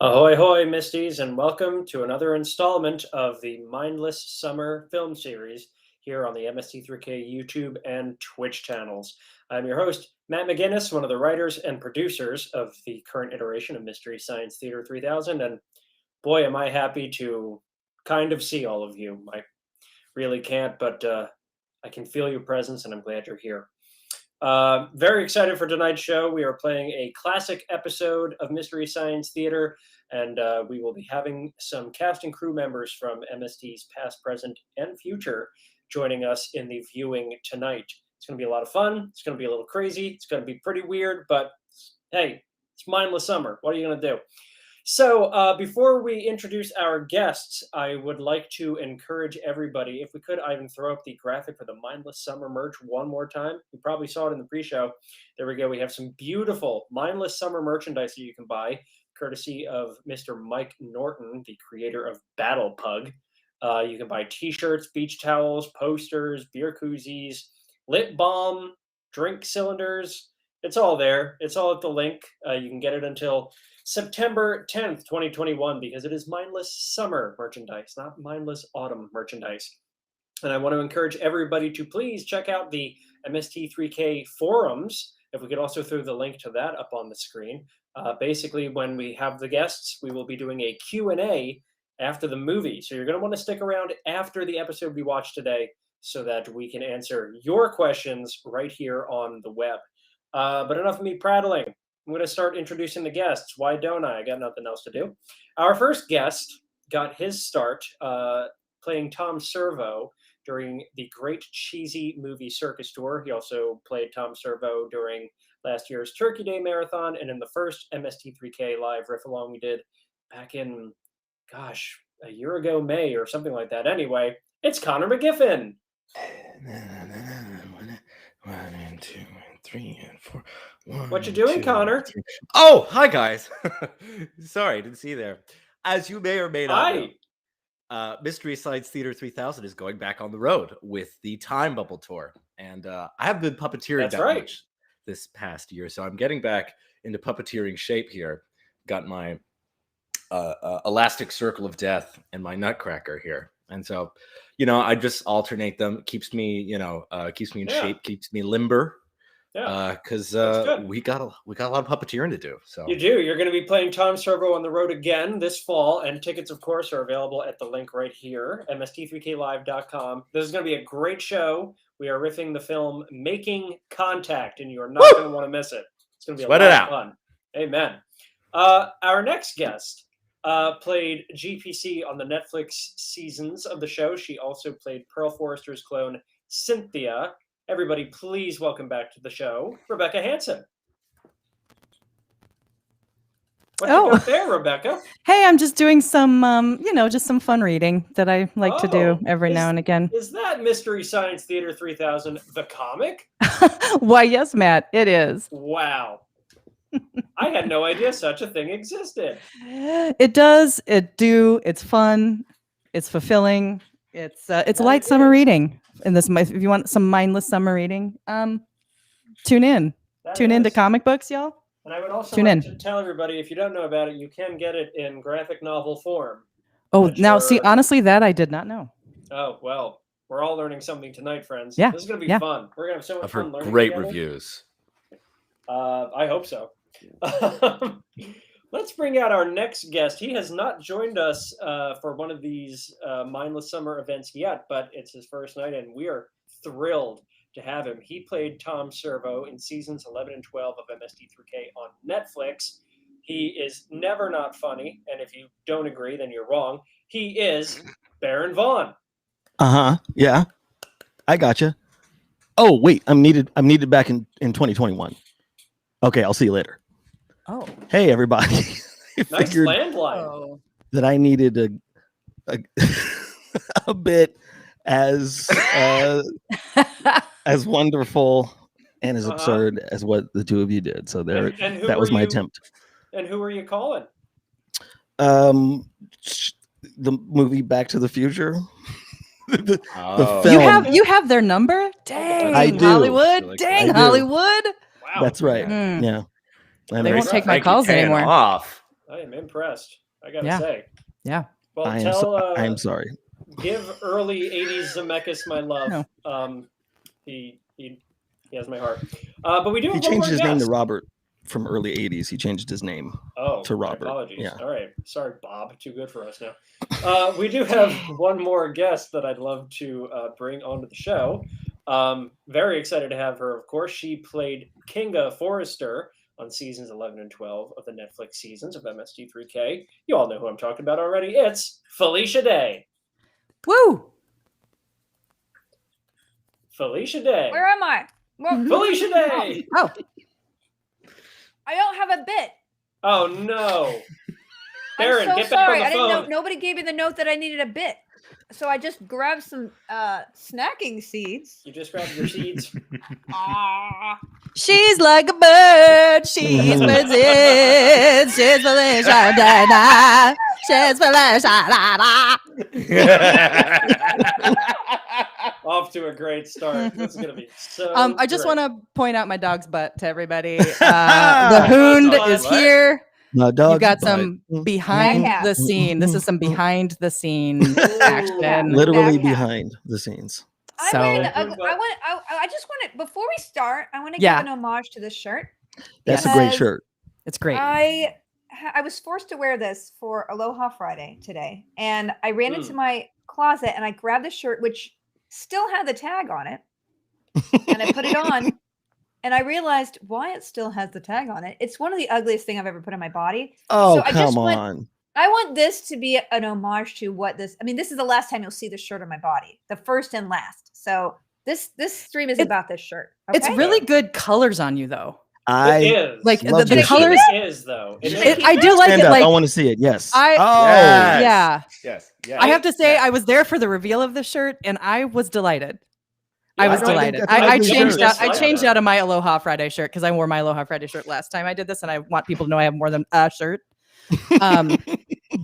Ahoy, hoy, Misties, and welcome to another installment of the Mindless Summer film series here on the MST3K YouTube and Twitch channels. I'm your host, Matt McGinnis, one of the writers and producers of the current iteration of Mystery Science Theater 3000, and boy, am I happy to kind of see all of you. I really can't, but I can feel your presence, and I'm glad you're here. Very excited for tonight's show. We are playing a classic episode of Mystery Science Theater, and we will be having some cast and crew members from MST's past, present, and future joining us in the viewing tonight. It's going to be a lot of fun. It's going to be a little crazy. It's going to be pretty weird, but hey, it's mindless summer. What are you going to do? So before we introduce our guests, I would like to encourage everybody, if we could, Ivan, throw up the graphic for the Mindless Summer merch one more time. You probably saw it in the pre-show. There we go. We have some beautiful Mindless Summer merchandise that you can buy, courtesy of Mr. Mike Norton, the creator of Battle Pug. You can buy t-shirts, beach towels, posters, beer koozies, lip balm, drink cylinders. It's all there. It's all at the link. You can get it until September 10th, 2021, because it is Mindless Summer merchandise, not Mindless Autumn merchandise. And I want to encourage everybody to please check out the MST3K forums. If we could also throw the link to that up on the screen. Basically, when we have the guests, we will be doing a Q&A after the movie. So you're going to want to stick around after the episode we watched today so that we can answer your questions right here on the web. But enough of me prattling. I'm going to start introducing the guests. Why don't I? I got nothing else to do. Our first guest got his start playing Tom Servo during the Great Cheesy Movie Circus Tour. He also played Tom Servo during last year's Turkey Day Marathon and in the first MST3K live riff-along we did back in, gosh, a year ago, May or something like that. Anyway, it's Conor McGiffin. 1 and 2 and 3 and 4. What you doing, Connor? Oh, hi guys. Sorry, didn't see you there. As you may or may not know, Mystery Science Theater 3000 is going back on the road with the Time Bubble Tour, and I have been puppeteering much this past year, so I'm getting back into puppeteering shape here. Got my elastic circle of death and my nutcracker here, and so I just alternate them. Keeps me, keeps me in shape, keeps me limber. Yeah, because we got a lot of puppeteering to do. So you do. You're going to be playing Tom Servo on the road again this fall, and tickets, of course, are available at the link right here, mst3klive.com. This is going to be a great show. We are riffing the film Making Contact, and you are not going to want to miss it. It's going to be a lot of fun. Amen. Our next guest played GPC on the Netflix seasons of the show. She also played Pearl Forrester's clone, Cynthia. Everybody, please welcome back to the show, Rebecca Hanson. What you got there, Rebecca? Hey, I'm just doing some, just some fun reading that I like to do every now and again. Is that Mystery Science Theater 3000 the comic? Why, yes, Matt, it is. Wow. I had no idea such a thing existed. It does. It's fun. It's fulfilling. It's light summer reading. In this, if you want some mindless summer reading, tune in. Tune in to comic books, y'all. And I would also like to tell everybody, if you don't know about it, you can get it in graphic novel form. Oh, now see, honestly, that I did not know. Oh, well, we're all learning something tonight, friends. Yeah. This is going to be fun. We're going to have so much fun learning great together. Reviews. I hope so. Let's bring out our next guest. He has not joined us for one of these Mindless Summer events yet, but it's his first night, and we are thrilled to have him. He played Tom Servo in seasons 11 and 12 of MST3K on Netflix. He is never not funny, and if you don't agree, then you're wrong. He is Baron Vaughn. Yeah, I gotcha. Oh wait, I'm needed back in 2021. Okay, I'll see you later. Oh, hey everybody! Nice landline. That I needed a bit as wonderful and as absurd as what the two of you did. So there, that was my attempt. And who are you calling? The movie Back to the Future. The film. You have their number? Dang, I do. Hollywood. Hollywood. Wow. That's right. Yeah. They won't take my calls anymore. Off. I am impressed. I gotta say. Yeah. Well, I am sorry. Give early '80s Zemeckis my love. No. He has my heart. But we do. He changed his name to Robert from early '80s. He changed his name. To Robert. Apologies. Yeah. All right. Sorry, Bob. Too good for us now. We do have one more guest that I'd love to bring onto the show. Very excited to have her, of course. She played Kinga Forrester on seasons 11 and 12 of the Netflix seasons of MST3K. You all know who I'm talking about already. It's Felicia Day. Woo! Felicia Day. Where am I? Well, Felicia Day. Oh. I don't have a bit. Oh no. Baron, I'm so get back sorry. on the I didn't know. phone. Nobody gave me the note that I needed a bit. So I just grabbed some snacking seeds. You just grabbed your seeds. She's like a bird. She's Brazil. She's Felicia. She's Felicia. Off to a great start. This is gonna be so. I just great. want to point out my dog's butt to everybody. The hound is here. My You dog's got butt. some behind Back the scene. This is some behind the scene action. Literally Back half. behind the scenes. So- I just want to, before we start, I want to Yeah. give an homage to this shirt. That's a great Because shirt. It's great. I was forced to wear this for Aloha Friday today, and I ran into my closet and I grabbed the shirt, which still had the tag on it, and I put it on, and I realized why it still has the tag on it. It's one of the ugliest thing I've ever put on my body. Oh, So I just come went- on. I want this to be an homage to what this. I mean, this is the last time you'll see this shirt on my body, the first and last. So this stream is about this shirt. It's okay? really good colors on you, though. It I is. Like love the this colors. It is though. It Should is. I I do like stand it. up. I Like want to see it. Yes. I- Yes. yeah. Yes. I have to say, I was there for the reveal of this shirt, and I was delighted. I Yeah, was I think delighted. that's I ugly changed shirt. out. I Dislike changed that. out of my Aloha Friday shirt because I wore my Aloha Friday shirt last time I did this, and I want people to know I have more than a shirt.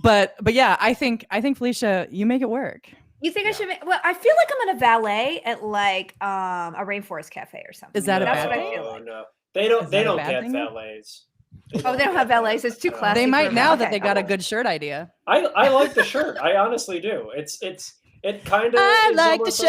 But yeah, I think Felicia, you make it work. You think I should? Well, I feel like I'm in a valet at like a rainforest cafe or something. Is that a That's bad what thing? I feel like. No. They don't. Is They that a don't bad get thing? valets. Oh, they don't have valets. It's too classy. They for might a now valet. that they got a Okay. good shirt idea. I like the shirt. I honestly do. It kind of. I like the shirt.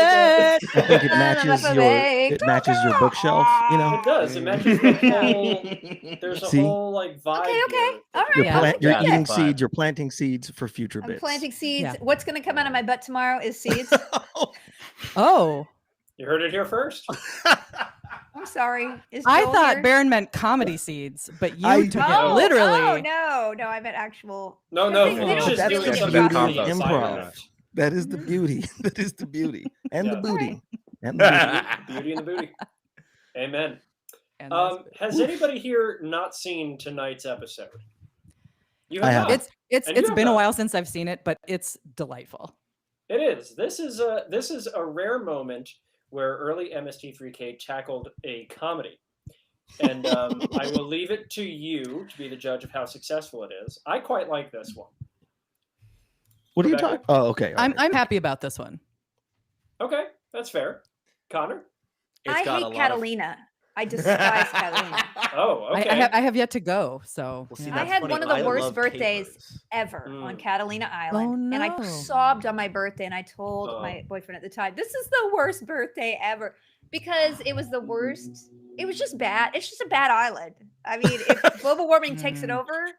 I think it matches your bookshelf. You know. It does. It matches the whole. There's a See? whole like vibe. Okay. here. All right. You're, Yeah. I'll you're take eating it. seeds. You're planting seeds for future I'm bits. planting seeds. Yeah. What's going to come out of my butt tomorrow is seeds. Oh, You heard it here first. I'm sorry. Is I Joel thought here? Baron meant comedy seeds, but you I- took it Oh, literally. Oh no, I meant actual. No, They- no. they don't- Felicia's they doing don't something get really improv. silent. That is the beauty. That is the beauty. And the Yeah. booty. And the booty. Beauty and the booty. Amen. And that's- Has anybody here not seen tonight's episode? You I have. haven't. not. it's And you it's have been a not. while since I've seen it, but it's delightful. It is. This is a rare moment where early MST3K tackled a comedy, and I will leave it to you to be the judge of how successful it is. I quite like this one. What are you Rebecca? talking? Oh, okay. all right. I'm happy about this one. Okay, that's fair. Connor. It's I got a hate lot of- Catalina. I despise Catalina Oh, okay. I have yet to go, so Well, see, yeah. I that's had funny. one of the I worst love birthdays capers. ever on Mm. Catalina Island. Oh, And I no. sobbed on my birthday and I told Oh. my boyfriend at the time, this is the worst birthday ever because it was the worst. It was just bad. It's just a bad island. I mean, if global warming takes it over,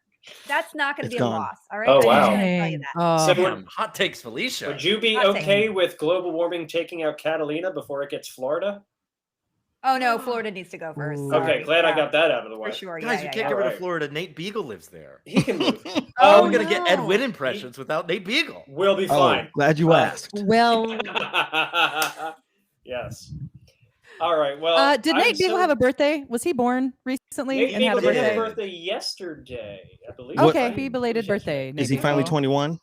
that's not going to It's be gone. a loss. All right. Oh, I'm just wow. gonna tell you that. Oh, So Damn, hot takes, Felicia. Would you be Hot take. okay with global warming taking out Catalina before it gets Florida? Oh no, Florida needs to go first. Ooh. Sorry. Okay, glad I Yeah, got that out of the way. for sure. Guys, yeah, you yeah, can't yeah. get rid of Alright. Florida. Nate Beagle lives there. He can move. How are Oh, we gonna get Ed no. Wynn impressions without Nate Beagle? We'll be Oh, fine. glad you asked. well. Yes. All right. Well, Did Nate Beagle have a birthday? Was he born recently Nate and had Beagle a did have birthday? a birthday yesterday, I believe. What- Okay, Right? happy belated It was birthday. Is Nate he finally Beagle. 21?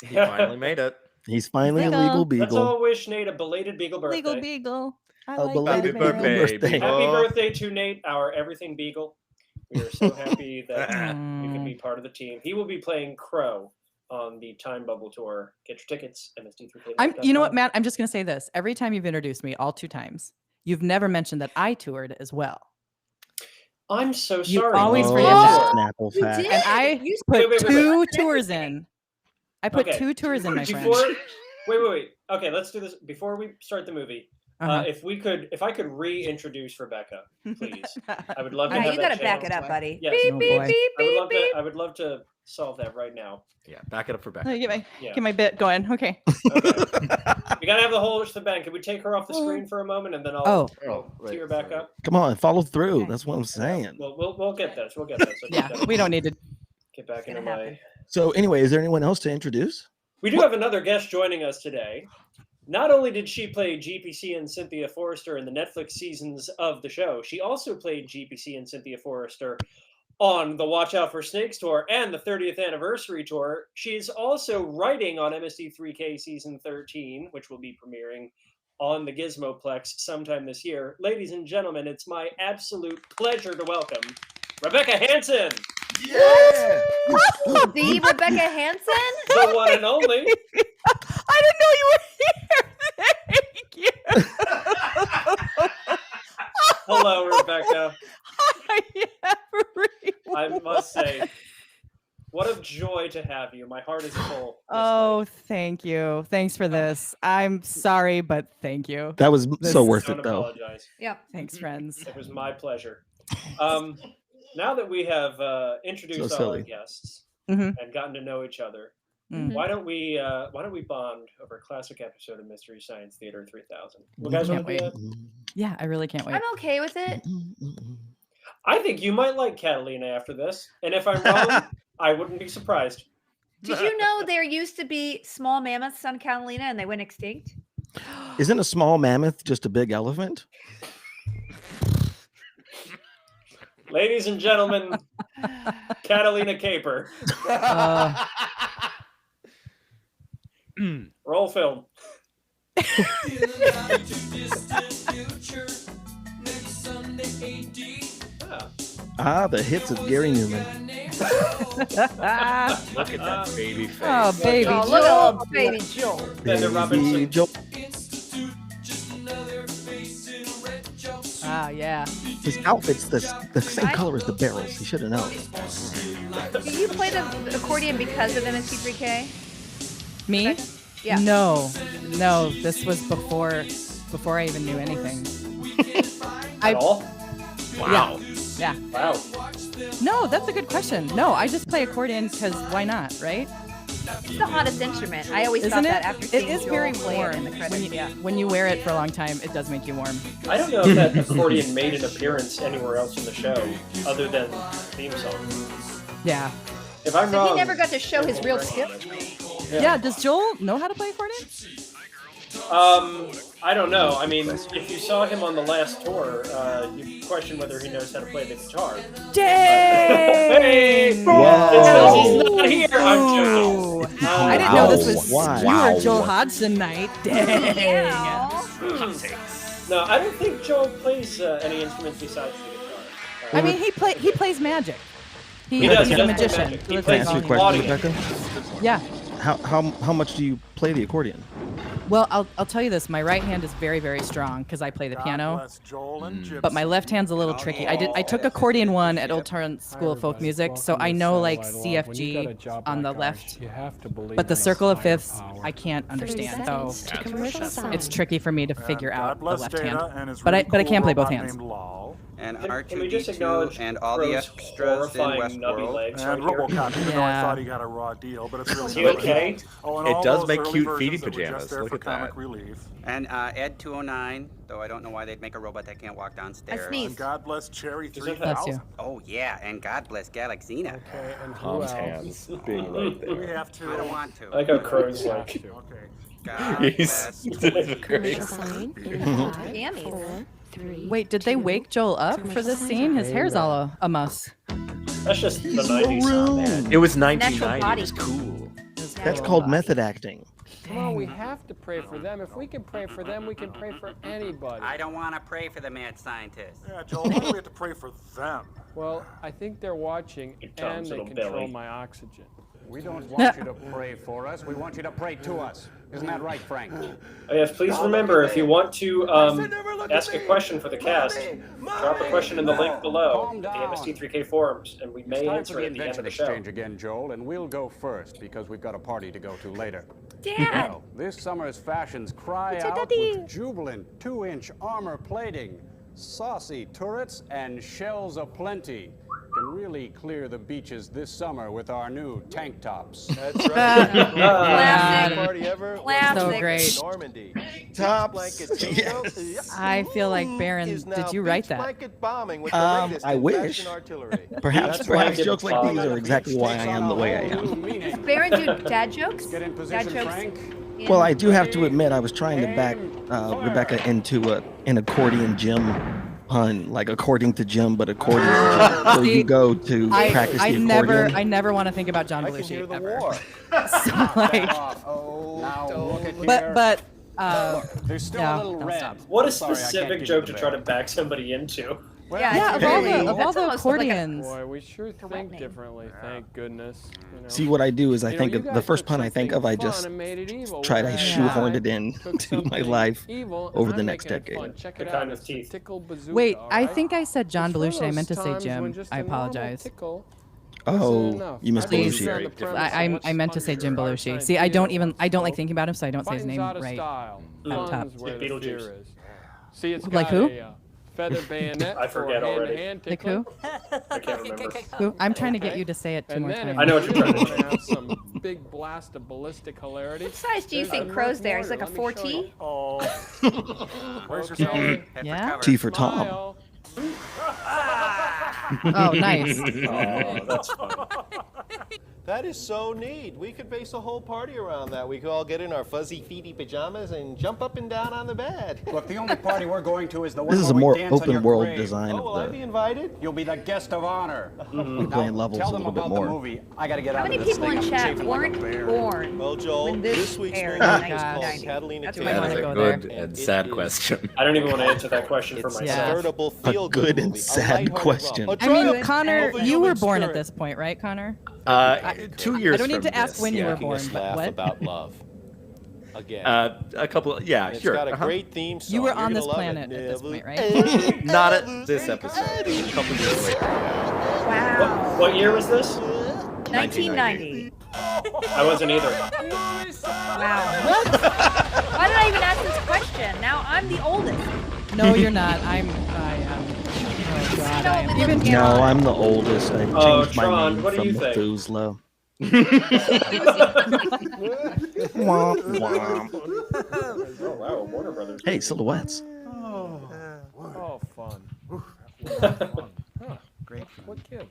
He finally made it. He's finally a Beagle. legal yesterday. Let's beagle. all wish Nate a belated Beagle birthday. Legal Beagle. I A like belated that, Happy man. birthday, birthday. Beagle. Happy birthday to Nate, our everything Beagle. We are so happy that you can be part of the team. He will be playing Crow on the Time Bubble Tour. Get your tickets, MST3K. You know what, Matt? I'm just going to say this. Every time you've introduced me, all 2 times, you've never mentioned that I toured as well. I'm so You sorry. always Oh, forget that. Snapple You fact. did? And I You put wait. two tours in. I put Okay. 2 tours in, my friend. Wait. Okay, let's do this before we start the movie. Uh-huh. If I could reintroduce Rebecca, please. I would love to Yeah, have you that gotta back chance. it up, buddy. Yes. Beep, Oh, beep, boy. beep, beep, beep. I would love to solve that right now. Yeah, back it up for Beck. Let me get Yeah. my bit going. Okay. Okay. We gotta have the whole shebang. Can we take her off the screen for a moment and then I'll tee her back up? Come on, follow through. Okay. That's what I'm saying. Well, we'll get this. We'll get this. I just Yeah, gotta we don't need to. get back into gonna my. happen. So anyway, is there anyone else to introduce? We do have another guest joining us today. Not only did she play GPC and Cynthia Forrester in the Netflix seasons of the show, she also played GPC and Cynthia Forrester on the Watch Out for Snakes tour and the 30th anniversary tour. She's also writing on MST3K season 13, which will be premiering on the Gizmoplex sometime this year. Ladies and gentlemen, it's my absolute pleasure to welcome Rebecca Hanson. Yeah. The Rebecca Hanson? The one and only. I didn't know you were here. Thank you. Hello, Rebecca. Hi, everyone. I must say, what a joy to have you. My heart is full. this Oh, night. thank you. Thanks for this. I'm sorry, but thank you. That was This so is- worth Don't it, though. apologize. Yep. Thanks, friends. It was my pleasure. Now that we have introduced So all our silly. guests Mhm. and gotten to know each other, Mm. why don't we bond over a classic episode of Mystery Science Theater 3000? You guys want to do Can't that? Yeah, I really can't wait. I'm okay with it. I think you might like Catalina after this, and if I'm wrong, I wouldn't be surprised. Did you know there used to be small mammoths on Catalina and they went extinct? Isn't a small mammoth just a big elephant? Ladies and gentlemen, Catalina Caper. Uh, Roll film. Ah, the hits of Gary Newman. Look at that baby face. oh, baby. Oh, look at little baby Joel. Bender Robinson. Baby Joel. Ah, yeah. His outfit's the same color as the barrels. He should have known. Did you play the accordion because of MST3K? Me? Yeah. No. This was before I even knew anything. At all? Wow. Yeah. Wow. No, that's a good question. No, I just play accordion because why not, right? It's the hottest instrument. I always Isn't thought it? that after It seeing is Joel very play warm. it in the credits. When you, when you wear it for a long time, it does make you warm. I don't know if that accordion made an appearance anywhere else in the show other than the theme song. Yeah. If I'm So wrong, he never got to show his real skill. Yeah. Does Joel know how to play accordion? I don't know. I mean, if you saw him on the last tour, you question whether he knows how to play the guitar. Dang! Hey! Wow. He's not here. I'm Ooh. joking. I didn't know this was Wow. you or Joel Hodgson night. Dang. Yeah. No, I don't think Joel plays any instruments besides the guitar. I mean, he plays magic. He does. He's He a does play magician. magic. He He plays plays Can I ask you a all- question, Claudia. Rebecca? Yeah. How much do you play the accordion? Well, I'll tell you this. My right hand is very, very strong because I play the piano. But my left hand's a little tricky. I took accordion 1 at Old Town School of Folk Music, so I know like CFG on the left. But the circle of fifths, I can't understand. So it's tricky for me to figure out the left hand. But I can play both hands. And Can we just acknowledge R2D2 and all the Crow's extras in horrifying nubby Westworld. legs And right here? RoboCop, even though I Yeah. thought he got a raw deal, but it's really Is he okay? Oh, and It all does those make early cute versions feety that were just pajamas. there Look for at that. comic relief. And Ed 209, though I don't know why they'd make a robot that can't walk downstairs. sneeze. And God bless Cherry Isn't that- 3000. Oh yeah, and God bless Galaxina. Okay, and who Tom's else? hands being right We there. have to. I don't want to. I like how Crow's like. Okay. God He's bless. great. Jammies. Wait, did they wake Joel up for this scene? His hair's all a muss. That's just the 90s. It was Natural 1990. body. It was cool. That's called method acting. Come on, we have to pray for them. If we can pray for them, we can pray for anybody. I don't want to pray for the mad scientist. Yeah, Joel, why do we have to pray for them? Well, I think they're watching Big and Tom's they little control belly. my oxygen. We don't want you to pray for us. We want you to pray to us. Isn't that right, Frank? Oh, yes, please remember if you want to ask a question for the cast. Drop a question in the link below, Calm the down. MST3K forums, and we It's may time answer for it the at the end of invention the show. exchange again, Joel, and we'll go first because we've got a party to go to later. Dad. Well, this summer's fashions cry It's a out daddy. with jubilant 2-inch armor plating, saucy turrets, and shells aplenty. Can really clear the beaches this summer with our new tank tops. That's right. Classic. Party ever. Classic. So great. Normandy. Tops. Blanket jingle. I feel like Baron, Is did now you write beach that? blanket bombing with the latest I in wish. fashion artillery. Perhaps That's why I did jokes the like these follow. are exactly why I am the way I am. Does Baron do dad jokes? Get in Dad position, jokes. Frank. in- Well, I do have to admit, I was trying to back Rebecca into an accordion gym pun, like according to Jim, but accordion to Jim. So you go to practice the accordion. I never want to think about John I can hear Belushi the ever. war. So, like, Now look at here. but There's still no, a little don't red. stop. What a Sorry, I can't specific give joke you to the try to bed. back somebody into. Yeah, yeah, it's of all very- the of all that's the almost like a- accordions. Boy, we sure think Threatening. differently. Thank goodness. You know? See, what I do is I You know, think you of the guys first took pun I think of, I something just fun and made it evil, try to whereas shoehorn I it in took to my something life evil and over the I'm next making it decade. fun. Check The it kind out. with It's the teeth. tickle bazooka, Wait, all I right? think I said John It's for Belushi. I those meant to say times when Jim. just I a normal apologize. tickle Oh, isn't enough. you missed I believe Belushi. on the Very premise I, of I what's meant to say Jim funnier, Belushi. hard See, I science don't video I don't like smoke thinking about him, so I don't say his finds name out a right. style. Up top. Fun's where the Beetlejuice. fear is. See, it's Like got who? a feather bayonet I forget for already. hand-to-hand Like tickling. who? I can't remember. Who? I'm trying to get you to say it two And more then if times. I know what you you're trying really to wanna have some big blast of ballistic hilarity. What size do you there's think the Crow's North there? Is like a Mortar. Let me show 4T? you. Oh. Brace yourself. Okay. Yeah. T for Tom. Smile. Oh, nice. Oh, that's fun. That is so neat. We could base a whole party around that. We could all get in our fuzzy feety pajamas and jump up and down on the bed. Look, the only party we're going to is the one This is a where we more dance on your open world grave. design Oh, will I of be the invited? You'll be the guest of honor. grand levels Tell a them little bit about the more. movie. I gotta get How out many of this people thing. in I'm chat chafing like a weren't bear. born Well, Joel, when this this week's aired movie in is called 1990? Catalina That's Caper. why I That's wanna a go good there. and sad question. I don't even want to answer that question for It's a myself. veritable A feel-good good and movie, a sad lighthearted question. romp, a I mean, triumph Connor, of the you were human born at spirit. this point, right, Connor? 2 years. I don't need from to ask this, when you yeah. were Making born, us but laugh what? about love. Again. A couple. Yeah, It's sure. got a uh-huh. great theme song. You were You're on gonna this love planet it. at this Never point, right? Not at this episode. A couple years later. Wow. What year was this? 1990. I wasn't either. Wow. Why did I even ask this question? Now I'm the oldest. No, you're not. I am. Oh God, I am. Even No, I'm the oldest. I changed Oh, my Tron, name what do from you think? Methuselah. Oh, wow, Warner Brothers. Hey, silhouettes. Oh, fun. Great. What gives?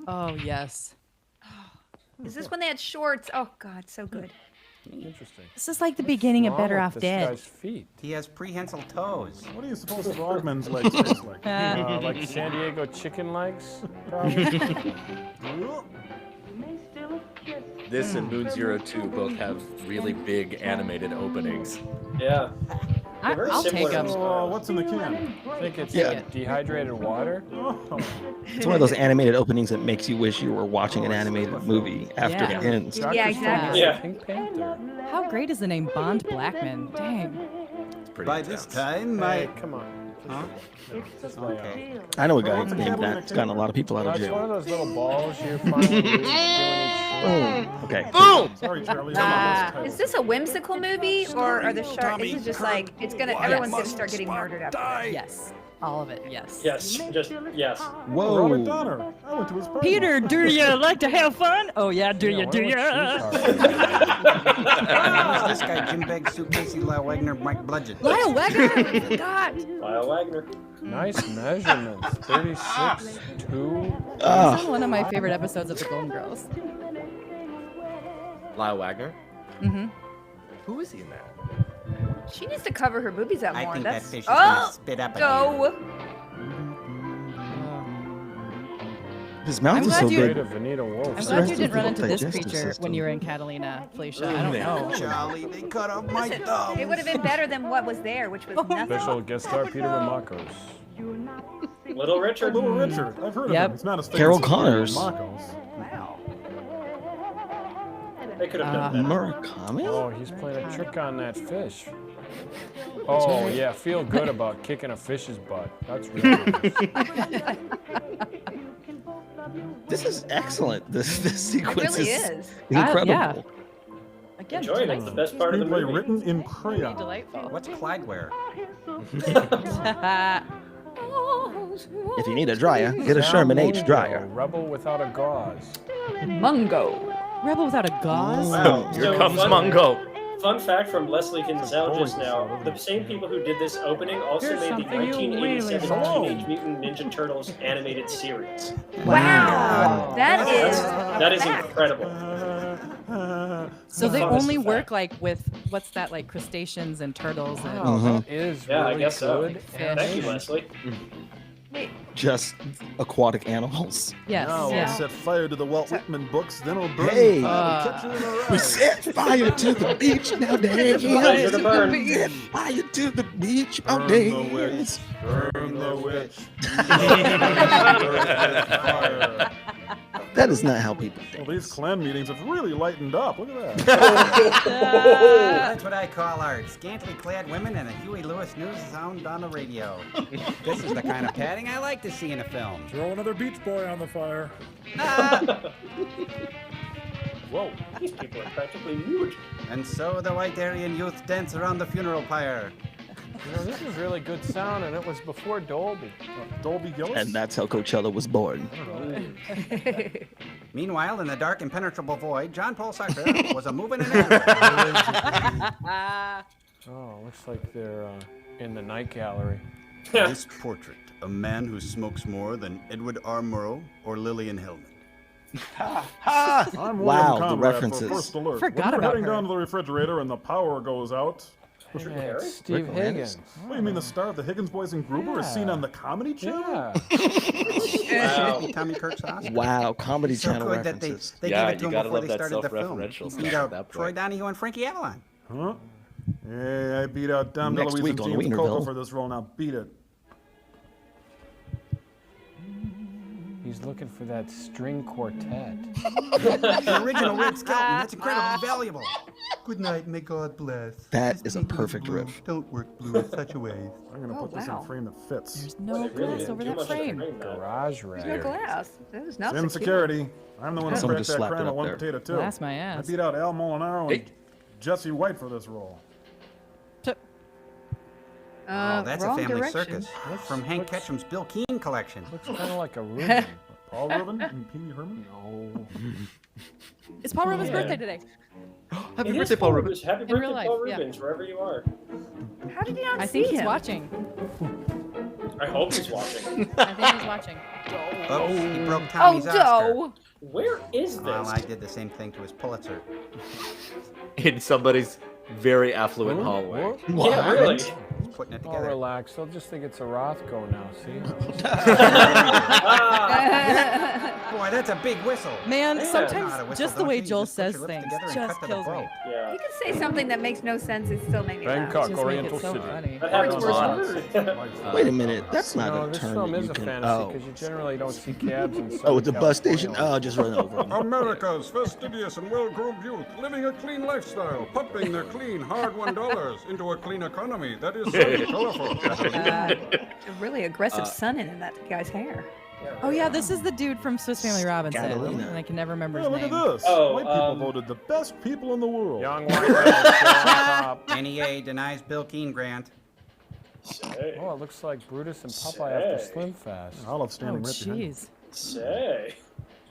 Oh yes. Is this when they had shorts? Oh God, so good. Interesting. This is like the beginning of Wrong Better with Off this Dead. guy's feet. He has prehensile toes. What do you suppose Frogman's legs taste like? Like San Diego chicken legs? Probably. This and Moon Zero 2 both have really big animated openings. Yeah. They're very I'll similar take in them. style. What's in the can? I think it's Yeah. dehydrated water. Oh, It's one of those animated openings that makes you wish you were watching an animated movie after Yeah. it ends. Yeah, exactly. Yeah. Pink Panther. How great is the name Bond Blackman? Dang. It's pretty By intense. this time, Hey, my... come on. Huh? Okay. I know a guy named that. It's gotten a lot of people out of That's one of jail. those little balls you find when you're doing each Okay. sorry, Charlie. Is this a whimsical movie, or are the sharks? Is it just like it's gonna? Everyone's gonna start getting murdered after this. Yes. All of it. Yes. Yes, just yes. Robert Whoa. Donner. I went to his party. Peter, do you like to have fun? Oh yeah, do you? Do you? This guy, Jim Begg, Sue Casey, Lyle Wagner, Mike Bludgeon. Lyle Wagner. I forgot. Lyle Wagner. Nice measurements. 36'2". Ah. This is one of my favorite episodes of The Golden Girls. Lyle Wagner. Mm-hmm. Who is he in that? She needs to cover her boobies up I more. think That's that fish is gonna spit up at you. go. His mouth I'm is glad so you- big. Great of Vanita Wolf. I'm the glad rest you of didn't the run into this digestive creature system. when you were in Catalina, Felicia. I don't know. Charlie, they cut off my Listen, thumb. it would have been better than what was there, which was nothing. Special guest star Peter Ramakos. Little Richard. Little Richard. I've heard Yep. of him. It's not as Carol famous as Connors. Marcos. Wow. They could have done better. Murakami? Oh, he's playing a trick on that fish. Oh, yeah, feel good about kicking a fish's butt. That's really nice. This is excellent. This sequence really is is. incredible. Yeah. Again, Enjoy it. It's the best part of the Screenplay movie. written in crayon. delightful. What's Clydeware? If you need a dryer, get a Sherman H dryer. Rebel without a gauze. Mungo. Rebel without a gauze. Wow. Here So comes fun- Mungo. Fun fact from Leslie Gonzalez just now: the same people who did this opening also Here's made the something you 1987 really Teenage Mutant Ninja Turtles animated series. Wow. That is That is incredible. So they Funnest only fact. work like with what's that, like crustaceans and turtles and Wow, that is Yeah, I really guess so. good. Thank you, Leslie. Just aquatic animals. yes, Now we'll yeah. set fire to the Walt Whitman books, then we'll burn Hey. the pile and catch you in a We ride. set fire to the beach now, Pleasure to burn. Set fire to the beach all Burn day. the witch. Burn the witch. That is not how people Well, think. these clan meetings have really lightened up. Look at that. That's what I call art. Scantily clad women and a Huey Lewis news sound on the radio. This is the kind of padding I like to see in a film. Throw another Beach Boy on the fire. Whoa, these people are practically nude. And so the white Aryan youth dance around the funeral pyre. You know, this is really good sound, and it was before Dolby. Dolby Gillis? And that's how Coachella was born. Meanwhile, in the dark, impenetrable void, John Paul Sartre was a moving an Oh, looks like they're in the night gallery. This portrait, a man who smokes more than Edward R. Murrow or Lillian Hellman. I'm William Wow, the Conrad references. For First Alert. Forgot when we're about heading her. down to the refrigerator and the power goes out. Hey, it's Steve Rick Higgins. What, you mean the star of the Higgins Boys and Gruber is seen on the Comedy Channel? Yeah. Wow. Tommy Kirk's Oscar. Wow, Comedy So Channel good that references. they Yeah, gave it to you him gotta before love they that started the film. self-referential He stuff beat at out that Troy point. Donahue and Frankie Avalon. Huh? Hey, I beat out Dom Next DeLuise week and on James Coco Wienerville. for this role. Now beat it. He's looking for that string quartet. The original Red Skelton. That's incredibly valuable. Good night, may God bless. That is a perfect riff. Don't work blue in such a way. I'm going to Oh, put this in wow. a frame that fits. There's no glass over that frame. Garage There's no rag. glass. That was not In so cute. security. I'm the one who Someone cracked just that slapped crime it at up one there. potato too. Blast my I ass. beat out Al Molinaro and Hey. Jesse White for this role. Oh, that's a wrong family direction. circus from Hank Ketchum's Bill Keane collection. Looks kind of like a Reuben. Paul Rubin and Pee Wee Herman? No. It's Paul Rubin's Yeah. birthday today. Happy It is birthday, Paul Rubens. Happy In birthday, real life, Paul yeah. Rubens, wherever you are. How did you not I see think he's him? watching. I hope he's watching. I think he's watching. Oh, he broke Oh, Tommy's Oscar. Doe. Where is this? Well, I did the same thing to his Pulitzer. In somebody's very affluent hallway. Yeah, really. He's putting it Oh, together. relax. They'll just think it's a Rothko now, see? Boy, that's a big whistle. Man, Yeah. Not a sometimes whistle, just the don't way you? Joel Just put your says lips things together and just cut to the kills me. bone. Yeah. You can say something that makes no sense and still make me laugh. Bangkok, Just make Oriental it so City. funny. That happens Come worse on. than Wait a minute, that's not No, a this term film that is you a can. fantasy Oh, because you generally don't see cabs in oh, it's a Southern bus station. California. Oh, just run over 'em. America's fastidious and well-groomed youth living a clean lifestyle, pumping their clean, hard-won dollars into a clean economy that is so colorful. A really aggressive sun in that guy's hair. Oh yeah, this is the dude from Swiss Family Robinson, Catalina. and I can never remember Yeah, his look name. at this. Oh, White people voted the best people in the world. Young white man still on top. NEA denies Bill Keane grant. Say. Oh, it looks like Brutus and Popeye after Say. Slim Fast. I love Oh standing right behind you. jeez. Say.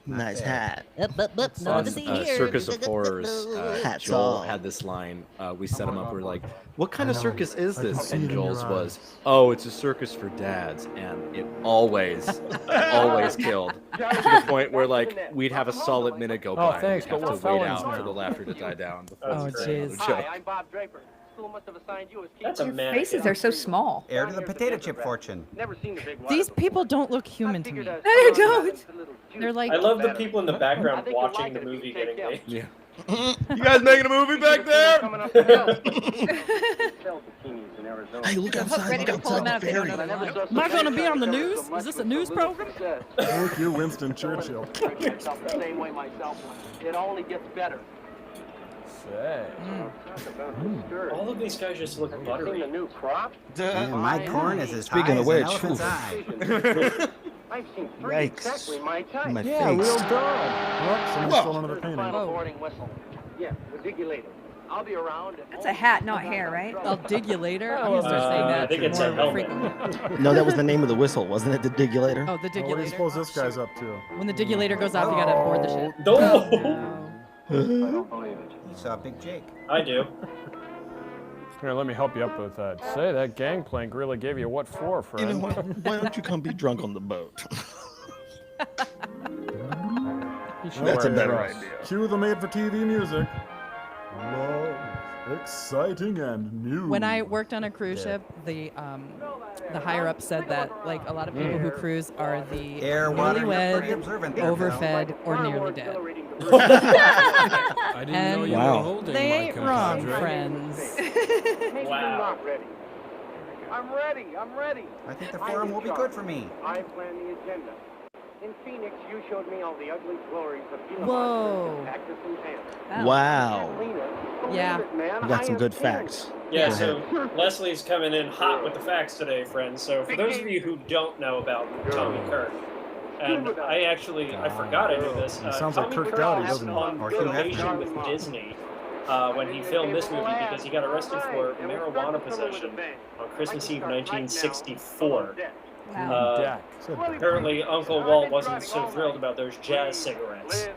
Nice hat. On Circus of Horrors, Hats Joel off. had this line. We set him up. We're like, "What kind of circus is I can this?" see And it in your Joel's was, eyes. "Oh, it's a circus for dads," and it always, always killed to the point where like we'd have a solid minute go by. thanks, and we'd but have we're to wait felons out for now. the laughter to die down. Before Oh, we started jeez. another joke. I'm Bob Draper. School must have assigned you as That's a Your man. faces are so small. Heir to the potato chip fortune. Never seen the big These people don't look human to me. No, they don't. They're like I love the people in the background watching the movie getting made. Yeah. You guys making a movie back there? Hey, look outside. Ready Look to pull him outside out the if they don't ferry. know the line. Am I gonna be on the news? Is this a news program? Thank you, Winston Churchill. the same way myself. It only gets better. All of these guys just look buttery. The new crop? Man, my corn is as Speaking high of as an which, elephant's oof. eye. I've seen three Yikes. exactly my type. My Yeah, face. real dog. Oh, someone's Whoa. still under the painting. Final boarding whistle. Yeah, we'll dig you later. I'll be around. That's a hat, not hair, right? I'll dig you later. I'm gonna start saying I that think it's a more helmet. frequently. No, that was the name of the whistle, wasn't it? The digulator? Oh, the Well, what do you digulator. suppose this guy's up to? When the digulator goes off, you gotta board the ship. No, I don't believe it. You saw Big Jake. I do. Here, let me help you up with that. Say, that gangplank really gave you what for, You friend? know what? Why don't you come be drunk on the boat? That's a better idea. Cue the made-for-TV music. Love, exciting and new. When I worked on a cruise ship, the higher up said that like a lot of people who cruise are the Air, water, you're pretty observant there, overfed, or nearly dead. I didn't know you Wow. were holding They my ain't wrong, compadre. friends. Wow. I'm ready. I'm ready. I think the forum will be good for me. I plan the agenda. In Phoenix, you showed me all the ugly glories of Whoa. cactus and tan. Wow. Yeah. You got some good facts. Yeah, Go so Leslie's coming in hot with the facts today, friends. So for those of you who don't know about Tommy Kirk, and I forgot I knew this. He sounds like Tommy Kirk Dowdy, was doesn't he? on Or Hugh vacation Hefner. with Disney when he filmed this movie because he got arrested for marijuana possession on Christmas Eve 1964. Wow. Deck. Apparently, Uncle Walt wasn't so thrilled about those jazz cigarettes.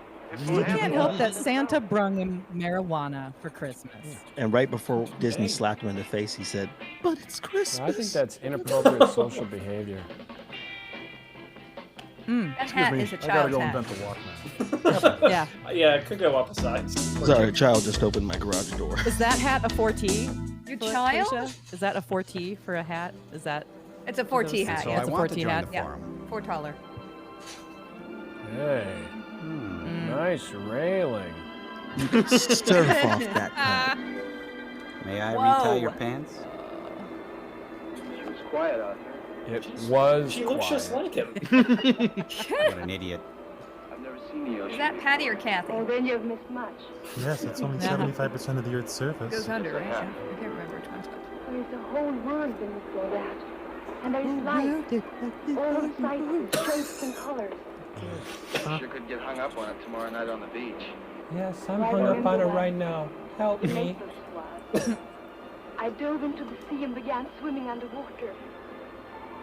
You can't help that Santa brung him marijuana for Christmas. And right before Disney slapped him in the face, he said, "But it's Christmas." I think that's inappropriate social behavior. That hat is a I gotta child's go hat. invent the Walkman. Yeah. Yeah, it could go up a size. Sorry, a child just opened my garage door. Is that hat a 4T? Your Fel- child? Felicia? Is that a 4T for a hat? Is that It's a 4T hat, So yeah. I it's a want to 4T join hat. the Yeah. forum. 4 taller. Hey, nice railing. You could surf off that cut. May I Whoa. retie your pants? She was quiet out here. It was She looks just quiet. like him. What an idiot. I've never seen the ocean. Is that Patty or Kathy? then you've missed much. Yes, it's only Yeah. 75% of the Earth's Goes surface. under, right? I can't remember which one's which. There's a whole world beneath all that. And there's light. All the sights and shapes and colors. Sure could get hung up on it tomorrow night on the beach. Yes, I'm hung up on it right now. Help It makes us wild. I dove into the sea and began swimming underwater.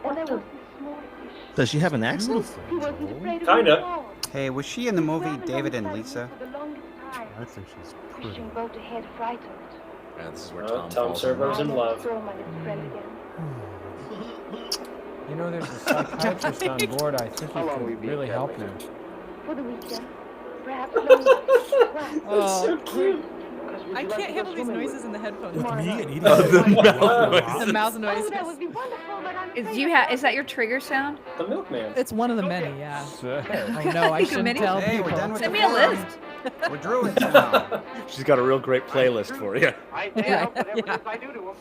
And there was this small fish. Does she have an accent? He wasn't afraid of Kinda. me at all. Hey, was she in the movie Swam David and alongside Lisa? me for the longest time. I think she's pretty. Fishing boat ahead, frightened. Yeah, this is where Oh, Tom Tom falls. Servo's in I love. never saw my little friend again. You know, there's a psychiatrist on board. I think he How long will you could be really at help you. Catalina? For the weekend. Perhaps longer. Why? That's so cute. I can't handle these noises in the headphones. Me and eating Oh, the The mouth mouth Oh, noises. that would be wonderful, but I'm Is that your trigger sound? The milkman. It's one of the many, yeah. Say. Oh no, I shouldn't many? tell Hey, people. we're done with Send the me a forum. list. We're druids now. She's got a real great playlist for you. I can't help whatever it is I do to him.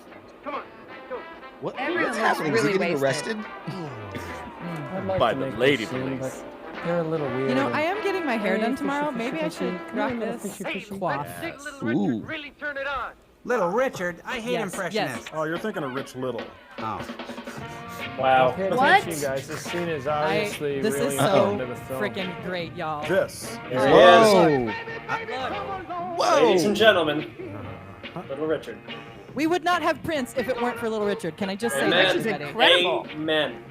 Come on, go. What, Everyone what's looks happening? really Is he getting wasted. arrested? I'd like By to the make lady this scene, police. but they're a little weird. You know, and- I am getting my hair Hey, done fishy, tomorrow. fishy, Maybe I fishy. should Come rock here, little this fishy, fishy. coif. Big little Ooh. Richard, really turn it on. Little Richard, I hate Yes, impressionists. Oh, you're thinking of Rich Little. Oh. Wow. Pay What? attention, guys. This scene is obviously This really is so important to the film. freaking great, y'all. This. Here he is. Whoa! Whoa! Ladies and gentlemen, Little Richard. We would not have Prince if it weren't for Little Richard. Can I just say that? Amen. Betty? Incredible. Amen.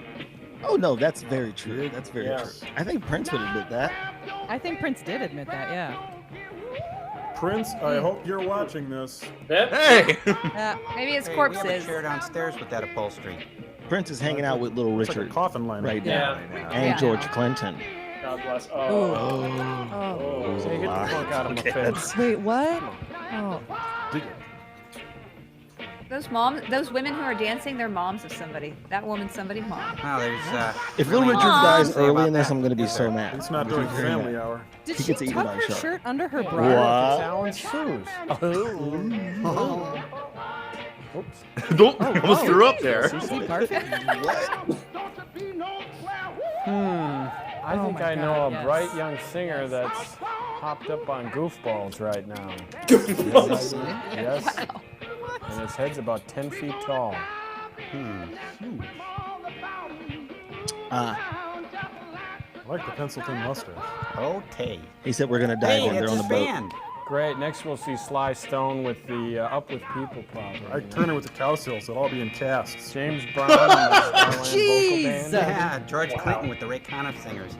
Oh no, that's very true. That's very Yes. true. I think Prince would admit that. I think Prince did admit that, yeah. Prince, I hope you're watching this. Yep. Hey! Maybe it's Hey, we corpses. have a chair downstairs with that upholstery. Prince is hanging out with Little It's like a Richard coffin liner. right now, Yeah. and Yeah. George Clinton. God bless. Ooh. Oh. Oh. Say, get the fuck out of my face. Wait, what? Oh. Those women who are dancing, they're moms of somebody. That woman's somebody's mom. Wow, there's If Little really Richard Aw. dies Say early about in this, that. I'm gonna be so mad. It's not I'm during gonna be very family mad. hour. Did He she gets eaten tuck by a her shark. shirt under her It's bra? Alan Sue's. Oops. Don't almost threw up there. Is he barfing? I Oh think my I know God, a yes. bright young singer that's hopped up on goofballs right now. Goofballs? Yes. Wow. And his head's about 10 feet tall. I like the Pencilton mustache. Okay. He said we're gonna dive in. They're on the boat. Band. Great. Next we'll see Sly Stone with the Up With People probably. Ike Turner with the cow sills. They'll all be in casts. James Brown and the Starland vocal band. Yeah, George Clinton with the Ray Conniff Singers.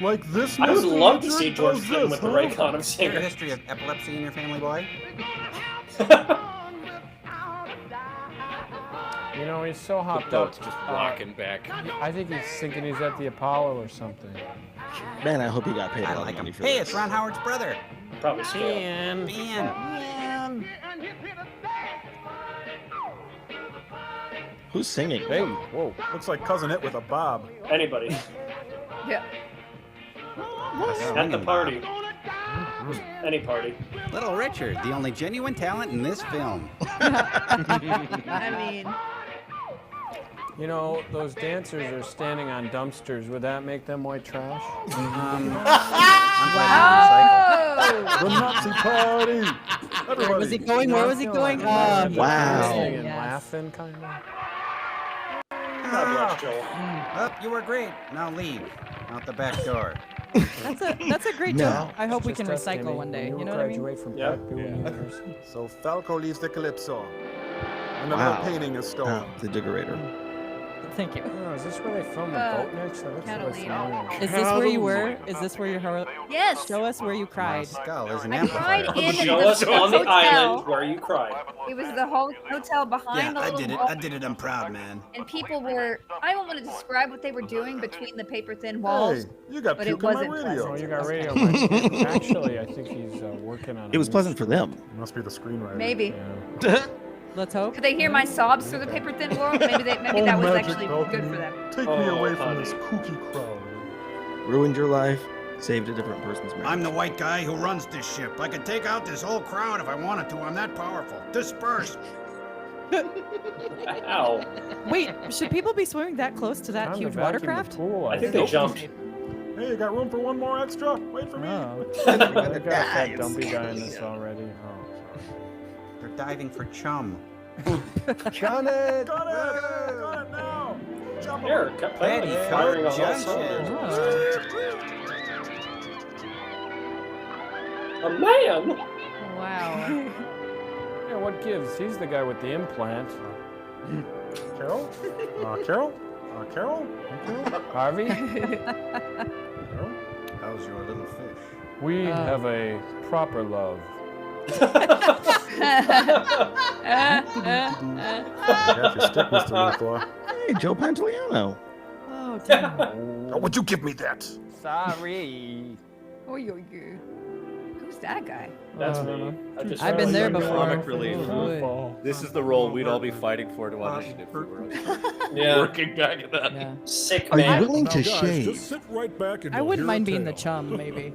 Like this. I would Mr. love to Richard see George does Clinton this, with the Ray Conniff Is there a Singers. history of epilepsy in your family, boy? You know, he's so hopped The up. boat's just rocking back. I think he's thinking he's at the Apollo or something. Man, I hope he got paid a I lot like of money him. for Hey, this. it's Ron Howard's brother. Probably still. Ben. Who's singing? Hey, whoa. Looks like Cousin It with a bob. Anybody. Yeah. At the party. Any party. Little Richard, the only genuine talent in this film. I mean, You know, those dancers are standing on dumpsters. Would that make them white trash? The Nazi party. Everybody. Where was he going? Where was he going? Wow. And Yes. laughing, kind of. God bless Joel. Oh, you were great. Now leave. Out the back door. That's a great No. joke. I hope we can Just recycle one day. You know what I mean? graduate from Yeah. Pratt Buell University. So Falco leaves the Calypso. And the Wow. little painting is stolen. The decorator. Thank you. Oh, is this where they filmed the boat next? That looks like Catalina. Is this where you were? Is this where you heard? yes. Show us where you My cried. skull is an I cried amplifier. in Show the us on the hotel. island where you cried. It was the whole hotel behind the I little did it. wall, I did it. I'm proud, man. and people were. I don't want to describe what they were doing between the paper-thin walls. Hey, you got But it puke in my wasn't radio. Oh, you got radio. mic. Actually, I think he's working on It was pleasant for them. Must be the screenwriter. Maybe. Yeah. Let's hope. Could they hear my sobs through the paper-thin wall? Maybe that Oh, was magic actually balcony. good for them. Take me Oh, away from honey. this kooky crowd. Ruined your life. Saved a different person's marriage. I'm the white guy who runs this ship. I could take out this whole crowd if I wanted to. I'm that powerful. Disperse. Ow. Wait, should people be swimming that close to that Time to huge vacuum the watercraft? pool, I think they jumped. Hey, you got room for one more extra? Wait for me. Oh. They got that dumpy guy in this already. Oh, They're diving for chum. Got it! Got it now! Jump Here, Betty firing a hot Junction. A man? Wow. yeah, what gives? He's the guy with the implant. Carol? Carol? Carol? Harvey, Carol? How's your little fish? we have a proper love. You got your stick, Mr. Lacroix. Hey, Joe Pantoliano. Oh, damn. Oh, would you give me that? Sorry. Oh, you. Who's that guy? That's me. I just I've been felt there like before. Comic relief. Oh, This is the role we'd all be fighting for to audition if we were Yeah. working back at that. yeah. Sick Are you man. willing Now, to guys, shave? just sit right back and I you'll wouldn't hear a mind being the tale. chum, maybe.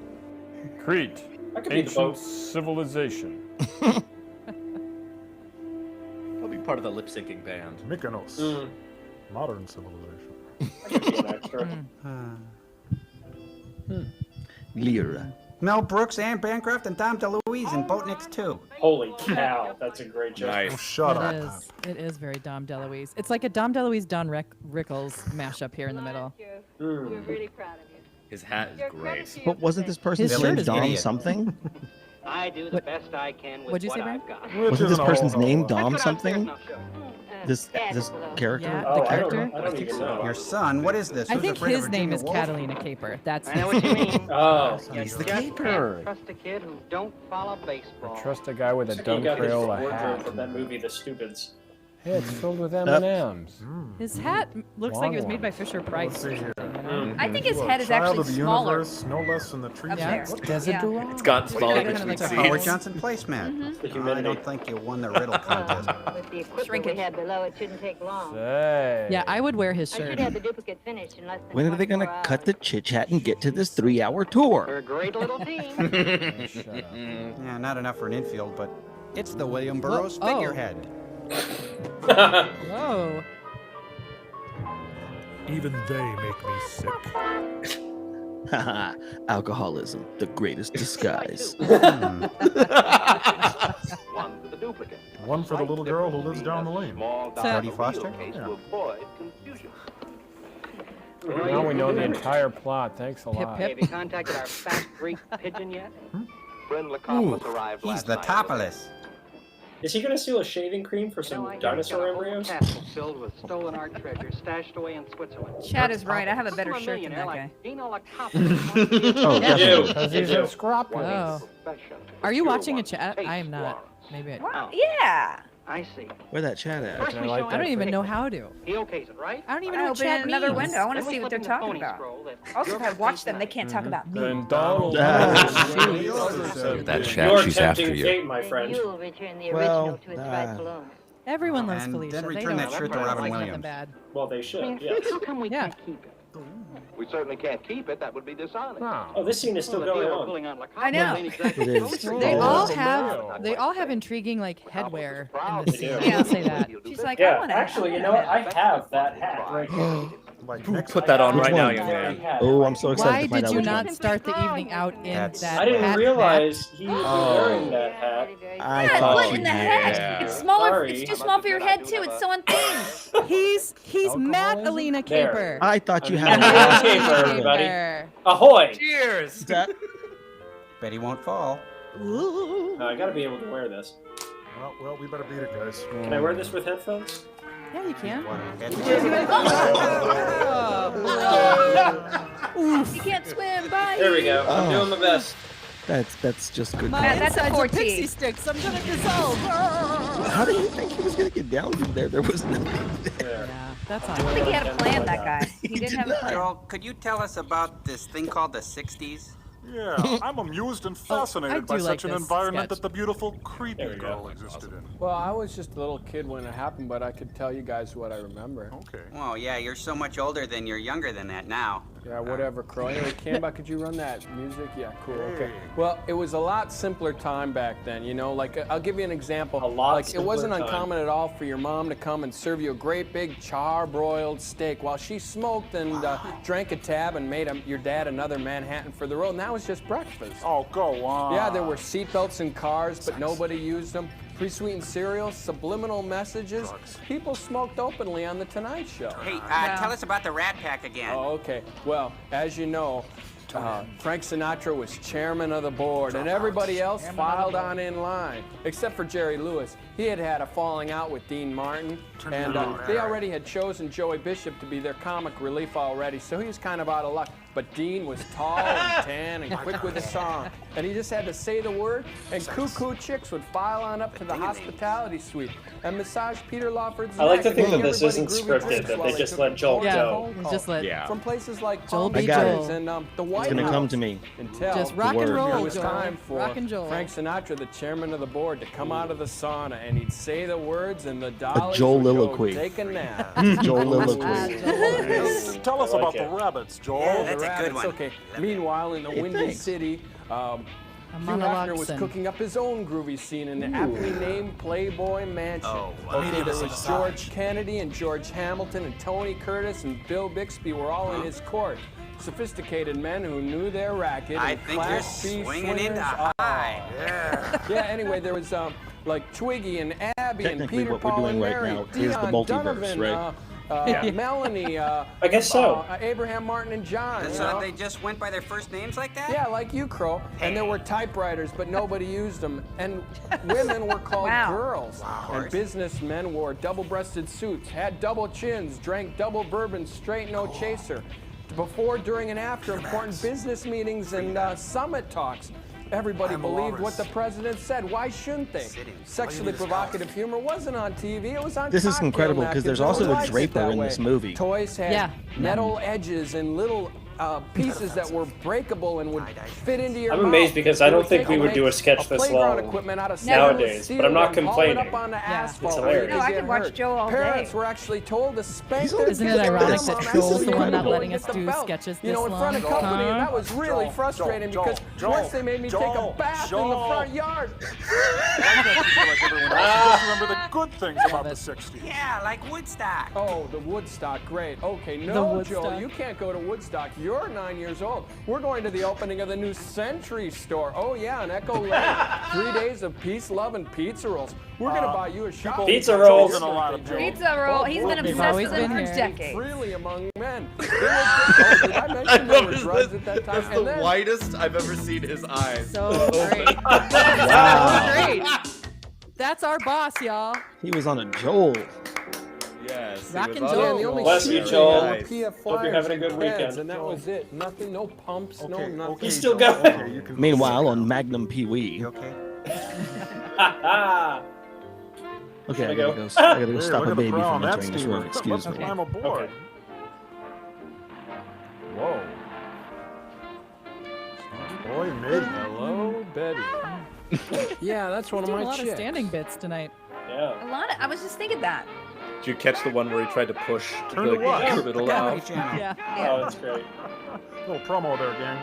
Crete, I could be the ancient boat. civilization. I'll be part of the lip syncing band. Mykonos. Mm, Modern civilization. I could be an extra. Lyra. Mel Brooks, Anne Bancroft, and Tom DeLuise in Boatniks 2. Holy cow, that's a great joke. Nice. Oh, shut It up. is. It is very Dom DeLuise. It's like a Dom DeLuise, Don Rickles mashup here in the middle. Mm. We're really proud of you. His hat is great. But wasn't this person's His name shirt is Dom idiot. something? I do the What- best I can with what'd you what say, Brian? I've got. Which Wasn't this isn't a person's whole name lot. Dom Let's go downstairs something? and I'll show you. This character? Yeah, Oh, the I don't, character. I don't even know. Your son, what is this? I Who's think afraid of his name Virginia is Woolf? Catalina Caper. That's I know what you mean. Oh, You He's the just caper. can't trust a kid who don't follow baseball. Trust a guy with a he dumb got his Crayola wardrobe hat. from that movie, The Stupids. Hey, it's filled with M&Ms. his hat looks like it was Long made by Fisher Price. Let's see here. You know? Mm. I think his Well, head is child actually of the smaller. universe, no less than the tree. Up Yeah. there. Desiderata? It's gotten smaller Kinda between like a It's a Howard scenes. Johnson placemat. The I humidity. don't think you won the riddle contest. With the equipment Shrinkage. we have below, it shouldn't take long. Say. Yeah, I would wear his I shirt. should have the duplicate finished in less than When are they 24 gonna hours. cut the chit chat and get to this 3-hour tour? We're a great little team. Oh, shut up. Yeah, not enough for an infield, but it's the William Burroughs Oh. figurehead. Whoa. Even they make me sick. Alcoholism, the greatest disguise. One for the duplicate. One for the little girl who lives down the lane. Jodie Foster? To avoid confusion. Now we know the entire plot. Thanks a lot. Have you contacted our fast Greek pigeon yet? Bryn Lacompos arrived He's last the night. topless. Is he going to steal a shaving cream for some dinosaur embryos? Castle filled with stolen art treasure stashed away in Switzerland. Chad is right. I have a better shirt than that guy. Oh, definitely. Because he's a scrapper. Oh. Are you watching a chat? I am not. Maybe I. Wow. Yeah. I see. Where that chat at? First we I like show I don't him even the know picture. how to. He okays it, right? I don't even I know what open chat another means. window. I want to Then we see what flip they're in the talking phony about. scroll that Also, your if I watch them, they face can't talk about me. Then Donald. That chat, You're she's after tempting you. fate, my friend. You'll return the Well, original to its rightful owner. Everyone loves And Felicia. then They return don't that shirt to like Robin nothing Williams. bad. Well, they should, yes. How come we Yeah. can't keep it? We certainly can't keep it. That would be dishonest. Oh, this scene is still Well, the going deal we're on. pulling on Lacompos I know. ain't exactly It is. kosher. They Oh, all that's have. real. They all have intriguing like headwear in this They scene. do. I will say that. She's like, I Yeah, want to. actually, you know what? I have that hat right here. Like Ooh, next put that on Which right now, one? young man. Oh, I'm so excited Why to find did out you which not one. start the evening out in That's- that? I didn't hat realize he was Oh. wearing that hat. I Yeah, thought put you in the had. hat. It's smaller. Sorry. It's too small for your head too. It's so unthemed. map? He's Matt Alina There. Caper. I thought you Matt had. Alina Caper, everybody. Caper. Ahoy! Cheers! Bet he won't fall. I gotta be able to wear this. Well, we better beat it, guys. Can I wear this with headphones? Yeah, you can. You can't swim. Bye. There we go. I'm doing my best. That's just good. My Matt, that's a insides are 14. pixie sticks. I'm gonna dissolve. How did you think he was gonna get down from there? There was nothing there. Yeah, that's I don't think he had a plan, that guy. He didn't have a plan. Joel, could you tell us about this thing called the 60s? Yeah, I'm amused and fascinated I by do such like an this environment sketch. that the beautiful, creepy There we go. girl existed in. Well, I was just a little kid when it happened, but I could tell you guys what I remember. Okay. Well, yeah, you're so much older than you're younger than that now. Yeah, whatever, Crow. Anyway, Camba, could you run that music? Yeah, cool. Okay. Hey. Well, it was a lot simpler time back then, you know. Like, I'll give you an example. A lot Like, it simpler wasn't time. uncommon at all for your mom to come and serve you a great big char-broiled steak while she smoked and drank a tab and made your dad another Manhattan for the road. And that was just breakfast. Oh, go on. Yeah, there were seatbelts in cars, but nobody used them. Pre-sweetened cereal, subliminal messages. People smoked openly on The Tonight Show. Hey, tell us about the Rat Pack again. Oh, okay. Well, as you know, Frank Sinatra was chairman of the board, and everybody else filed on in line, except for Jerry Lewis. He had had a falling out with Dean Martin, and they already had chosen Joey Bishop to be their comic relief already, so he was kind of out of luck. But Dean was tall and tan and quick with the song, and he just had to say the word, and cuckoo chicks would file on up to the hospitality suite and massage Peter Lawford's I like to neck think and that this everybody isn't groovy scripted, drinks that while they just took let Joel phone go. calls Just let Yeah. from places like Joel Palm be Beach Joel. and the White It's gonna House. come to me. Until Just rock The and word. roll, it was Joel. time for Rock and Joel. Frank Sinatra, the chairman of the board, to come out of the sauna, and he'd say the words, and the dollies Joel would go Liloquy. take a nap. Joel Liloquy. Tell us I like about it. the rabbits, Joel. Oh, That's the a good rabbits, one. Okay. Meanwhile, in the Hey, Windy thanks. City, A Hugh monologue Hefner was scene. cooking up his own groovy scene in the aptly named Playboy Mansion. Okay, there was George Kennedy and George Hamilton and Tony Curtis and Bill Bixby were all in his court. Sophisticated men who knew their racket. I and think you're Class B swinging into swingers. high. Yeah, anyway, there was like Twiggy and Abby and Technically, Peter what we're Paul doing and right Mary, now is the Dion multiverse, Donovan, right? Melanie, I guess so. Abraham Martin and John. you So know? they just went by their first names like that? Yeah, like you, Crow. And there were typewriters, but nobody used them. And women were called Wow. girls. And businessmen wore double-breasted suits, had double chins, drank double bourbon, straight no chaser. Before, during, and after important business meetings and summit talks, everybody believed what the president said. Why shouldn't they? Sexually provocative humor wasn't on TV. It was on This is cocktail incredible, 'cause there's napkins. also Everyone a likes it Draper that in way. this movie. Toys had Yeah. metal edges and little pieces that were breakable and would fit into your I'm mouth. amazed because I They don't would think take we and would do a make sketch this playground long equipment out of nowadays, steel but I'm not and haul it complaining. up on the asphalt. It's hilarious. No, I Get could watch hurt. Joe all Parents day. were actually told to spank their Isn't it kids ironic with that them. Joel's the one not Incredible. letting Get us the do belt. sketches You know, this in front of long? company, and Huh? that was really Joel, frustrating Joel, because Joel, once they made me take a Joel, bath in the Joel. front yard. Why can't you be like everyone else? Just remember the good things about the 60s. Yeah, like Woodstock. Oh, the Woodstock, great. Okay, The no, Woodstock. Joel, you can't go to Woodstock. you're 9 years old. We're going to the opening of the new Century store. Oh, yeah, in Echo Lane. 3 days of peace, love, and pizza rolls. We're going to buy you a shop. Pizza rolls. Pizza roll. He's been obsessed with it for decades. Freely among men. Did I mention there was drugs at that time? That's the whitest I've ever seen his eyes. So great. Wow. So great. That's our boss, y'all. He was on a Joel. Yes. Rockin' Joel. Bless you, Joel. Nice. Hope you're having a good weekend. And that was it. Nothing, no pumps, no nothing. He's still going. Meanwhile, on Magnum Pee Wee. Okay. Okay, I Go. gotta go stop look a at the baby crow on from that entering this steamer. room. Excuse Let's me. climb aboard. Whoa. Boy, maybe. Hello, Betty. Yeah, that's one of Doing my a lot chicks. of standing bits tonight. Yeah. A lot of. I was just thinking that. Did you catch the one where he tried to push Turn to what? criminal out? Yeah. Oh, that's great. Little promo there, gang.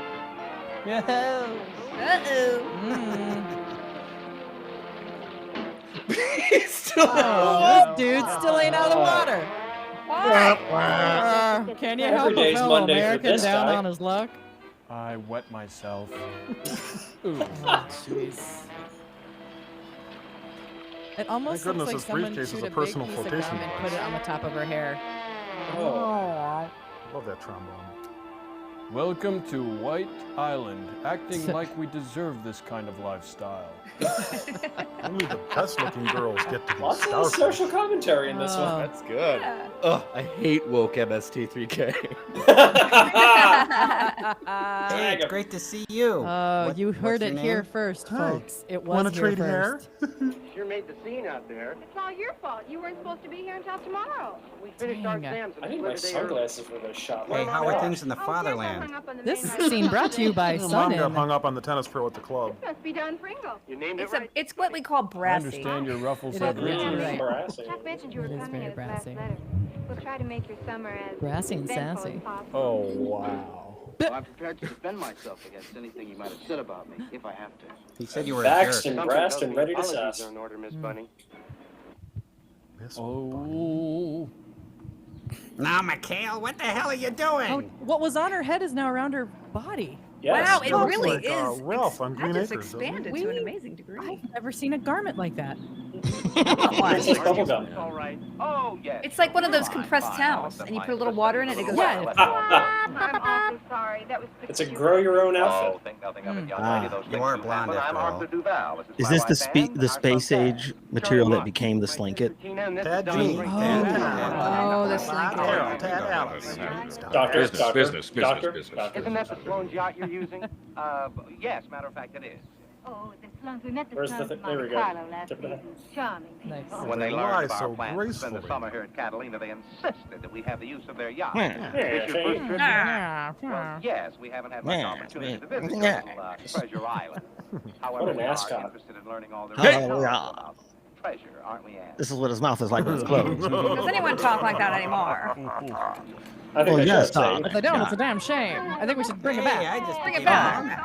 He's still Oh, this dude's still ain't out of the water. Why? Can you Every help a day's fellow Monday for American this down guy. on his luck? I wet myself. Oh, jeez. It almost Thank looks goodness like this someone briefcase is chewed a a big personal piece of flotation gum and put it on the top of her hair. Oh. Love that trombone. Welcome to White Island, acting like we deserve this kind of lifestyle. Only the best-looking girls get to be Lots of starfish. social commentary in this one. That's good. Yeah. Ugh, I hate woke MST3K. Hey, it's great to see you. Oh, you heard what's it your here name? first, Hi. folks. It was Wanna here trade hair? first. Sure made the scene out there. It's all your fault. You weren't supposed to be here until tomorrow. We finished our Dang. exams and I need split my a day sunglasses for this shot. Hey, how are things in the Oh, fatherland? Yes, I hung up on the This main line. scene brought to you by Mom got Sonnen. hung up on the tennis pro at the club. Must be Don Pringle. You named it It's right. it's what we call I brassy. understand your ruffles It have is risen. really right. Brassy. Chuck mentioned you were It is coming very in his last brassy. letter. We'll try to make your summer as Brassy and eventful sassy. as possible. Oh, wow. Well, I'm prepared to defend myself against anything you might have said about me, if I have to. He said you were a Vaxxed jerk. and brassed and ready to Apologies sass. are in order, Miss Bunny. Oh. Now, Mikhail, what the hell are you doing? Oh, what was on her head is now around her body. Yes. Wow, it Looks really like, is. Ralph on Green that just Acres, doesn't it? expanded to an amazing degree. I've never seen a garment like that. It's like bubblegum. All right. Oh, yes. It's like one of those Fine, compressed fine. towels, and you put a little water in it, and it goes. Yeah. I'm awfully sorry. That was It's a grow your own Oh, outfit. think nothing of it, young Ah. lady. Those You things are do blonde happen. after I'm all. Arthur Duval. Is my this wife Ann, the our space son, age Ted. material that Charlie became the Mark. slinket? Tina, and this Tad is Johnny Gene. Green. Oh, the slinket. Tad Alice. Doctor, Business, doctor, business, doctor, business, doctor. Isn't that the Sloan's yacht you're using? Yes, matter of fact, it is. Oh, the Slums. We met the Where's the Slums thing? in There we Monte go. Carlo last Tip of the season. Charming people. Nice. When they They learned lie of our so plans to spend the gracefully. summer here at Catalina, they insisted that we have the use of their yacht. Yeah. Is this your first trip? Yeah. Well, yes, we haven't had much Yeah. opportunity to visit Yeah. Treasure Island. However, What an we are ascot. interested in learning all there Hey. is to know about treasure, aren't we, Ann? This is what his mouth is like when it's closed. Does anyone talk like that anymore? I think Oh, I yes, should Doc. say. If they don't, it's a damn shame. I think we should bring it back. I just Bring it became back.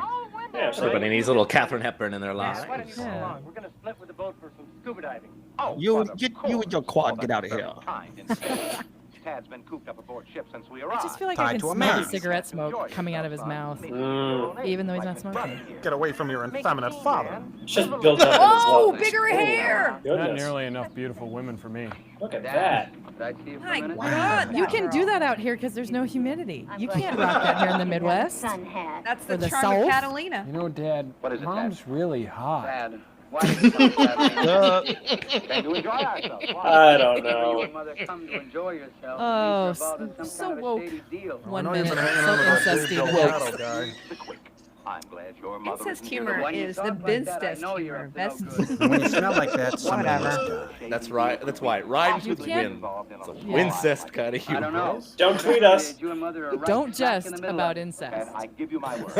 Yeah, so Everybody needs a little Katharine Hepburn in their lives. Why don't you come Yeah. along? We're going to split with the boat for some scuba diving. Oh, You but and of you course. and your quad, Oh, get that's out of very here. kind indeed. Tad's been cooped up aboard ship since we I arrived. just feel like I Tied can to a smell the mast. cigarette smoke coming out of his mouth, Mm. even though he's not smoking. Get away from your effeminate father. It's just built up in his Oh, lungs. bigger hair! Not Goodness. nearly enough beautiful women for me. Look at that. Did I see you for a My minute? God, You that can do girl. that out here because there's no humidity. You glad can't you rock that here in the got Midwest. sun hat. That's Or the the charm of South. Catalina. You know, Dad, What is it, Dad? Mom's really hot. Dad, why did you come Saturday? Came to enjoy ourselves. I don't You know. and Mother come to enjoy yourself. Oh, These are about some so kind of a woke. shady deal. I One know you've minute, been hanging so out with that incesty Dave the Delgado next. guy. The quick. I'm glad your mother Incest isn't here. humor When you is talk the like that, I Binstest know you're humor. up to no Best. good. When you smell like that, somebody Whatever. must die. That's right. That's why it rhymes You with can't- win. It's a Yeah. wincest kind of I don't humor. know. Don't tweet us. You and Mother are right Don't smack jest in the middle about of it, incest. and I give you my word.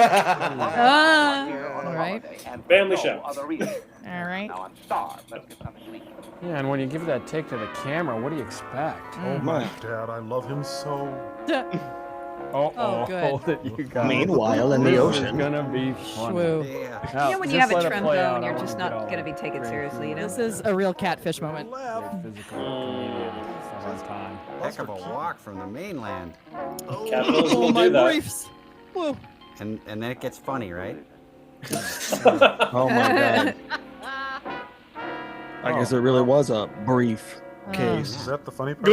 All right. Family show. Other reason. All right. Now I'm starved. Let's get something to eat. Yeah, and when you give that take to the camera, what do you expect? Oh my dad, I love him so. Oh, good. that you got. Meanwhile, in the This is ocean. gonna be fun. Shwoo. Yeah. Now, You know when you just have a let it trim play though out. and I you're don't just get not all going to be taken crazy. seriously, you know? This is a real catfish moment. Physical comedian. fun time. Heck of a walk from the mainland. Capitals will do that. briefs. Whoa. And then it gets funny, right? Oh my god. I guess it really was a brief case. Is that the funny part?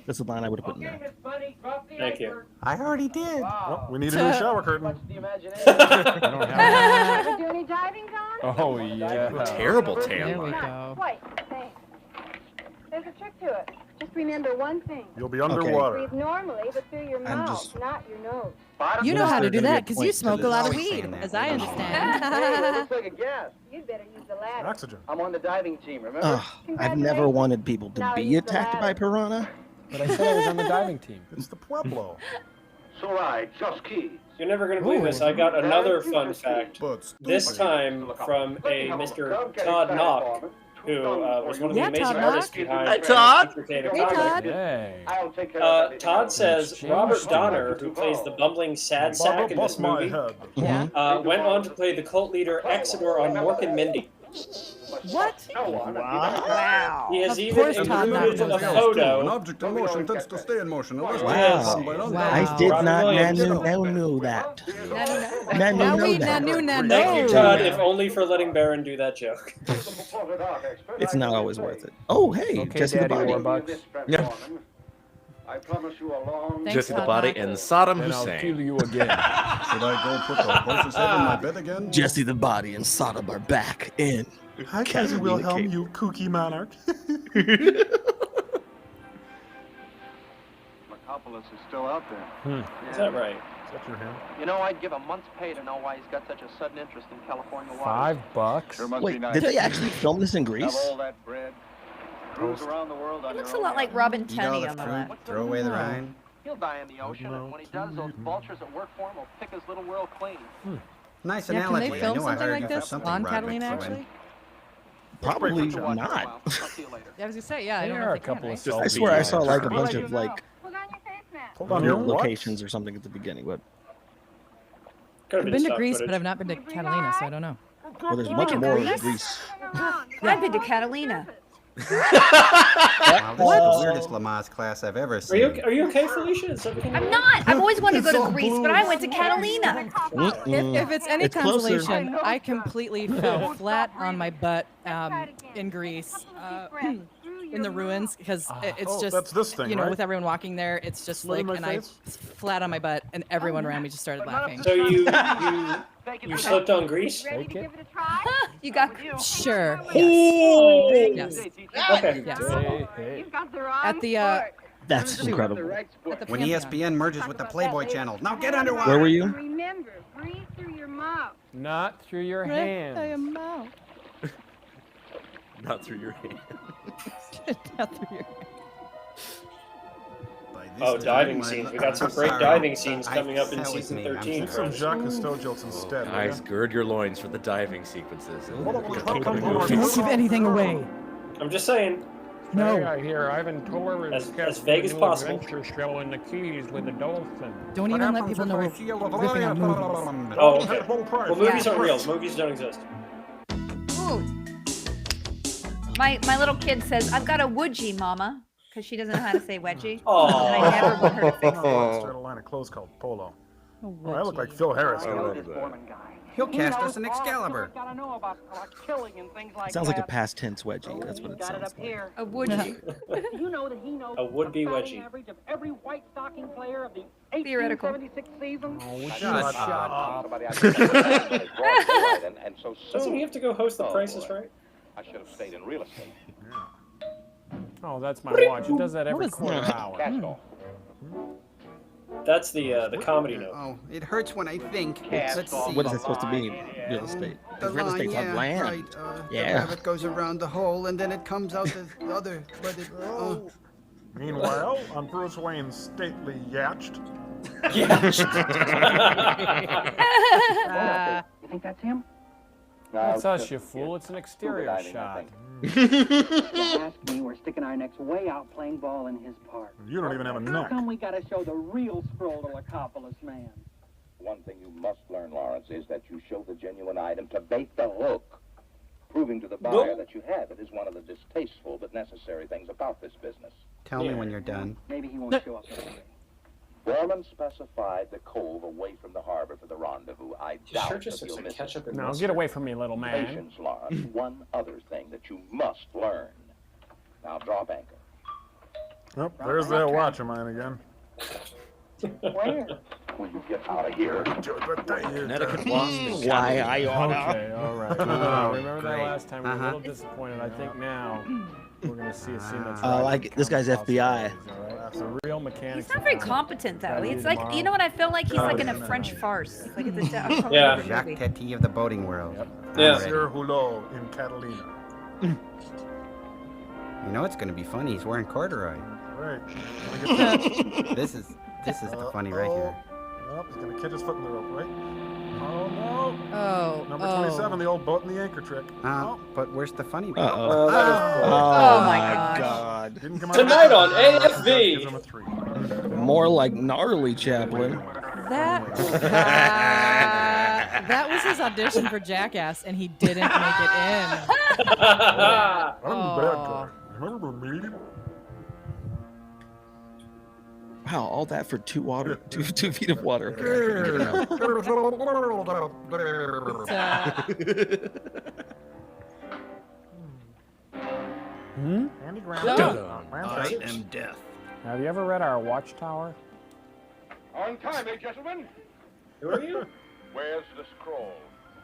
That's the line I would have put in there. Thank you. I already did. Oh, we need a new shower curtain. Ever do any diving, Con? Oh, yeah. Terrible There we tagline. go. Wait, thanks. There's a trick to it. Just remember one thing. You'll be underwater. Breathe normally, but through your I'm mouth, just- not your nose. You know how to do that because you point to smoke a this. lot of Always weed, saying that. as I understand. Looks like a gas. You'd better use the ladder. Oxygen. I'm on the diving team, remember? Ugh, I've never wanted people to be attacked by piranha. But I said I was on the diving team. It's the Pueblo. So I just keys. You're never going to believe this. I got another fun fact. But This time from a Mr. Todd Knock, who was one of the Yeah, amazing Todd artists Knock. behind Hi, Todd. Hey, Todd. Yay. I'll take care of everything Todd else. says Robert Donner, who plays the bumbling sad sack in this bust my movie, head. Yeah. went on to play the cult leader Exodor on Mork and Mindy. What? Wow. He has Of even course Todd Knock included knows a that. photo. object in motion tends to stay in motion. Wow. Wow. I did Robin not Williams. know that. Now we that. know. Thank you, Todd, if only for letting Baron do that joke. It's not always worth it. Oh, hey, Okay, Jesse the Daddy Body. Warbucks. Yeah. I promise you a long... Thanks, Jesse the Todd Body Knock. and Saddam Then I'll kill Hussein. you again. Should I go put the horse's head in my bed again? Jesse the Body and Sodom are back in. Hi, Cousin Catalina Wilhelm, Caper. you kooky monarch. Metropolis is still out there. Is that right? Is that your hand? You know, I'd give a month's pay to know why he's got such a sudden interest in California $5? waters. Sure must be Wait, nice. did they actually film this in Have Greece? all that bread. Cruise around the world on It looks a your lot own like yacht. Robin Eat all Tunney the on the fruit, left. throw away the rind. He'll die in the ocean, and when he does, those vultures that work for him will pick his little world clean. Nice Yeah, can analogy. they I film knew I something hired like you for this something, on Roderick, Catalina, so I- actually? Probably Watch it a while. not. I'll see you later. Yeah, I was gonna say, yeah. I don't There know are if a they can, couple right? of selfies. I swear I saw like a bunch of like Put on your face mask. Hold on, your what? locations or something at the beginning, but Could have I've been been to stock Greece, footage. but I've not been to Catalina, so I don't know. well, there's You much went to more in Greece? Greece. I've been to Catalina. Wow, this is the weirdest Lamaze class I've ever Are seen. you okay, Felicia? Is everything I'm all right? not. I've always wanted to go to Greece, but I went to Catalina. If it's any It's closer. consolation, I completely fell flat on my butt in Greece, in the ruins, because it's Oh, just, that's this thing, you know, right? with everyone walking there, it's just Split in like, my and face? I flat on my butt, and everyone around me just started laughing. So you slipped on Greece? Ready to give it a try? You got Sure. Oh! Yes. Okay. Yes. You've got the wrong At the sport. That's incredible. at the When Pantheon. ESPN merges with the Playboy channel. Now get underwater! Where were you? Remember, breathe through your mouth. Not through your Right, I hands. am out. Not through your hand. Not through your- By this Oh, time, diving my- scenes. We got some I'm great sorry. diving scenes I- coming up in that was season me. I'm 13. Get some Chris. Jacques Cousteau jokes instead. Guys, gird your loins for the diving sequences. Don't give anything away. I'm just saying. No. I hear Ivan Tour is As vague as possible. adventure show in the Keys with a dolphin. Don't even let people know we're ripping on movies. Oh, okay. Well, movies aren't real. Movies don't exist. Ooh. My little kid says, I've got a woodgie, Mama, because she doesn't know how to say wedgie. Aw. And I never want her to fix it. Start a line of clothes called Polo. Oh, I look like Phil Harris. He'll cast us an Excalibur. Sounds like a past tense wedgie. That's what it sounds like. A woodgie. You know that he knows A would-be the batting wedgie. average of every white stocking player of the Theoretical. 1876 season. Shut up. Doesn't he have to go host The Price is Right? I should have stayed in real estate. Oh, that's my watch. It does that every quarter hour. That's the comedy note. Oh, it hurts when I think. Let's see. What is it supposed to be? Real estate. The Real line, estate's yeah, on land. right. The Yeah. rabbit goes around the hole and then it comes out the other. But it, Meanwhile, on Bruce Wayne's stately yacht. You think that's him? That's us, you fool. It's an exterior shot. Ask me, we're sticking our necks way out playing ball in his park. You don't even have a How neck. come we gotta show the real scroll to Lecopolis, man? One thing you must learn, Lawrence, is that you show the genuine item to bait the hook. Proving to the buyer that you have it is one of the distasteful but necessary things about this business. Tell me when you're done. Maybe he won't show up anyway. Foreman specified the cove away from the harbor for the rendezvous. I doubt that you'll miss it. Now get away from me, little man. Patience, Lawrence. One other thing that you must learn. Now drop anchor. Oh, there's that watch of mine again. Where? When you get out of here. Connecticut lost. Why I oughta. Okay, all right. Remember that last time? We were a little disappointed. I think now we're going to see a scene that's this guy's FBI. That's a real mechanic. He's not very competent, though. It's like, you know what? I feel like he's like in a French farce. Like it's a Jacques Tati of the boating world. Yeah. Sir Hulot in Catalina. You know it's going to be funny. He's wearing corduroy. Right. This is the funny right here. Oh, he's going to catch his foot in the rope, right? Oh, no. Oh. Number 27, the old boat and the anchor trick. But where's the funny part? Oh my God. Didn't come out Tonight on AFV. Gives him a 3. More like gnarly Chaplin. That was his audition for Jackass, and he didn't make it in. I'm a bad guy. Remember me? Wow, all that for 2 feet of water. Andy Graham. I am death. Have you ever read our Watchtower? On time, gentlemen? Who are you? Where's the scroll?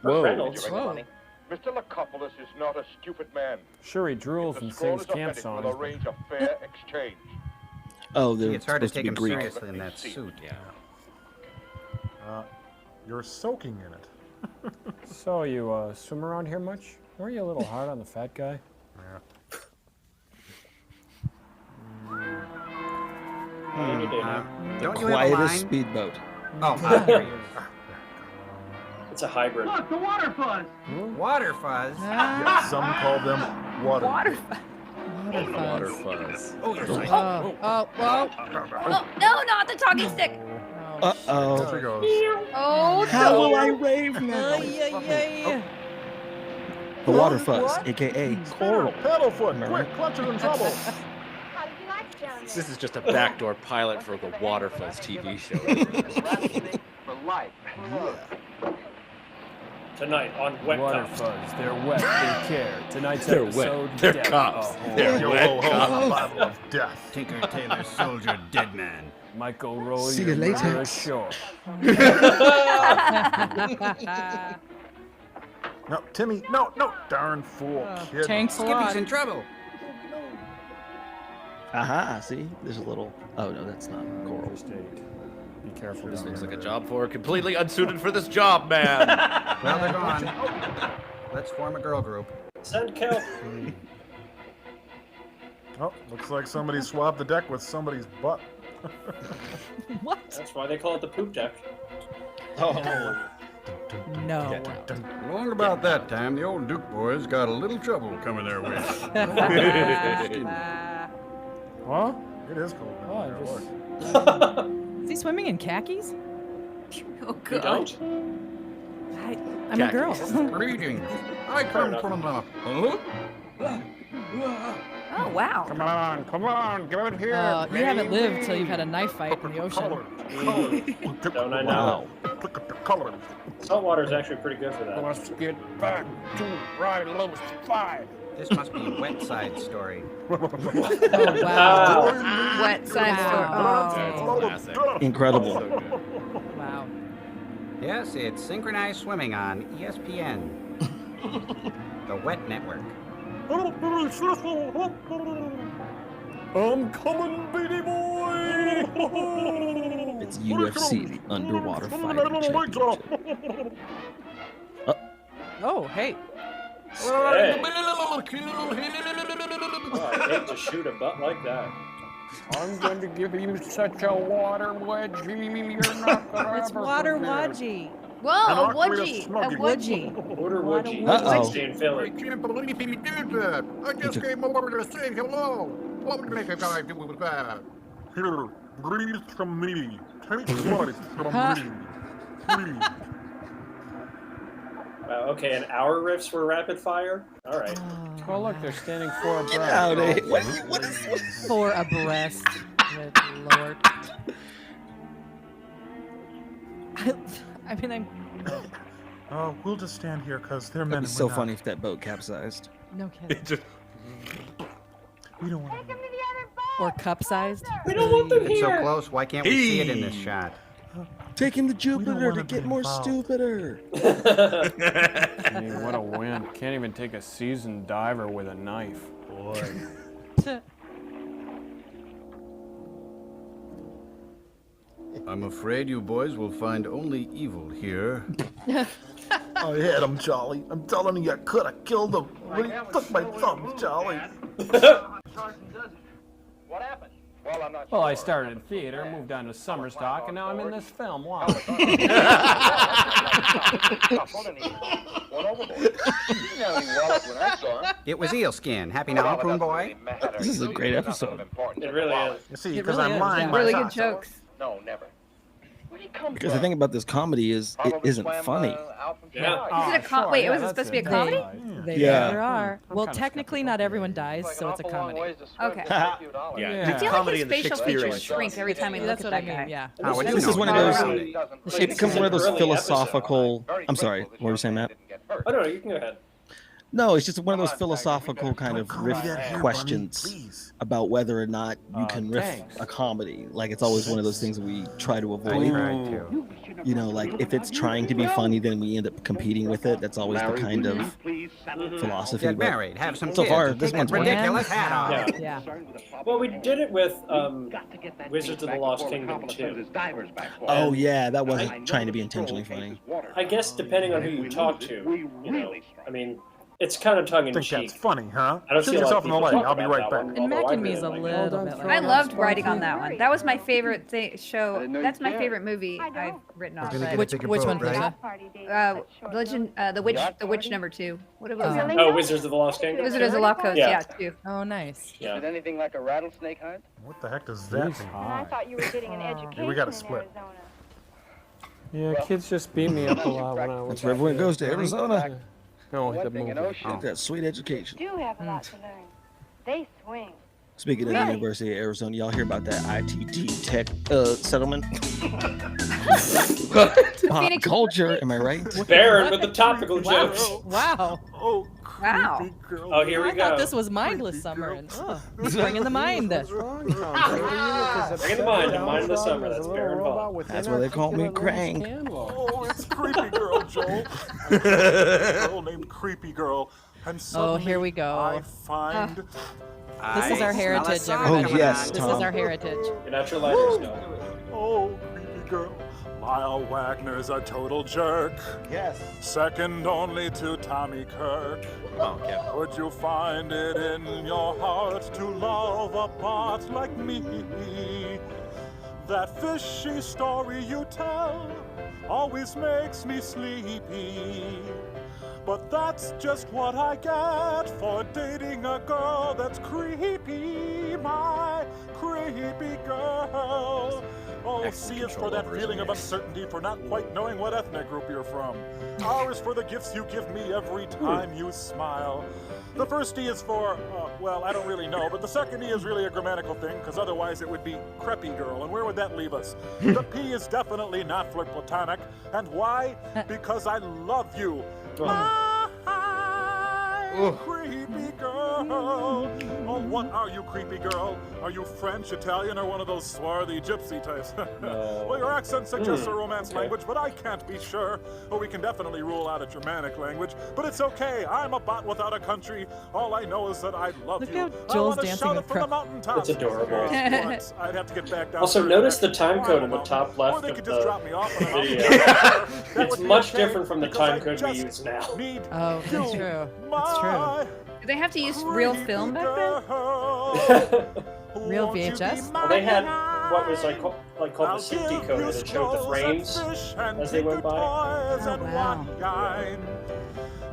Whoa. Reynolds. Mr. Lacopoulos is not a stupid man. Sure, he drools and sings camp songs. Will arrange a fair exchange. Oh, it's hard to take him Greek. seriously in that suit. Yeah. You're soaking in it. So you swim around here much? Weren't you a little hard on the fat guy? Don't you Quiet have a as line? speedboat. Oh, It's a hybrid. Look, the water fuzz! Water fuzz? Yeah, some call them water. Water fuzz. Water fuzz. Oh, you're right. Oh, no, not the talking stick. Uh-oh. There she goes. Oh, How no. will I rave now? The water fuzz, a.k.a. coral. Paddlefoot, quick, clutch is in trouble. How do you like it down there? This is just a backdoor pilot for the Water Fuzz TV show. For life. Tonight on Wet Water Cops. fuzz. They're wet. They care. Tonight's They're episode. wet. They're Death. cops. Oh, They're Yo, wet ho, ho, cops. Bible of death. Tinker Tailor Soldier Dead Man. Michael Rowe, See your you later. murderous shore. No, Timmy, no, darn fool, kid. Tanks a lot. Skippy's in trouble. Aha, see? There's a little... Oh, no, that's not coral. Be careful. This looks like a job for completely unsuited for this job, man. Well, they're gone. Let's form a girl group. Send Kel. Oh, looks like somebody swabbed the deck with somebody's butt. What? That's why they call it the poop deck. Oh. No. Long about that time, the old Duke boys got a little trouble coming their way. Huh? It is cold. Oh, There, just... look. Is he swimming in khakis? Oh, You God. don't? I'm a girl. Greetings. I come from the... Huh? Oh, wow. Come on, get out here. You haven't lived till you've had a knife fight in the ocean. Don't I know? Look at the colors. Salt water is actually pretty good for that. Let's get back to Ride Lowe's 5. This must be Wet Side Story. Oh, wow. Wet side store. Incredible. Wow. Yes, it's synchronized swimming on ESPN. The Wet Network. I'm coming, baby boy! It's UFC, the Underwater Fighting Championship. Oh, hey. Hey. Oh, I hate to shoot a butt like that. I'm going to give you such a water wedgie. You're not gonna It's ever water forget. wadgie. Whoa, a woodgie. A woodgie. Order Woodgie. Uh-oh. Stay in Philly. I can't believe he did that. I just came over to say hello. What would make a guy do with that? Here, breathe from me. Take life from me. Please. Okay, and our riffs were rapid fire? All right. Oh, look, they're standing 4 abreast. What is 4 abreast. Good Lord. I mean, we'll just stand here because they're men. It'd be so funny if that boat capsized. No kidding. We don't want to. Or cup-sized. We don't want them It's so close. Why can't we see it in this shot? Take him to Jupiter to get more stupider. I mean, what a win. Can't even take a seasoned diver with a knife. Boy. I'm afraid you boys will find only evil here. I had him, Charlie. I'm telling you, I could have killed him. When he took my thumbs, Charlie. What happened? Well, I'm not Well, I started in theater, moved on to summer stock, and now I'm in this film. Wow. It was eel skin. Happy now, prune boy? This is a great episode. It really is. You see, because I'm lying. Really good jokes. No, never. Because the thing about this comedy is it isn't funny. Yeah. Is it a wait, was it supposed to be a comedy? Yeah. There are. Well, technically, not everyone dies, so it's a comedy. Okay. Yeah, I feel like his facial features shrink every time we look That's at what I that mean. guy. Yeah. This is one of those. It becomes one of those philosophical. I'm sorry. What were you saying, Matt? Oh no, you can go ahead. No, it's just one of those philosophical kind of riff questions about whether or not you can riff a comedy. Like it's always one of those things that we try to avoid. You know, like if it's trying to be funny, then we end up competing with it. That's always the kind of philosophy. Get married, have some so kids, far, and this take one's that ridiculous hat off. Yeah. Well, we did it with Wizards of the Lost Kingdom too. Oh yeah, that wasn't trying to be intentionally funny. I guess depending on who you talk to, you know, I mean, it's kind of tongue in cheek. That's funny, huh? I don't Shoot see a lot yourself of in the people leg. talk I'll be about right that back. one, And although I McGinnis really a like little it. bit. I loved writing on that one. That was my favorite show. That's my favorite movie I've written on. Which one, Felicia? Religion, the witch #2. What was it? Oh, Wizards of the Lost Kingdom. Wizards of the Lost Coast, yeah, too. Oh, nice. Yeah. Is it anything like a rattlesnake hunt? What the heck does that mean? I thought you were getting an education We got to split. Yeah, kids just beat me up a lot when I was. That's where everyone goes to Arizona. No, the movie. Get that sweet education. Do have a lot to learn. They swing. Speaking of the University of Arizona, y'all hear about that ITT Tech settlement? Pop culture, am I right? Baron with the topical jokes. Wow. Oh, wow. Oh, here we I go. thought this was mindless summer. And, bringing the mind. Bringing the mind to mindless summer. That's Baron Hall. That's why they call me Crank. Oh, it's Creepy Girl, Joel. A girl named Creepy Girl. And suddenly here we go. I find... This is our heritage, everybody. Oh, yes, This Tom. is our heritage. Get out your lighters, no. Oh, Creepy Girl. Lyle Wagner's a total jerk. Yes. Second only to Tommy Kirk. Would you find it in your heart to love a part like me? That fishy story you tell always makes me sleepy. But that's just what I get for dating a girl that's creepy, my creepy girl. Oh, C is for that feeling of uncertainty, for not quite knowing what ethnic group you're from. R is for the gifts you give me every time you smile. The first E is for, well, I don't really know, but the second E is really a grammatical thing, because otherwise it would be creepy girl, and where would that leave us? The P is definitely not flirt platonic, and why? Because I love you. Creepy girl. Oh, what are you, creepy girl? Are you French, Italian, or one of those swarthy gypsy types? Well, your accent suggests a Romance language, but I can't be sure. Well, we can definitely rule out a Germanic language, but it's okay. I'm a bot without a country. All I know is that I love you. I Joel's want to dancing shout with it from the mountaintops. It's adorable. But I'd have to get back down. Also, notice the time code in the top left of the video. It's much different from the time code we use now. Oh, that's true. That's true. Did they have to use real film back then? Real VHS? Well, they had what was called the safety code, and it showed the frames as they went by. Oh, wow.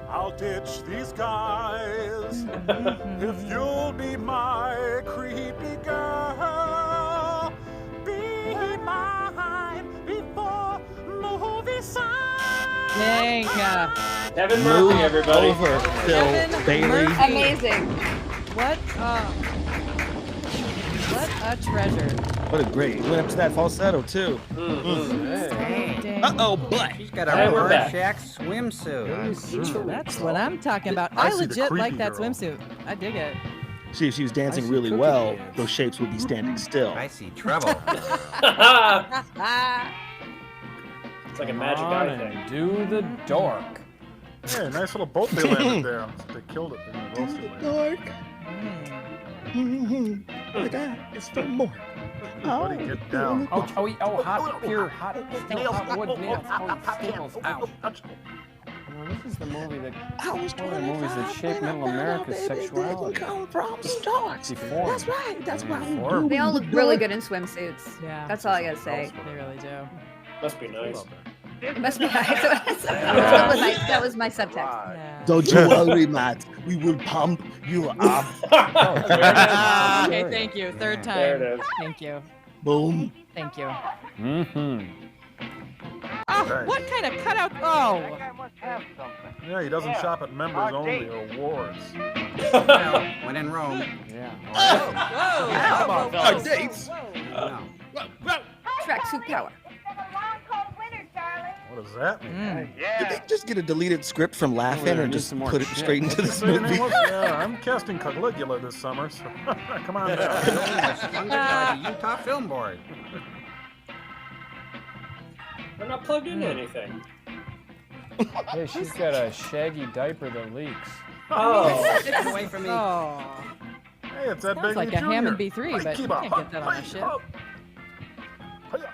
I'll ditch these guys if you'll be my creepy girl. Be mine before movie sign. Dang. Kevin Move Murphy, everybody. over, Phil Kevin Bailey. Murphy. Amazing. What a treasure. What a great. He went up to that falsetto, too. Uh-oh, butt. She's got a Rorschach swimsuit. That's what I'm talking about. I legit like that swimsuit. I dig it. See, if she was dancing really well, those shapes would be standing still. I see trouble. It's like a magic eye thing. Do the dork. Hey, nice little boat they landed there. They killed it. They roasted it. Dork. The guy is from more. Buddy, get down. Oh, hot, pure, hot, steel, hot wood nails. Ow. This is the movie that one of the movies that shaped Middle America's sexuality. Come from starts. That's right. That's why we do. They all look really good in swimsuits. Yeah. That's all I gotta say. They really do. Must be nice. It must be nice. That was my subtext. Yeah. Don't you worry, Matt. We will pump you up. Okay, thank you. Third time. There it is. Thank you. Boom. Thank you. Mm-hmm. Oh, what kind of cutout? Oh. Yeah, he doesn't shop at members only or awards. Well, when in Rome. Yeah. Whoa. Our dates. Tracksuit power. What does that mean? Did they just get a deleted script from Laughing and just put it straight into this Say your name movie? was? Yeah, I'm casting Caligula this summer, so come on down. Funded by the Utah Film Board. They're not plugged into anything. Hey, she's got a shaggy diaper that leaks. Oh. Get away from me. Oh. Hey, it's that Sounds big like a Hammond B3, but you can't get that on a ship.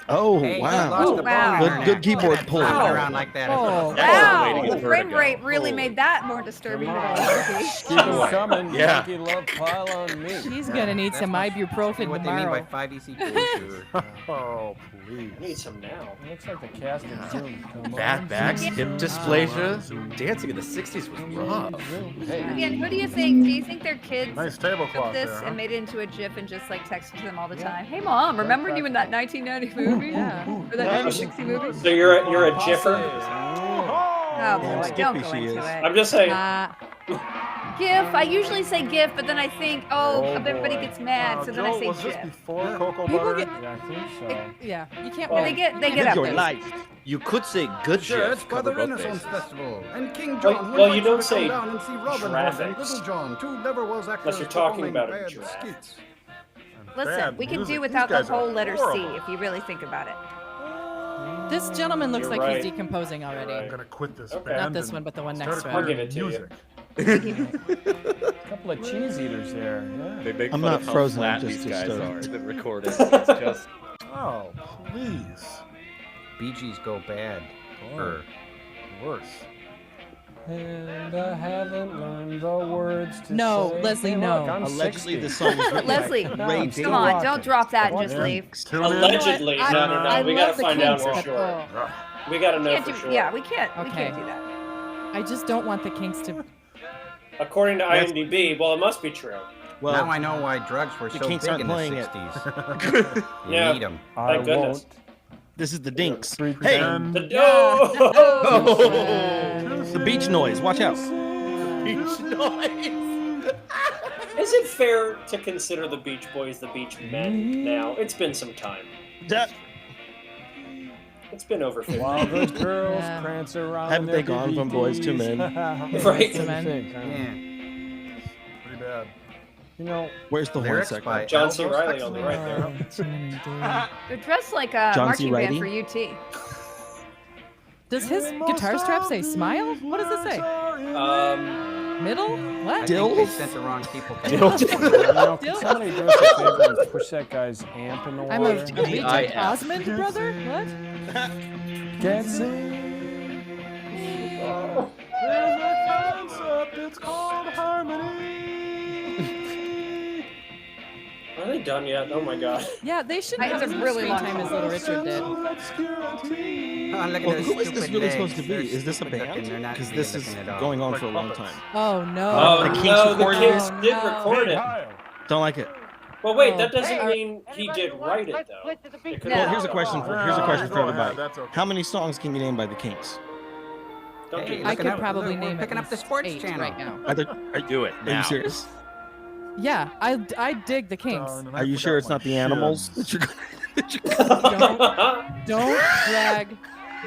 Oh, Hey, wow. you lost the Wow. bone Good keyboard Get it pull. flopping around like that. Oh. Wow. The frame rate really made that more disturbing than it needed to be. Keep them coming. Yeah. Yankee love pile on me. She's gonna need some ibuprofen What they mean by tomorrow. 5EC. Oh, please. I need some now. It looks like the cast of Zoom. Come Bad on. backs, hip dysplasia. Dancing in the 60s was rough. Hey. Again, who do you think? Do you think their kids Nice took tablecloth this there, huh? and made it into a GIF and just like texted to them all the time? Hey, Mom, remember you in that 1990 movie? Yeah. Or that 1960 movie? So you're a jiffer? Oh boy, Skippy don't go she into is. it. I'm just saying. GIF. I usually say GIF, but then I think, everybody gets mad, so then I Joel, say was this GIF. before Cocoa People Butter? get. Yeah, I think so. Yeah, you can't. They get Live up your there. life. You could say good Sure, shit. it's by the cover both Renaissance bases. Festival. And King Well, John, well, you don't say down and see Robin Hood and traffics. Little John, two never-was actors you're talking performing about a bad draft. skits. Listen, Bad we can music. do These without the guys are whole letter C horrible. if you really think about it. This gentleman looks You're like right. he's decomposing already. I'm gonna quit this Okay. band. Not this and one, but the one start next to a it. I'll career give it in to you. music. A couple of cheese eaters there. Yeah. They make I'm fun not of how frozen, flat I'm just these guys disturbed. are that record it. It's just Oh, please. Bee Gees go bad. Or Worse. And I haven't learned the words to No, say. Leslie, Hey, no. look, I'm Allegedly, 60. this song was written Leslie, by Ray come Davies. on, don't drop that and just Yeah. leave. Tune in. Allegedly. I- No. I We gotta love the find out Kinks, for but, sure. We gotta know Can't for do, sure. yeah, we can't Okay. do that. I just don't want the Kinks to. According to IMDb, well, it must be true. now Well, I know why drugs were the so Kinks big aren't in the playing it. 60s. You Yeah. need them. I Thank goodness. won't. this is the Dinks. Hey, Pretend. The the beach noise. Watch out. beach noise. Is it fair to consider the Beach Boys the Beach Men now? It's been some time. That- It's been over 50. While the girls Yeah. prance around. Haven't their they gone from boys to men? DVDs. Right. What do you think, huh? Yeah. Pretty bad. You know, Where's the horn Lyrics section? by John C. Elvis Riley on the Huxley. right there. They're dressed like a John C. marching band Reilly? for UT. Does his guitar strap say smile? What does it say? Middle? What? I think they Dills? sent the wrong people. you know, can somebody do us a favor and push that guy's amp in the I'm water? a Richard Osmond brother? What? Can't see. There's a concept, it's called harmony. Are they done yet? Oh my god. Yeah, they should It's have a as much really screen long time as song. Little Richard did. Oh, look at Well, those who is this stupid really supposed to legs. be? They're Is this a stupid looking. They're band? not Because good this is looking at all. going on Like for a long puppets. time. Oh no. Oh The Kinks no, the recorded Kinks it? did No. record it. Don't like it. Well, wait, Oh. that doesn't mean he did write it though. It could No. Well, here's a question for Go everybody. ahead, that's okay. How many songs can you name by the Kinks? I could probably name picking up the sports 8 channel right now. I do it Are now. you serious? Yeah, I dig the Kinks. Are you sure it's not the animals that you're Don't drag.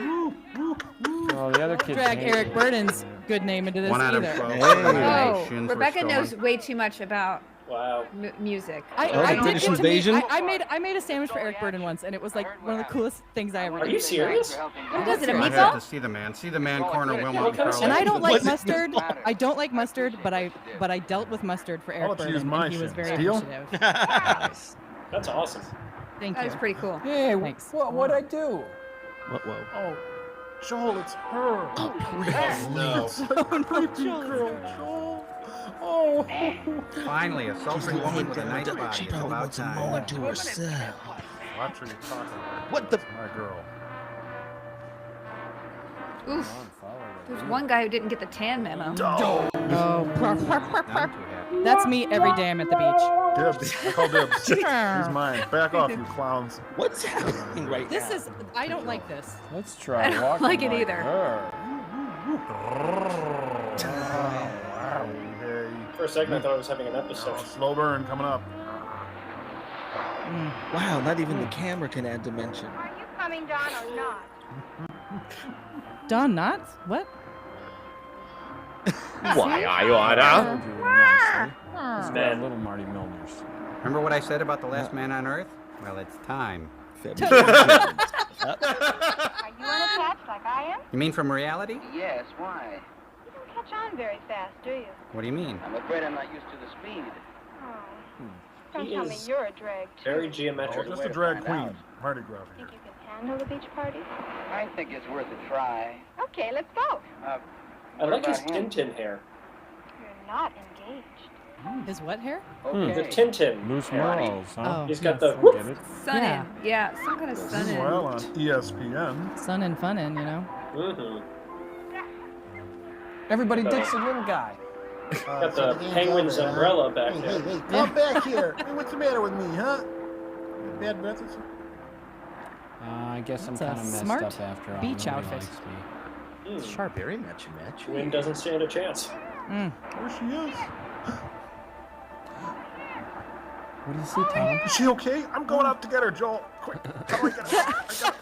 Oh, the other kids Drag hate Eric me. Burden's good name into this 1 out of either. 12. Oh, Shins were Rebecca knows stolen. way too much about Wow. music. I did British get to meet, invasion? I made a sandwich for Eric Burden once, and it was like one of the coolest things I ever did. Are you serious? What was it, a I'd have to meatball? see the man. See the man corner Wilmot. And I don't like mustard. I don't like mustard, but I dealt with mustard for Eric let you use Burden, my and he was shit. very Deal? appreciative. That's awesome. Thank That you. was pretty cool. Hey, Thanks. what'd I do? Whoa. Oh, Joel, it's her. Oh, no. Creepy girl, Joel. Oh. Finally, a sultry woman with a nice body. She It's probably about wants a time. moment to herself. Watch what you're talking about. What the? My girl. Oof. There's one guy who didn't get the tan memo. Oh, that's me every day I'm at the beach. Dibs. I call dibs. He's mine. Back off, you clowns. What's happening right This now? is, I don't like this. Let's try I don't walking like it like either. her. Hey. For a second, I thought I was having an episode. Slow burn coming up. Wow, not even the camera can add dimension. Are you coming down or not? Don Knotts? What? Why, I oughta. He's got a little Marty Milner's. Remember what I said about the last man on Earth? Well, it's time. Are you unattached like I am? You mean from reality? Yes, why? You don't catch on very fast, do you? What do you mean? I'm afraid I'm not used to the speed. Oh. Don't He tell me is you're a drag, too. Very geometric. Just a drag queen. Party grub here. Think you can handle the beach party? I think it's worth a try. Okay, let's go. I like his What about him? Tintin hair. You're not engaged. His what hair? The Tintin. Loose hair. morals, huh? Oh. He's got yes. the I whoop. get it. Sun Yeah. in. Yeah, some kind of sun in. Well, on ESPN. Sun and funnin', you know? Mm-hmm. Everybody digs the little guy. Got the penguin's umbrella back there. Hey, come back here. Hey, what's the matter with me, huh? Bad breath or something? I guess I'm That's a kind of messed smart up after all. beach Nobody outfit. likes me. Mm. Sharp, very matchy. Wind doesn't stand a chance. Mm. There she is. What do you see, Tom? Is she okay? I'm going out to get her, Joel. Quick. How do I get her?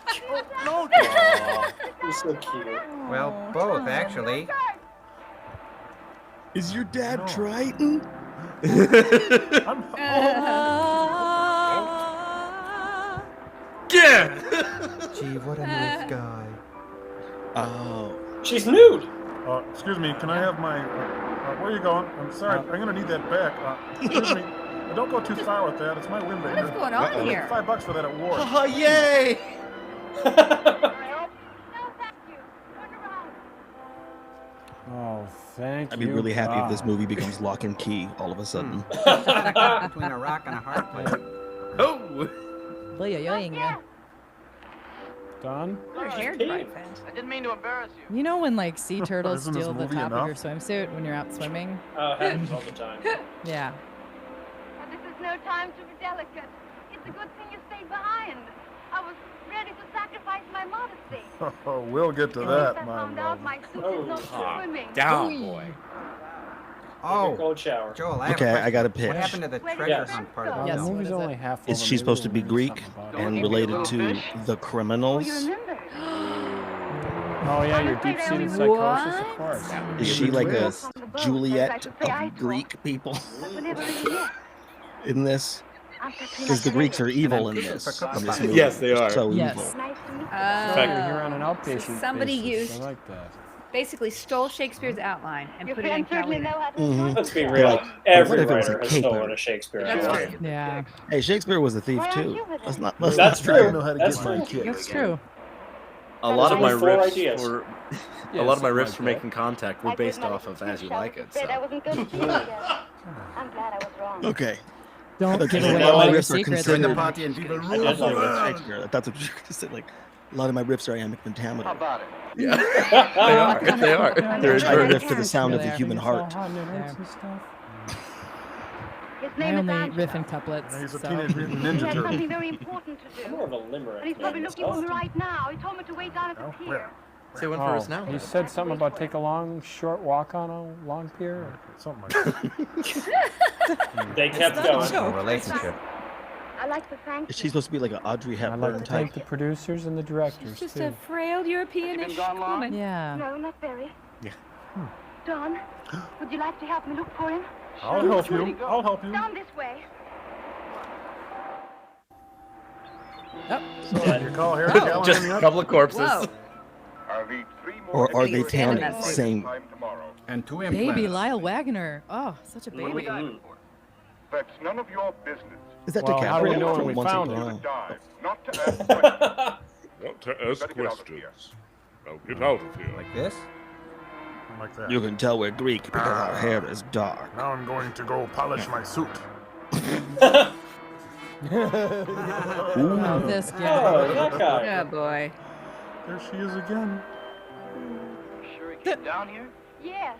Oh, no. He's so cute. Well, both, actually. Is your dad Triton? I'm, Yeah! Gee, what a nice guy. Oh. She's nude. excuse me, can I have my... where are you going? I'm sorry, I'm going to need that back. Excuse me. Don't go too far with that. It's my window. What is going on here? $5 for that at Ward. Oh, yay! Oh, thank I'd you. be really happy if this God. movie becomes Lock and Key all of a sudden. Between a rock and a hard place. Oh! Done? Your hair dry, Finn. I didn't mean to embarrass you. You know when like sea turtles Isn't this steal the movie top enough? of your swimsuit when you're out swimming? It happens all the time. Yeah. Well, this is no time to be delicate. It's a good thing you stayed behind. I was ready to sacrifice my modesty. Oh, we'll get to that, I my found out love. my suit is not for swimming. Down, boy. Oh. Cold shower. Joel, I have Okay, a I got a What pitch. happened to the treasure Yes. hunt part of the Yes. The film? movie's only half. Is she supposed to be Greek and related to the criminals? Oh yeah, your deep-seated psychosis, of course. Is she like a Juliet of Greek people in this? Because the Greeks are evil in this. Movie. Yes, they are. So Yes. evil. In fact, you're here on an outpatient somebody basis. used- I like that. Basically stole Shakespeare's outline and Your put it in friends certainly Catalina. know how to Mhm. Let's be They're real. like, Every what if it was a writer has caper? stolen a Shakespeare That's outline. true. Yeah. Hey, Shakespeare was a thief too. Let's not. Let's That's not true. I know how to That's get my true. kicks. That's true. A lot of my Four riffs ideas. were Yeah, a lot of my something riffs like for that. making contact were based off of As You Like It. I So. wasn't good to see you again. I'm glad I was wrong. Okay. Don't Okay, give so away now all my your riffs are secrets. Join the considered- party and be the I rules. did like that. Shakespeare. That's what you were gonna say. Like, a lot of my riffs are iambic pentameter. How about it? Yeah, they are. They are. They're I try to inverted. riff to the sound of the There. human heart. His I name is only Angelo. riff in couplets. He's a So. Teenage Mutant He Ninja has Turtle. something very important to I'm do. more of a limerick. And he's probably man looking for me myself. right now. He told me to wait down at the Oh, pier. where? Say one for us now. He said something about take a long, short walk on a long pier. Or something like that. They kept going. Relationship. I like to thank Is she supposed to be like an Audrey I'd Hepburn like to type? thank the producers and the directors, Just too. a frail European-ish woman. Yeah. No, not very. Yeah. Don, would you like to help me look for him? I'll help you. I'll help you. Down this way. Oh. So you call here, Oh. Just a couple of corpses. Whoa. Or are they telling the same? And 2 Baby implants. Lyle Wagner. Oh, such a What are we baby. diving for? That's none of your business. Is that Well, how do we DiCaprio know when from we Once found Upon a him? Time? Dive, not to ask questions. Want to ask questions. Now get out of here. Like this? Like that. You can tell we're Greek because our hair is dark. Now I'm going to go polish my suit. Oh, this guy. Oh, that guy. Oh boy. There she is again. Sure he came down here? Yes.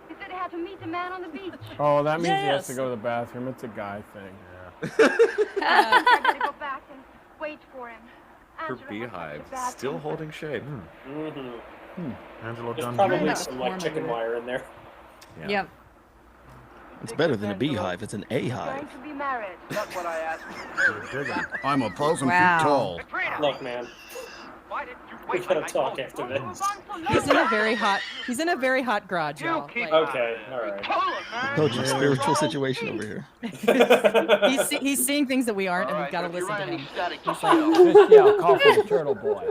He said he had to meet a man on the beach. Oh, that means he has to Yes. go to the bathroom. It's a guy thing. I better go back and wait for him. Her Angela, beehive what's the bathroom? still holding shape. Mm-hmm. Angela There's Dundee. probably some like chicken wire in there. Yeah. Yep. It's better than a beehive. It's an Going A-hive. to be married. That's what I asked. You're digging. I'm 1,000 Wow. feet tall. Look, man, Why didn't you we wait gotta like I talk told you? after this. He's in a very hot. He's in a very hot garage, y'all. keep Like, Okay, all right. Told him, man. Told you, spiritual situation over here. he's seeing things that we aren't, and All we've got to right, if you listen to run any him. static, He's Just yell, call for the turtle boy.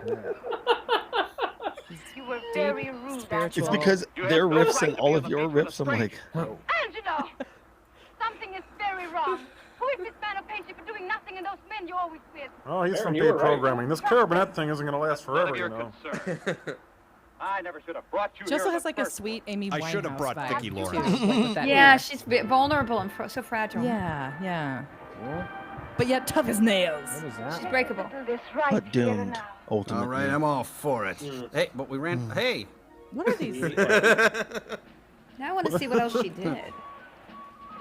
You were very rude. Spiritual. It's because their riffs and all of your riffs, I'm like, Angela! Something is very wrong. Who is this man who pays you for doing nothing and those men you're always with? Oh, he's Aaron, from you paid were right. programming. This clarinet thing isn't going to last None forever, of you your know. concern. I never should have brought you She also here. has like a sweet Amy Winehouse I should have brought vibe, Vicki too, Lawrence. like with that Yeah, hair. she's vulnerable and so fragile. Yeah, yeah. But yet tough as nails. What is that? She's breakable. Do this right but here and doomed, now. ultimately. All right, I'm all for it. Hey, but we ran. Hey, What are these? Now I want to see what else she did.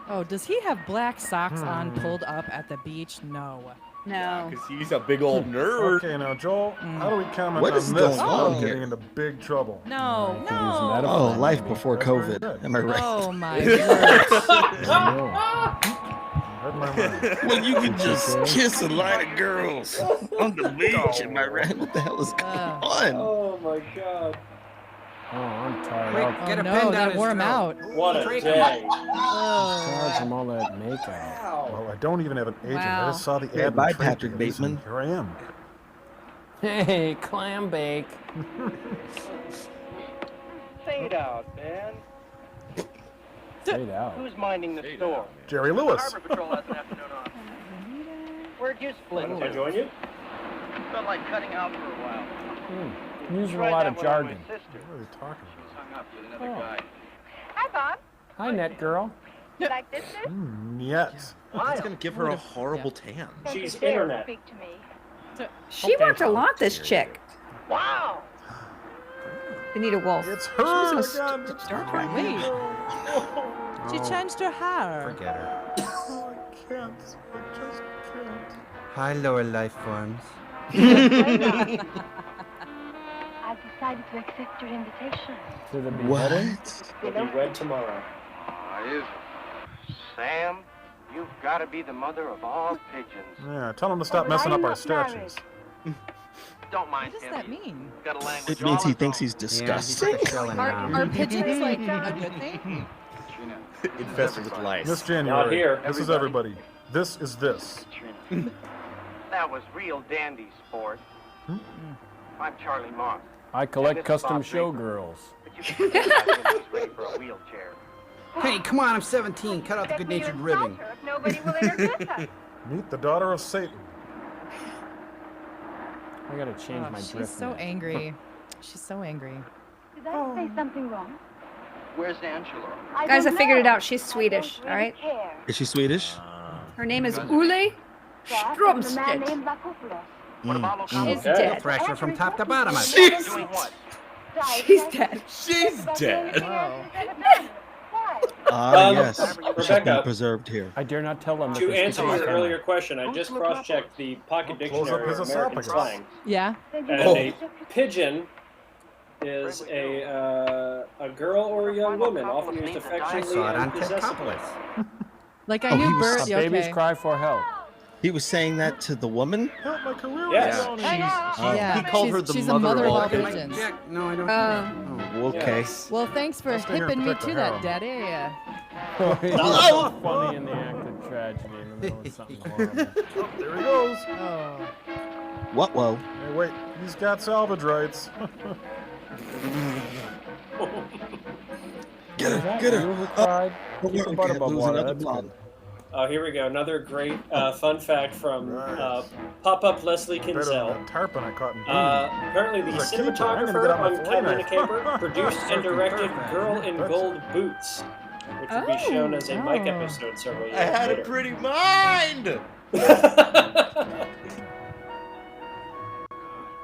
Oh, does he have black socks on pulled up at the beach? No. No. Because he's a big old nerd. Okay, now, Joel, how do we comment What on is this going without on getting here? into big trouble? No, Use no. metaphor. Oh, life before That's very COVID. good. Am I right? Oh my god. Read my mind. When you can just kiss a line of girls on the beach, am I right? What the hell is going on? Oh my god. Oh, I'm tired. Quick, I'll get a no, pen down that his wore him throat. out. What a Drake. day. charge him all that makeup. Well, I don't even have an agent. Wow. I just saw the Yeah, ad. bye, and Patrick traded it, and Bateman. Here I am. Hey, clam bake. Fade out, man. Fade out. Who's minding the store? Jerry Lewis. Harbor Patrol has an afternoon off. Where'd you split? Can I join you? Felt like cutting out for a while. Using a Tried lot that of one on my jargon. sister. What are you talking She's hung up with another Oh. guy. Hi, Bob. Hi, net girl. You like this? Sis? about? Yet. That's going to give her a horrible tan. She's Don't you dare internet. Speak to me. She worked a lot, this chick. Wow! Anita Wolf. It's She her was on again. Star Trek. Wait. She changed her hair. Forget her. Oh, I can't. I just can't. Hi, lower life forms. I've decided to accept your invitation. To the beheading? What? We'll be wed tomorrow. Is Sam, you've got to be the mother of all pigeons. Yeah, tell him to stop Oh, messing I'm up our not married. statues. Don't mind What does him. that mean? He's got a language It means all he his thinks own. he's disgusting. Yeah, he's chilling now. Are pigeons like a good thing? Katrina, Infested with lice. This Not January. here. This is everybody. This is this. Katrina. That was real dandy sport. I'm Charlie Moss. I collect This is custom Bob Draper. showgirls. But you can get that when he's ready for a wheelchair. Hey, come on, I'm 17. Cut out the Bet me good-natured you'll ribbing. insult her if nobody will introduce us. Meet the daughter of Satan. I gotta change Oh, my she's drift. so net. angry. She's so angry. Did I say something wrong? Where's Angela? Guys, I don't figured it know. out. She's Swedish, I don't all right? really care. Is she Swedish? Her name is Ule That and the man Stromstedt. named Vakopoulos. What about She's Locale? dead. Pressure from top to bottom. She's doing what? She's dead. She's dead. Ah, Um, yes. She's been Rebecca. preserved here. I dare not tell them. that To this is answer my your camera. earlier question, I just cross-checked the Pocket Close up Dictionary his of American esophagus. slang, Yeah. and Oh. a pigeon is a girl or a young woman, often used affectionately and possessively. Like I knew Bert. Babies cry for help. He was saying that to the woman? Help, my career Yes. is drowning. Yeah, He called her the she's mother a mother of all pigeons. pigeons. No, I don't. Oh, okay. Yes. Well, thanks for I'll stay here and hipping me protect to the that, harem. Daddy. He's so funny in the act of tragedy in the middle of something horrible. Oh, there he goes. Oh. What? Whoa. Hey, wait, he's got salvage rights. Get her. Get You her. who cried? Keep your butt Okay, above lose water. another That's blood. good. Oh, here we go. Another great fun fact from Pop-Up Leslie Better than Kinsell. that tarpon I caught in Apparently, the He's a keeper. I'm gonna cinematographer get out my on fillet Catalina knife. Caper produced and directed Girl in Gold Boots, which would be shown as a Mike episode several years I had later. a pretty mind.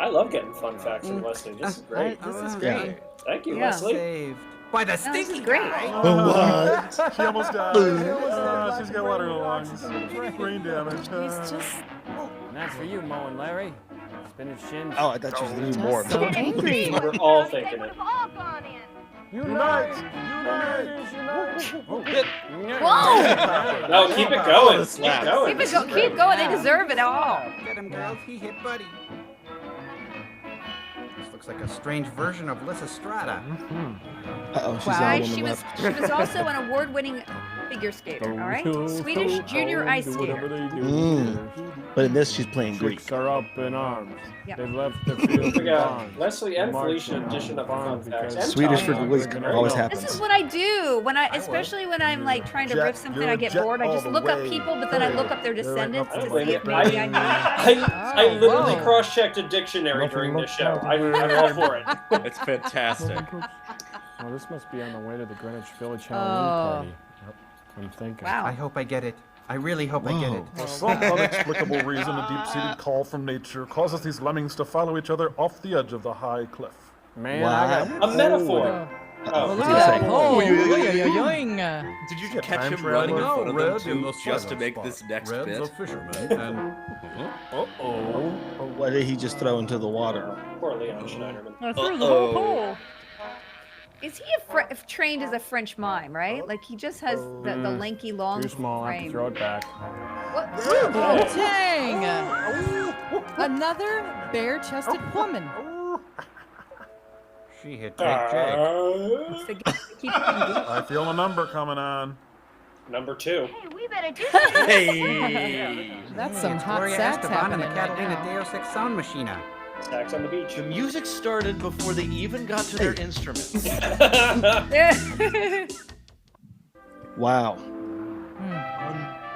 I love getting fun facts from Leslie. This is great. This is great. Thank you, Yeah. Leslie. Saved by the This stinky is great. guy. What? She almost died. She's got water in her lungs. Brain damage. He's just And that's for you, Mo and Larry. Spin his shins. Oh, I thought she was the new morgue. so angry. We're all thinking it. Unite! Whoa! No, keep it going. Keep Slap. going. Keep it go. Keep going. They deserve it all. Get him, girls. He hit Buddy. This looks like a strange version of Lysistrata. Uh-oh, she's Why? the only She woman was left. she was also an award-winning figure skater. All right, Swedish junior ice skater. But in this, she's playing Greek. Chicks are up in arms. Yep. They've left the field We got barns. Leslie and Marching Felicia edition of the fun barns facts. because And Swedish Tom. for Louise always This happens. is what I do when especially when I'm like trying to riff something. I get bored. I just look up people, but then I look up their descendants to see if maybe I know. I literally Whoa. cross-checked a dictionary during this show. I'm all for it. It's fantastic. Oh, this must be on the way to the Greenwich Village Oh. Halloween party. I'm thinking. Wow. I hope I get it. I really hope I get it. For some unexplicable reason, a deep-seated call from nature causes these lemmings to follow each other off the edge of the high cliff. Man, I got A metaphor. Oh, look I at was that. gonna Oh, say. yoing. Did you Yeah, catch time him traveler. running in No, front of Red them in the too, just to silent make spot. this next Red's bit? a fisherman, and What did he just throw into the water? Poor Leon Schneiderman. I threw the whole hole. Is he trained as a French mime, right? Like he just has the lanky long too small. I have to frame. throw it back. What? Oh, dang. Another bare-chested woman. She hit Big Jake. It's the guy that keeps him I feel a number coming on. Number 2. Hey, we better do Hey! That's some It's hot Gloria sax Esteban and happening the right Catalina now. Deus Ex Sound Machina. Stacks on the beach. The music started before they even got to their instruments. Wow.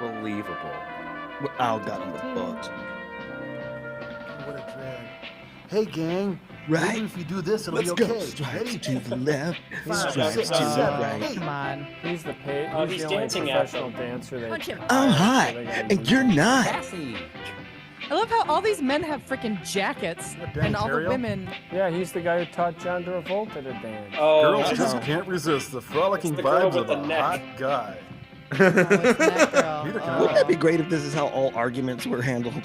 Unbelievable. Ow, got him the butt. What a drag. Hey, gang. Right. Maybe if you do this, it'll Let's be go. okay. Stripes to the left, 5, stripes 6, to the 7, right. 8. Come on. He's the pay. Oh, He's he's the only dancing at professional them. dancer they. Punch him. I'm hot, and you're not. Cassie. I love how all these men have freaking jackets, Dan and all the Terrio? women. Yeah, he's the guy who taught John Travolta to dance. Oh, Girls that's- just can't resist the frolicking It's the girl vibes with of the a neck. hot guy. Oh, it's that girl. Neither can Oh. Wouldn't that be great if this is how all arguments were handled?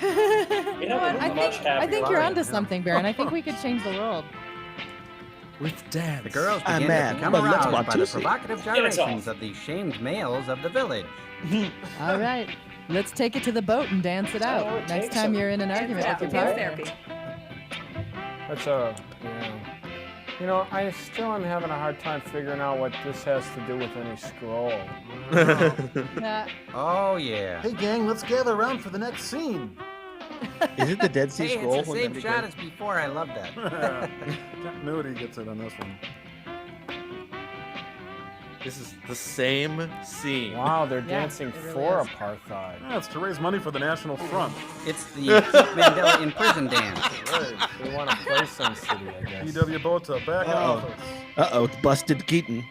You know, I much think I think happier. you're onto something, Baron. I think we could change the world. With dance. The girls I'm begin mad, to become but let's aroused by the Watusi. provocative Get us gyrations off. of the shamed males of the village. All right, let's take it to the boat and dance it That's all out. it Next takes. time you're in an argument with your Dance partner. therapy. That's a. Yeah. You know, I still am having a hard time figuring out what this has to do with any scroll. Yeah. Oh, yeah. Hey, gang, let's gather around for the next scene. Is it the Dead Sea Hey, Scroll? it's the Wouldn't same that be shot great? as before. I love that. Nudie gets it on this one. This is the same scene. Wow, they're Yeah, dancing it really for is. apartheid. Yeah, it's to raise money for the National Front. It's the Keith Mandela in prison dance. They want to play Sun City, I guess. P.W. Bota, back in Uh-oh. office. Uh-oh, it's busted Keaton.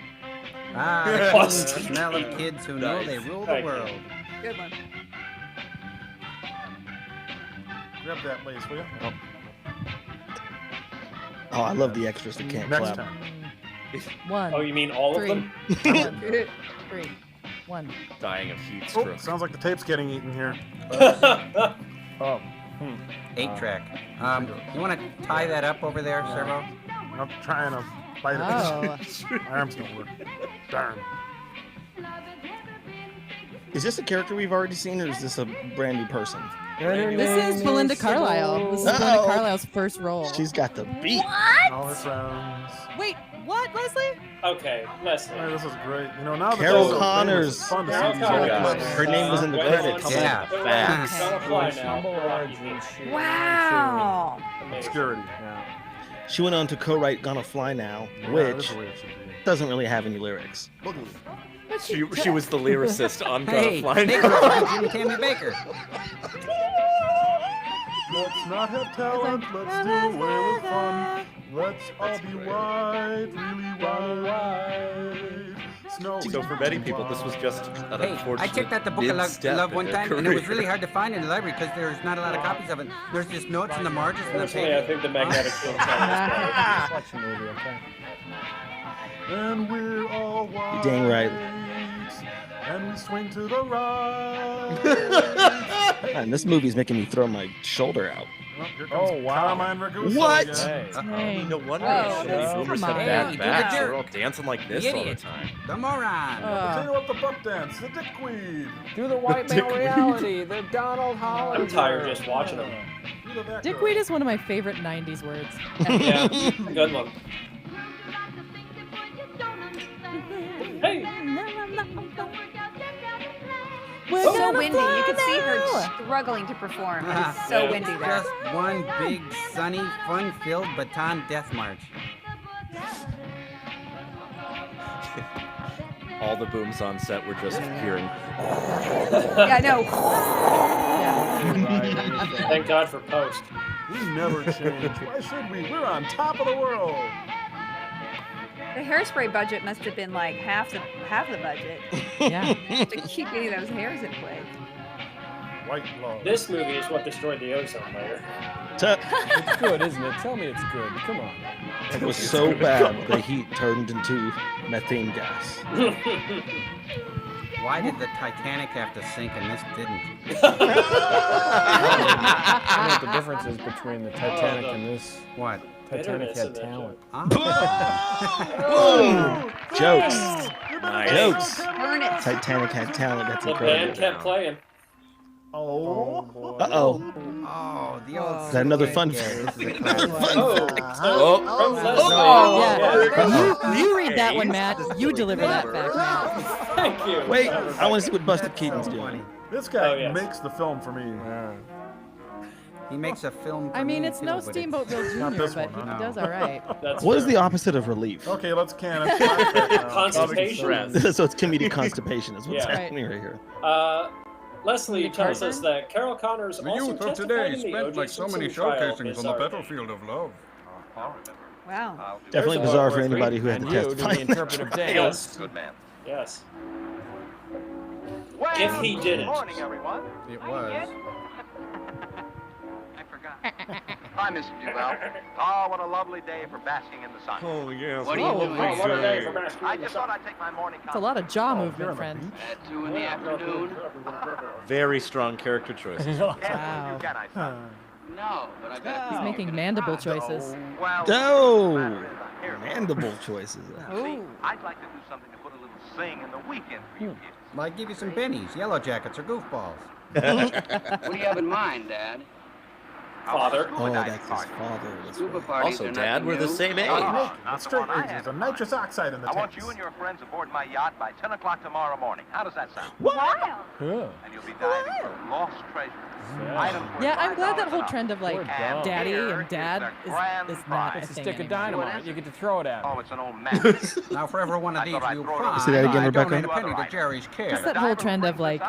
Ah, the smell of kids who know they rule the Thank you. world. Good one. Grab that lace, will you? Oh, I love the extras that can't Next clap. time. One. Oh, you mean all Three. of them? One, three. One. Dying of heat Oh, stroke. sounds like the tape's getting eaten here. Oh. 8-track. You want to tie that up over there, Servo? I'm trying to bite it. My arms don't work. Darn. Is this a character we've already seen, or is this a brand new person? This is Belinda Carlisle. This is Belinda Carlisle's first role. She's got the beat. All her friends. Wait, what, Leslie? Okay, Leslie. This is great. You know, now that Carol they're so Connors. famous, it's fun to see these old clips. Her name was in the credits. Yeah, facts. Wow. Obscurity. She went on to co-write Gonna Fly Now, which doesn't really have any lyrics. She was the lyricist on Hey, Gonna Fly Baker, Now. Jimmy Tammy Baker. Let's not have talent, let's do away with fun. Let's all be white, really white. So for many people, this was just an Hey, unfortunate I checked out the Book of mid-step Love in one their time, and it was career. really hard to find in the library because there's not a lot of copies of it. There's just notes in the margins and the Personally, I pages. think the magnetic field sound Watch the movie, okay? And we're all white. You're dang right. And we swing to the right. Man, this movie's making me throw my shoulder out. Oh, wow. Carmine Ragusa What? again. No wonder Oh, boomers come have on. bad Hey, backs. you They're all dancing like this all the time. The moron. Potato up the butt dance, the dickweed. Do the white male reality, the Donald Holland. I'm tired just watching them. Dickweed is one of my favorite 90s words. Yeah, good one. Hey! We're So gonna windy. fly You could see her now. struggling to perform. It's so windy there. Just one big, sunny, fun-filled baton death march. All the booms on set were just hearing. Yeah, I know. Thank God for post. We never change. Why should we? We're on top of the world. The hairspray budget must have been like half the budget Yeah. to keep getting those hairs in place. White love. This movie is what destroyed the ozone layer. It's good, isn't it? Tell me it's good. Come on. It was so bad the heat turned into methane gas. Why did the Titanic have to sink and this didn't? I know what the difference is between the Titanic and this. What? Titanic Bitterness had in that talent. Boom! Jokes. Nice. Jokes. Burn it. Titanic had talent. That's The incredible. band kept playing. Oh. Uh-oh. Oh, the old. Is that another fun This fact? is a classic. You read that one, Matt. You deliver that fact, Matt. Thank you. Wait, I want to see what Buster Keaton's doing. This guy Oh, yes. makes the film for me. He makes a film. I mean, it's no too, but Steamboat Bill Not Jr., this but one, he no. does all right. That's What is true. the opposite of relief? Okay, let's can it. Constipation. So it's comedic constipation is what's Yeah. happening right here. Leslie tells us that Carol Connors The also youth of testified today in the spent O.J. like so many Simpson trial showcasings on the bizarre. battlefield of love. Wow. Definitely There's a bizarre lot for more anybody who had And to you do testify. the interpretive dance. Yes. Good man. Yes. Well, If he did it. Good morning, everyone. It was. I forgot. Hi, Mr. Duval. Oh, what a lovely day for basking in the sun. Oh, yes. What are you doing? Oh, what a day for basking I in the just sun. thought I'd take my morning It's a lot of jaw movement, on friend. At 2 in the afternoon. Very strong character choices. Wow. You can, I thought. No, but I bet He's making mandible choices. Well, Oh, the matter is, here it is. mandible choices. See, I'd like to do something to put a little sing in the weekend for you kids. Might give you some bennies, yellow jackets, or goofballs. What do you have in mind, Dad? Father. Oh, that's his father. That's right. Also, Dad, we're the same age. It's straight A's. There's a nitrous oxide in the I want tanks. you and your friends aboard my yacht by 10 o'clock tomorrow morning. How does that sound? Wow. Yeah. And you'll be diving for lost treasures. Items worth Yeah, I'm glad $5 that whole an trend of like We're dumb. daddy Here and dad is the grand is not a prize. It's a thing stick of anymore. dynamite. You get to throw it at Oh, me. it's an old map. Now, for every one of I these thought I'd you throw it find, Say that again, I Rebecca. donate a penny to Jerry's care. Just that whole trend of like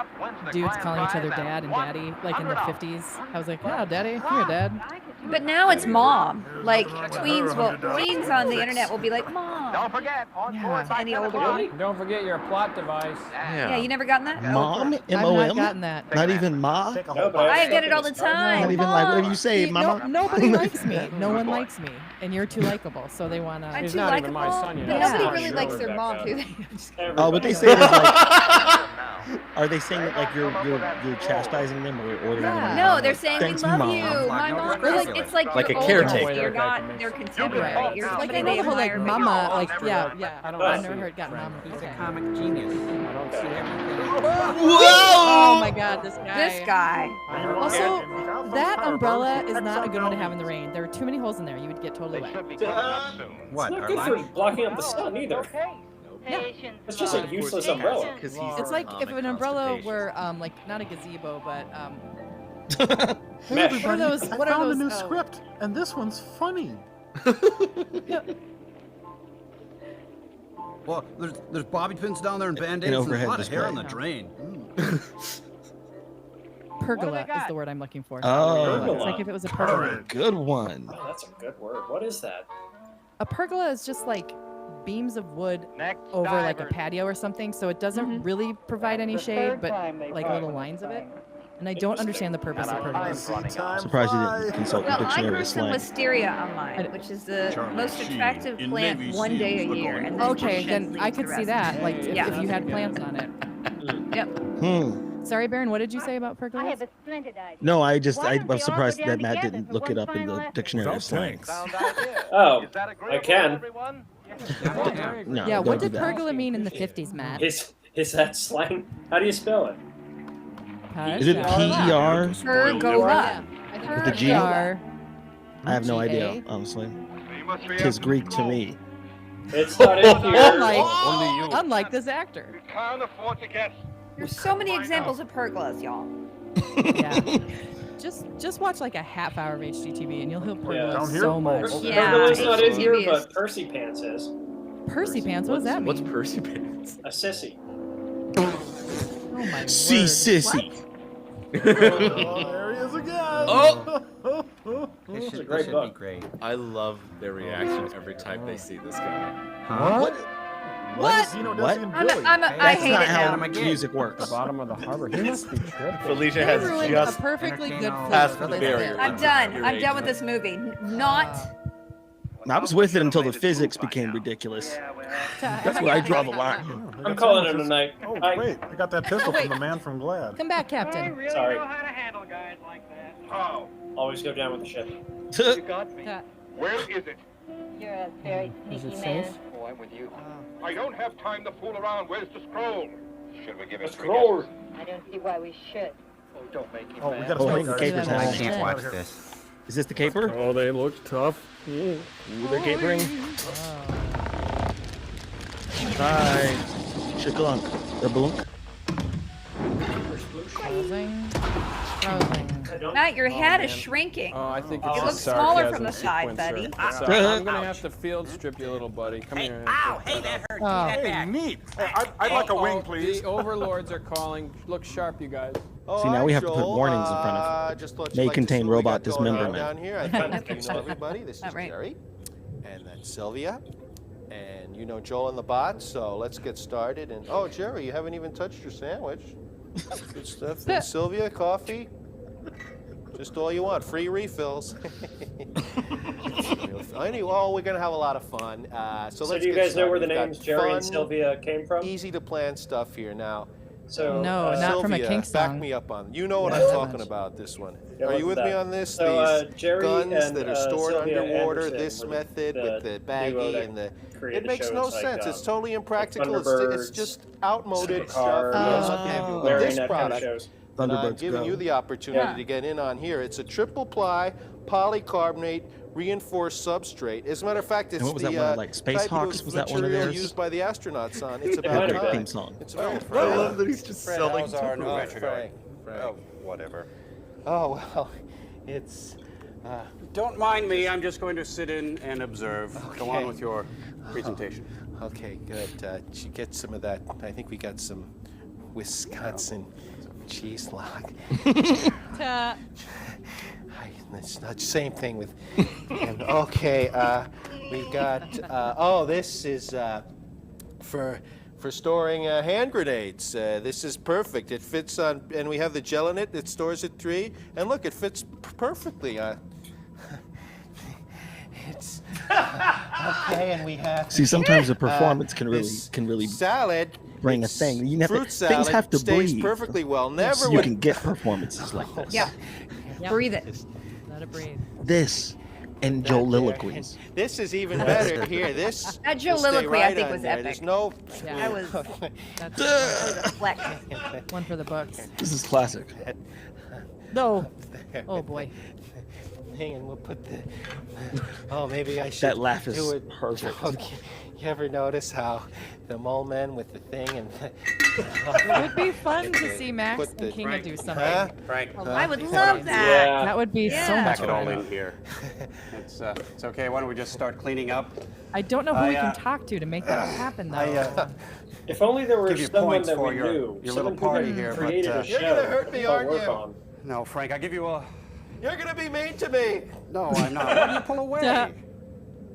dudes calling each other dad and daddy, like in the 50s. I was like, oh, daddy, come here, dad. But now it's mom. Like tweens on the internet will be like, mom. Don't forget, on board by Any 10 older o'clock. one. Don't forget your plot device. Yeah, you never gotten that? Mom? I've M-O-M? not gotten that. Not even Ma? No, but I get it all the time. Not even like, whatever you say, See, Mama? nobody likes me. No one likes me, and you're too likable, so they wanna. I'm He's too not likable. even my son, you But know. nobody Yeah. really likes their mom, do they? Oh, but they say it is like, Are they saying that like you're chastising them or ordering them? No, they're saying we Thanks, love Mom. you. My mom. It's like Like you're a older. caretaker. You're not their contemporary. You're Like somebody I know they the whole like admire. mama, like yeah. I don't I've see never heard it, gotten Frank. mama. He's Okay. a comic genius. I don't see everything. Oh my God, this guy. This guy. Also, that umbrella is not a good one to have in the rain. There are too many holes in there. You would get totally wet. What? It's not Our good for lunch? blocking out the sun either. It's just a useless umbrella. It's like if an umbrella were like not a gazebo, but Hey, everybody, those? I What are found those? a new Oh. script, and this one's funny. Well, there's bobby pins down there and band-aids and a overhead lot of hair display. on the drain. pergola is the word I'm looking for. Oh. It's like if it was a pergola. Good one. Oh, that's a good word. What is that? A pergola is just like beams of wood over like a patio or something, so it doesn't really provide any shade, but like little lines of it. And I don't understand the purpose of pergolas. Surprised you didn't consult the Well, I dictionary grew of some slang. wisteria on mine, which is the most attractive plant one day a year. And then Okay, just then sheds I leaves could the see rest. that. Like if Yeah. you had plants on it. Yep. Sorry, Baron, what did you say about pergolas? I have a splendid idea. No, I Why don't was they surprised all go that down Matt together didn't for look it one up in the final effort? dictionary of slang. Oh, I can. No, Yeah, don't what do did that. pergola mean in the 50s, Matt? Is that slang? How do you spell it? Is it P-E-R? Pergola. With a G? Pergola. I have no idea, honestly. Tis Greek to me. It's not in here. Unlike this actor. Can't afford to guess. There's so many examples of pergolas, y'all. Yeah. Just watch like a half hour of HGTV and you'll hear pergola Down here? so much. Yeah, Pergola's not in here, HGTV is- but Percy Pants is. Percy pants, what does that mean? What's Percy Pants? A sissy. Oh my See, word. sissy. Oh, there he is again. Oh! This should, great be book. great. I love their reaction every time they see this guy. What? What? Dino, What? Desi, and I'm Billy. a, I That's hate not it how now. music works. The bottom of the harbor. He must be tripping. Felicia They has ruined just a perfectly good entertain all- passed fluke the for this barrier. bit. I'm done. I'm done with this movie. Not. I was with it until the physics became ridiculous. That's where I draw the line. I'm calling it a night. Oh, wait. I got that pistol from the man from Glad. Come back, Captain. Sorry. how to handle guys like that. Oh, Always go down with the ship. you got me. Where is it? You're a very Is sneaky it man. safe? Oh, I'm with you. I don't have time to fool around. Where's the scroll? Should we give it Scroll. I don't see why we should. Oh, don't make him Oh, we mad. gotta Oh, start the our- caper's I happening. can't watch this. Is this the caper? Oh, they look tough. Ooh, they're capering. Hi. Shaklunk. The blunk. Frozen. Frozen. Matt, your hat is man. shrinking. Oh, I think It it's a looks smaller from sarcasm the side, sequencer. buddy. Sorry, I'm gonna have to field strip you, little buddy. Come here. Ow! Hey, that hurt. Oh. Hey, neat. Hey, I'd like a wing, please. The overlords are calling. Look sharp, you guys. Oh, See, now hi, we have to put Joel. warnings in front of just thought may you'd like to contain see what we robot got going on dismemberment. down here. I think you know everybody. This is Not right. Jerry, and that's Sylvia, and you know Joel and the bot. So let's get started. And oh, Jerry, you haven't even touched your sandwich. Good stuff. And Sylvia, coffee. Just all you want. Free refills. Anyway, oh, we're gonna have a lot of fun. So let's do you get guys know where the started. We've got names Jerry and fun, Sylvia came from? Easy to plan stuff here now. So No, not from a Sylvia, Kink back song. me up on. You know what Yeah, I'm that talking much. about. This one. Yeah, Are you what's with me that? on this? So, These Jerry guns and, that are stored Sylvia underwater. Anderson This were method with the duo baggie that and the. created It makes shows no like, sense. It's totally impractical. It's Thunderbirds, just outmoded Supercars, stuff. But Larry this Nut kind of product, shows. and I'm Thunderbirds giving go. you the opportunity Yeah. to get in on here. It's a triple ply polycarbonate reinforced substrate. As a matter of fact, it's what was the that one, like Space type Hawks? of Was that one of material theirs? used by the astronauts on. It's about might have time. theme song. It's very I love that he's just selling how's our new Oh, venture going? Frank. Oh, whatever. Oh, well, it's. Don't mind me. I'm just going to sit in and observe. Go Okay. on with your presentation. Okay, good. Did you get some of that? I think we got some Wisconsin cheese log. It's not the same thing with him. Okay, we got. Oh, this is for storing hand grenades. This is perfect. It fits on, and we have the gel in it. It stores at 3, and look, it fits perfectly. It's okay, and we have. See, sometimes a performance can this really salad. bring a thing. You never, fruit salad things have to stays breathe. perfectly well. So Never you would- can get performances like this. Yeah. Breathe it. Let it breathe. This and Joliloquies. This is even better here. This That will stay Joliloquy, I right think, on was there. epic. There's no. That was That's a flex. one for the books. This is classic. No. Oh boy. Hang on, we'll put the. Oh, maybe I should. That laugh do is it. perfect. Okay. You ever notice how the mole man with the thing and? It would be fun to see Max Put and the- Kinga do something. Huh? Frank. I would love that. That would be so much Pack it all fun. in here. It's okay. Why don't we just start cleaning up? I don't know who we I, can talk to make that happen, though. If only there were Give you someone points that for we your knew. little Someone who party had here, created but a show. You're gonna hurt me, to aren't work you? on. No, Frank. I'll give you a. You're gonna be mean to me. No, I'm not. Why do you pull away?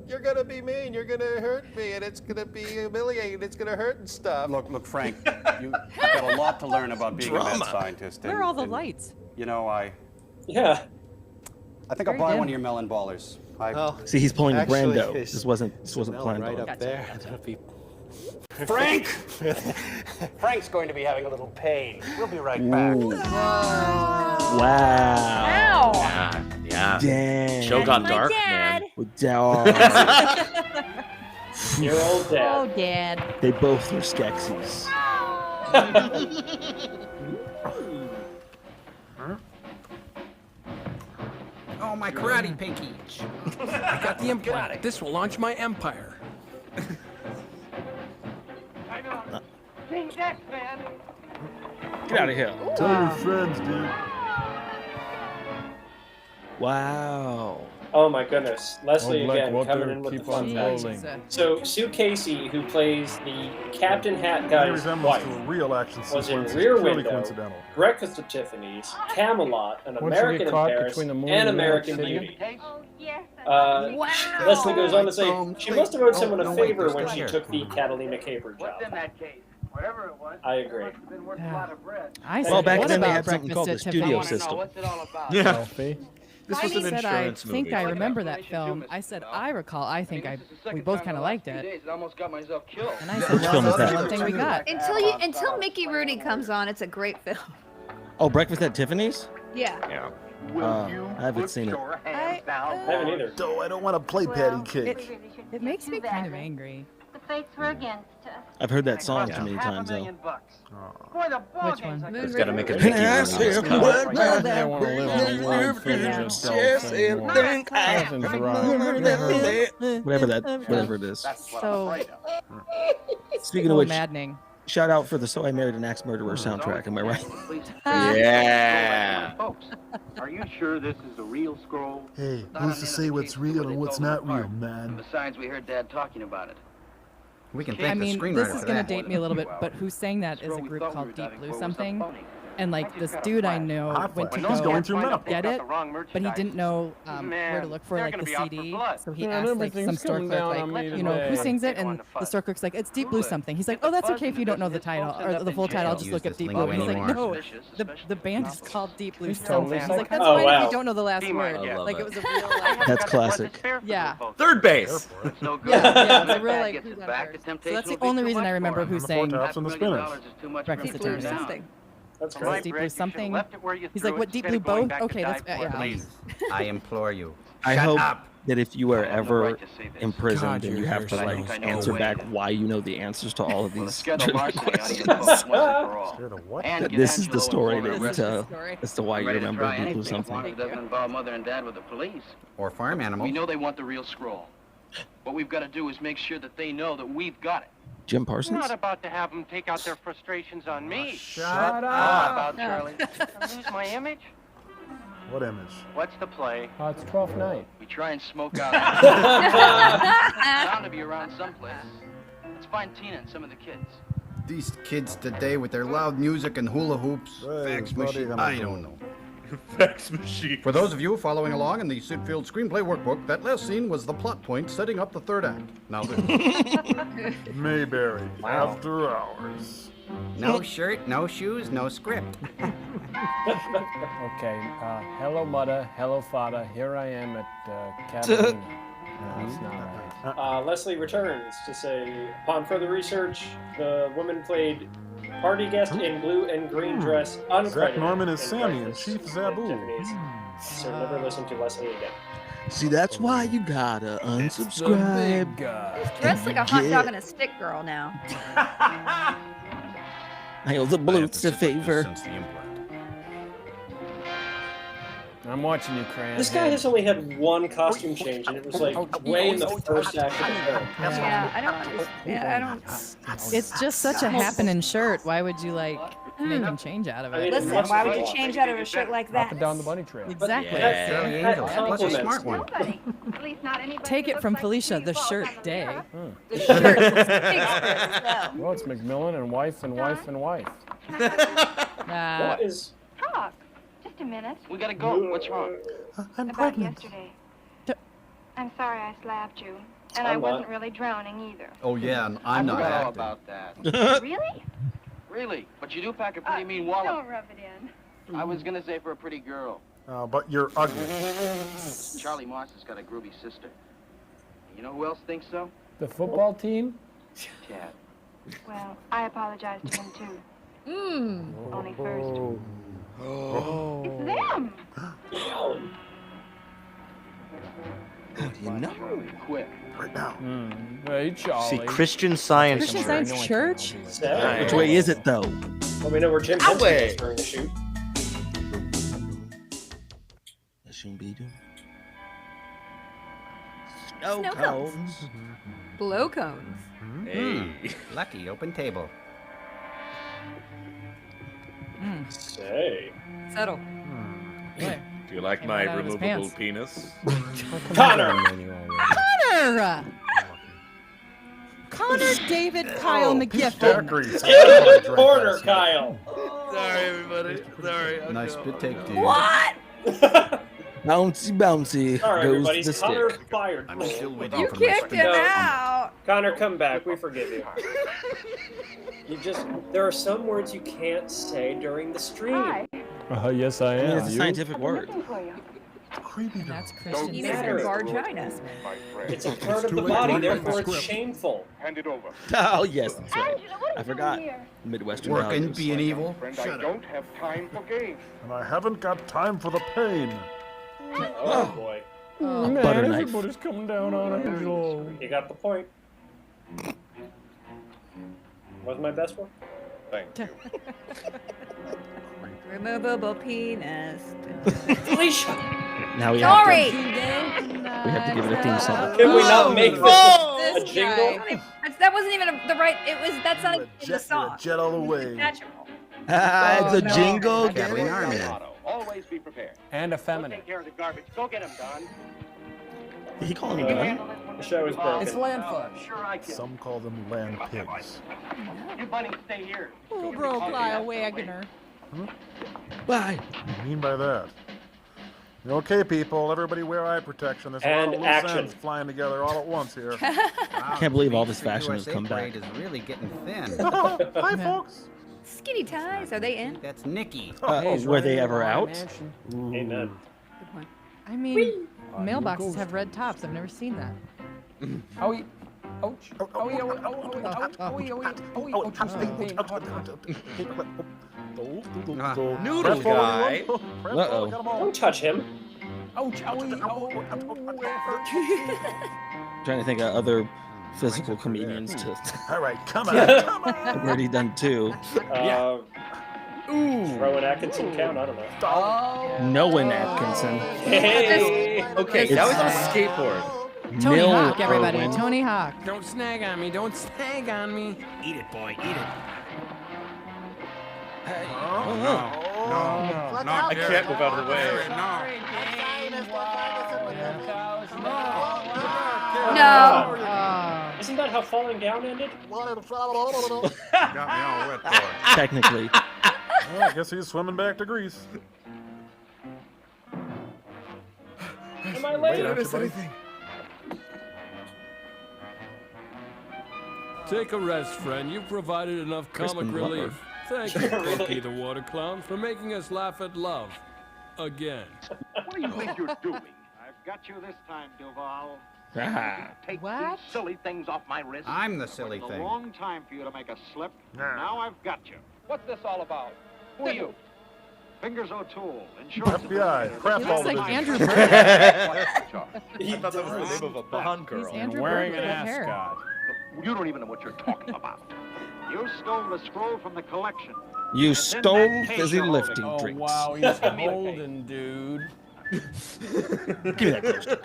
You're gonna be mean. You're gonna hurt me, and it's gonna be humiliating. It's gonna hurt and stuff. Look, Frank. You've got a lot to learn about being a mad Drama. scientist. Where are all the lights? You know, Yeah. I think I'll Very buy dim. one of your melon ballers. See, he's pulling Actually, a Brando. there's This wasn't melon planned. right on. up there. That'll be. Frank! Frank's going to be having a little pain. We'll be right back. Wow. Yeah. Damn. Show got dark, man. Dog. Your old dad. Oh, Dad. They both were Skeksis. Oh, my karate pinky. I got the implant. This will launch my empire. Get out of here. Tell your friends, dude. Wow. Oh my goodness. Leslie Old Black again Walter, coming in with the keep fun on facts. rolling. So Sue Casey, who plays the Captain Hat Any guy's resemblance wife, to a real action was in sequence is Rear purely Window, coincidental. Breakfast at Tiffany's, Camelot, An Once you American get in caught Paris, between the moon and and the American mountain, Beauty. Wow. Leslie goes on to say she must have owed someone a favor when she took the Catalina Caper job. that case? Whatever it was. I agree. Been worth a lot of bread. I Well, said, back what then they about had something Breakfast called the at studio Tiffany's? system. What's it all about? Yeah. This was an I said insurance I think movie. I remember that film. I said I recall. I think we both kind of liked it. Days, I almost got myself killed. And I said, Which well, film is that's the that? one thing we got. Until Mickey Rooney comes on, it's a great film. Oh, Breakfast at Tiffany's? Yeah. Yeah. I haven't seen it. I haven't either. No, I don't want to play patty cake. It makes me kind of angry. The fates were against us. I've heard that song too many times, though. Boy, the ball Which game's one? like It's got to make a Can Mickey I Rooney say song. what I want to live on the world famous adult thing. Whatever it is. So Speaking so of which, maddening. shout out for the So I Married an Axe Murderer soundtrack. Am I right? Yeah. Folks, are you sure this is the real scroll? Hey, who's to say what's real and what's not real, man? Besides, we heard Dad talking about it. We can I thank the mean, screenwriter this is for going that. to date me a little bit, but who sang that is a group called Deep Blue something. And like this dude I know went to He's going through go menopause. get it, but he didn't know where to look for like the CD. So he asked like some store clerk, like, you know, who sings it? And the store clerk's like, it's Deep Blue something. He's like, oh, that's okay if you don't know the title or the full title. I'll just look up Deep Blue. And he's like, no, the band is called Deep Blue something. He's like, that's fine if you don't know the last word. Like it was a real like. That's classic. Yeah. Third base. Yeah, it's a real like. who's on first. So that's the only reason I remember who sang Tops and the spinners. Breakfast at Tiffany's. Something. That's Was great. Deep Blue something? He's like, what, Deep Blue boat? Okay, that's, yeah. Please, I implore you. I Shut hope up. that if you are ever right to say this. imprisoned God, and you your have to hair like smells. answer back why you know the answers to all of these Schedule larceny on questions, your boat once and for all. Scared of what? And get this is Angelo the story and that Flora you arrested. tell Story. as to why you Ready to remember try Deep Blue anything as long something. as it doesn't involve Mother and Dad with the police. Or farm animals. We know they want the real scroll. What we've got to do is make sure that they know that we've got it. Jim I'm Parsons? not about to have them take out their frustrations on me. Shut How up. about Charlie? I lose my image? What image? What's the play? Oh, it's 12th night. We try and smoke out. Bound to be around someplace. Let's find Tina and some of the kids. These kids today with their loud music and hula hoops, Hey, fax buddy, machine, I'm I not don't doing know. Fax machine. For those of you following along in the Sitfield Screenplay Workbook, that last scene was the plot point setting up the third act. Now Mayberry. After hours. No shirt, no shoes, no script. Okay, hello mother, hello father. Here I am at Catalina. That's not right. Leslie returns to say, upon further research, the woman played party guest in blue and green dress, uncredited. Zach Norman is in Sammy and Breakfast Chief with Zabu. Tiffany's. So never listen to Leslie again. See, that's why you gotta unsubscribe. He's dressed like a hot dog on a stick girl now. Hail the blues a favor. I'm watching you, Cran. This guy has only had one costume change, and it was like way in the first act of the film. Yeah, I don't understand. I don't. It's just such a happening shirt. Why would you like make him change out of it? Listen, why would you change out of a shirt like that? Up and down the bunny trail. Exactly. That's a smart one. Take it from Felicia, the shirt day. The shirt. Well, it's McMillan and wife and wife and wife. What is... Talk. Just a minute. We gotta go. What's wrong? I'm About pregnant. yesterday. I'm sorry I slapped you. And I wasn't really drowning either. Oh, yeah, and I'm not I forgot all acting. about that. Really? Really? But you do pack a pretty mean wallop. Don't rub it in. I was gonna say for a pretty girl. But you're ugly. Charlie Moss has got a groovy sister. You know who else thinks so? The football team? Chad. Well, I apologize to them too. Only first. Oh. It's them! How do you know? Quick. Right now. Hey, Charlie. See, Christian Science Christian Science Church? Which way is it, though? Well, we know where Jim Henson is during the shoot. Snow cones. Blow cones. Hey, lucky open table. Say. Settle. Do you like my out of his removable pants. penis? Connor! Connor! Connor David Kyle McGiffin. Corner, Kyle. Sorry, everybody. Sorry. Nice spit take, dude. What? Bouncy, bouncy. Sorry, goes everybody. the Connor stick. fired. I'm still waiting You for my kicked him out. Connor, come back. We forgive you. There are some words you can't say during the stream. Hi. Yes, I am. It's a scientific word. Looking for you. That's Christian Even Science. for Vargina. It's a part of the body, therefore it's shameful. Hand it over. Oh, yes, that's right. Angela, what are I you forgot. doing here? Midwestern Working, values. being evil. Friend, Shut I up. don't have time for games. And I haven't got time for the pain. Oh boy. Oh, Man, butter knife. everybody's coming down on Angelo. You got the point. Was my best one? Thank you. Removable penis. Felicia! Now we have Sorry. to give it a theme song. Can we not make this a This jingle? guy. That wasn't even the right. That's not even the You're a song. jet all the way. Natural. It's a jingle. Kathleen Army. Always be prepared. And Go effeminate. take care of the garbage. Go get him, Don. Did he call him a gun? The show is broken. It's land fudge. Sure I can. Some call them land pigs. You bunny, stay here. Who broke Lyle Wagner? Bye. What do you mean by that? Okay, people, everybody wear eye protection. There's a lot And of loose action. ends flying together all at once here. I can't believe all this fashion has come back. Is really getting thin. Hi, folks. Skinny ties. Are they in? That's Nikki. Were they ever out? Amen. Good point. I mean, mailboxes have red tops. I've never seen that. Owie. Ouch. Owie, owie, owie, owie, owie, owie. Noodle guy. Uh-oh. Don't touch him. Ouch, owie, Trying to think of other physical comedians to. All right, come on. I've already done two. Rowan Atkinson count? I don't know. Noah Atkinson. Hey. Okay, that was on a skateboard. Tony Mill Hawk, everybody. Irwin. Tony Hawk. Don't snag on me. Don't snag on me. Eat it, boy. Eat it. No. I can't move out of the way. No. Isn't that how falling down ended? Technically. Well, I guess he's swimming back to Greece. Am I late? Take a rest, friend. You've provided enough comic Crispin relief. Thank you, Really? Cookie the Water Clown, for making us laugh at love. Again. What do you think you're doing? I've got you this time, Duval. Take What? these silly things off my wrist. I'm the silly It's thing. a long time for you to make a slip. Now I've got you. What's this all about? Who are you? Fingers O'Toole. Insurance. FBI. Crap He looks all like division. Andrew Bird. I thought that was the name of a Bond girl. He's Andrew Wearing Bird an with hair. ascot. You don't even know what you're talking about. You stole the scroll from the collection. You And stole then that case fizzy you're holding. lifting Oh, drinks. wow, he's golden, dude. Give me that poster.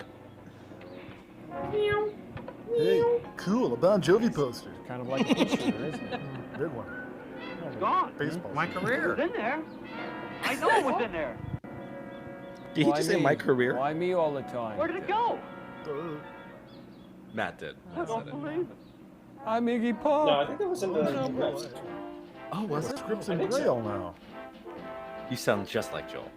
Hey, cool, a Bon Jovi poster. Kind of like a picture, isn't it? Good one. It's gone. Baseball. My It career. was in there. I know it was in there. Did he Why just say me? my career? Why me all the time? Where did it go? Matt did. I don't believe it. I'm Iggy Pop. No, I think that was in the. Oh, was The it? script's I in think so. Braille now. You sound just like Joel.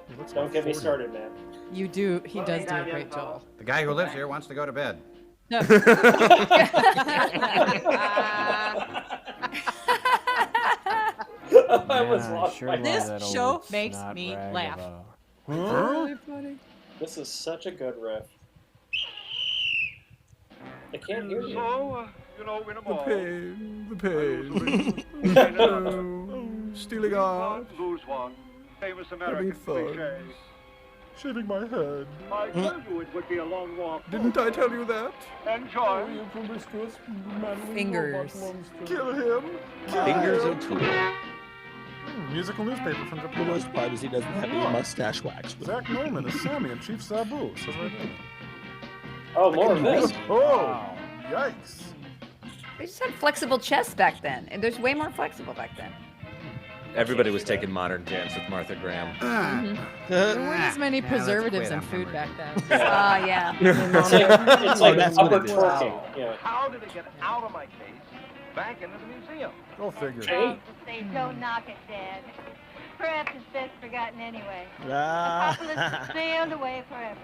He looks Don't like get me 40. started, man. You do. He does do a great Joel. The guy who lives here wants to go to bed. No. I was Man, I lost sure my love This that old show makes snot me rag laugh. of Really funny. This is such a good riff. I can't hear you. So, you know, in a mall. the pain. Stealing art. Lose one. Famous Having American fun. cliche. Shitting my head. I told you it would be a long walk. Didn't I tell you that? Enjoy. You promiscuous manly Fingers. robot monster. Kill him. Kill Fingers him. O'Toole. Musical newspaper from The Japan. worst part is he doesn't have any mustache wax. Zach Norman is Sammy and Chief Sabu. Says right there. Oh, more of this. Oh, Wow. yikes. They just had flexible chests back then, and there's way more flexible back then. Everybody was taking modern jams with Martha Graham. There weren't as many Yeah, let's preservatives quit in that food memory. back then. Ah, yeah. It's like that's what upper it is. twerking. Yeah. How did it get out of my case, back into the museum? Go figure. Hey. Say, don't knock it, Dad. Perhaps it's best forgotten anyway. Ah. Apocalypse sailed away forever.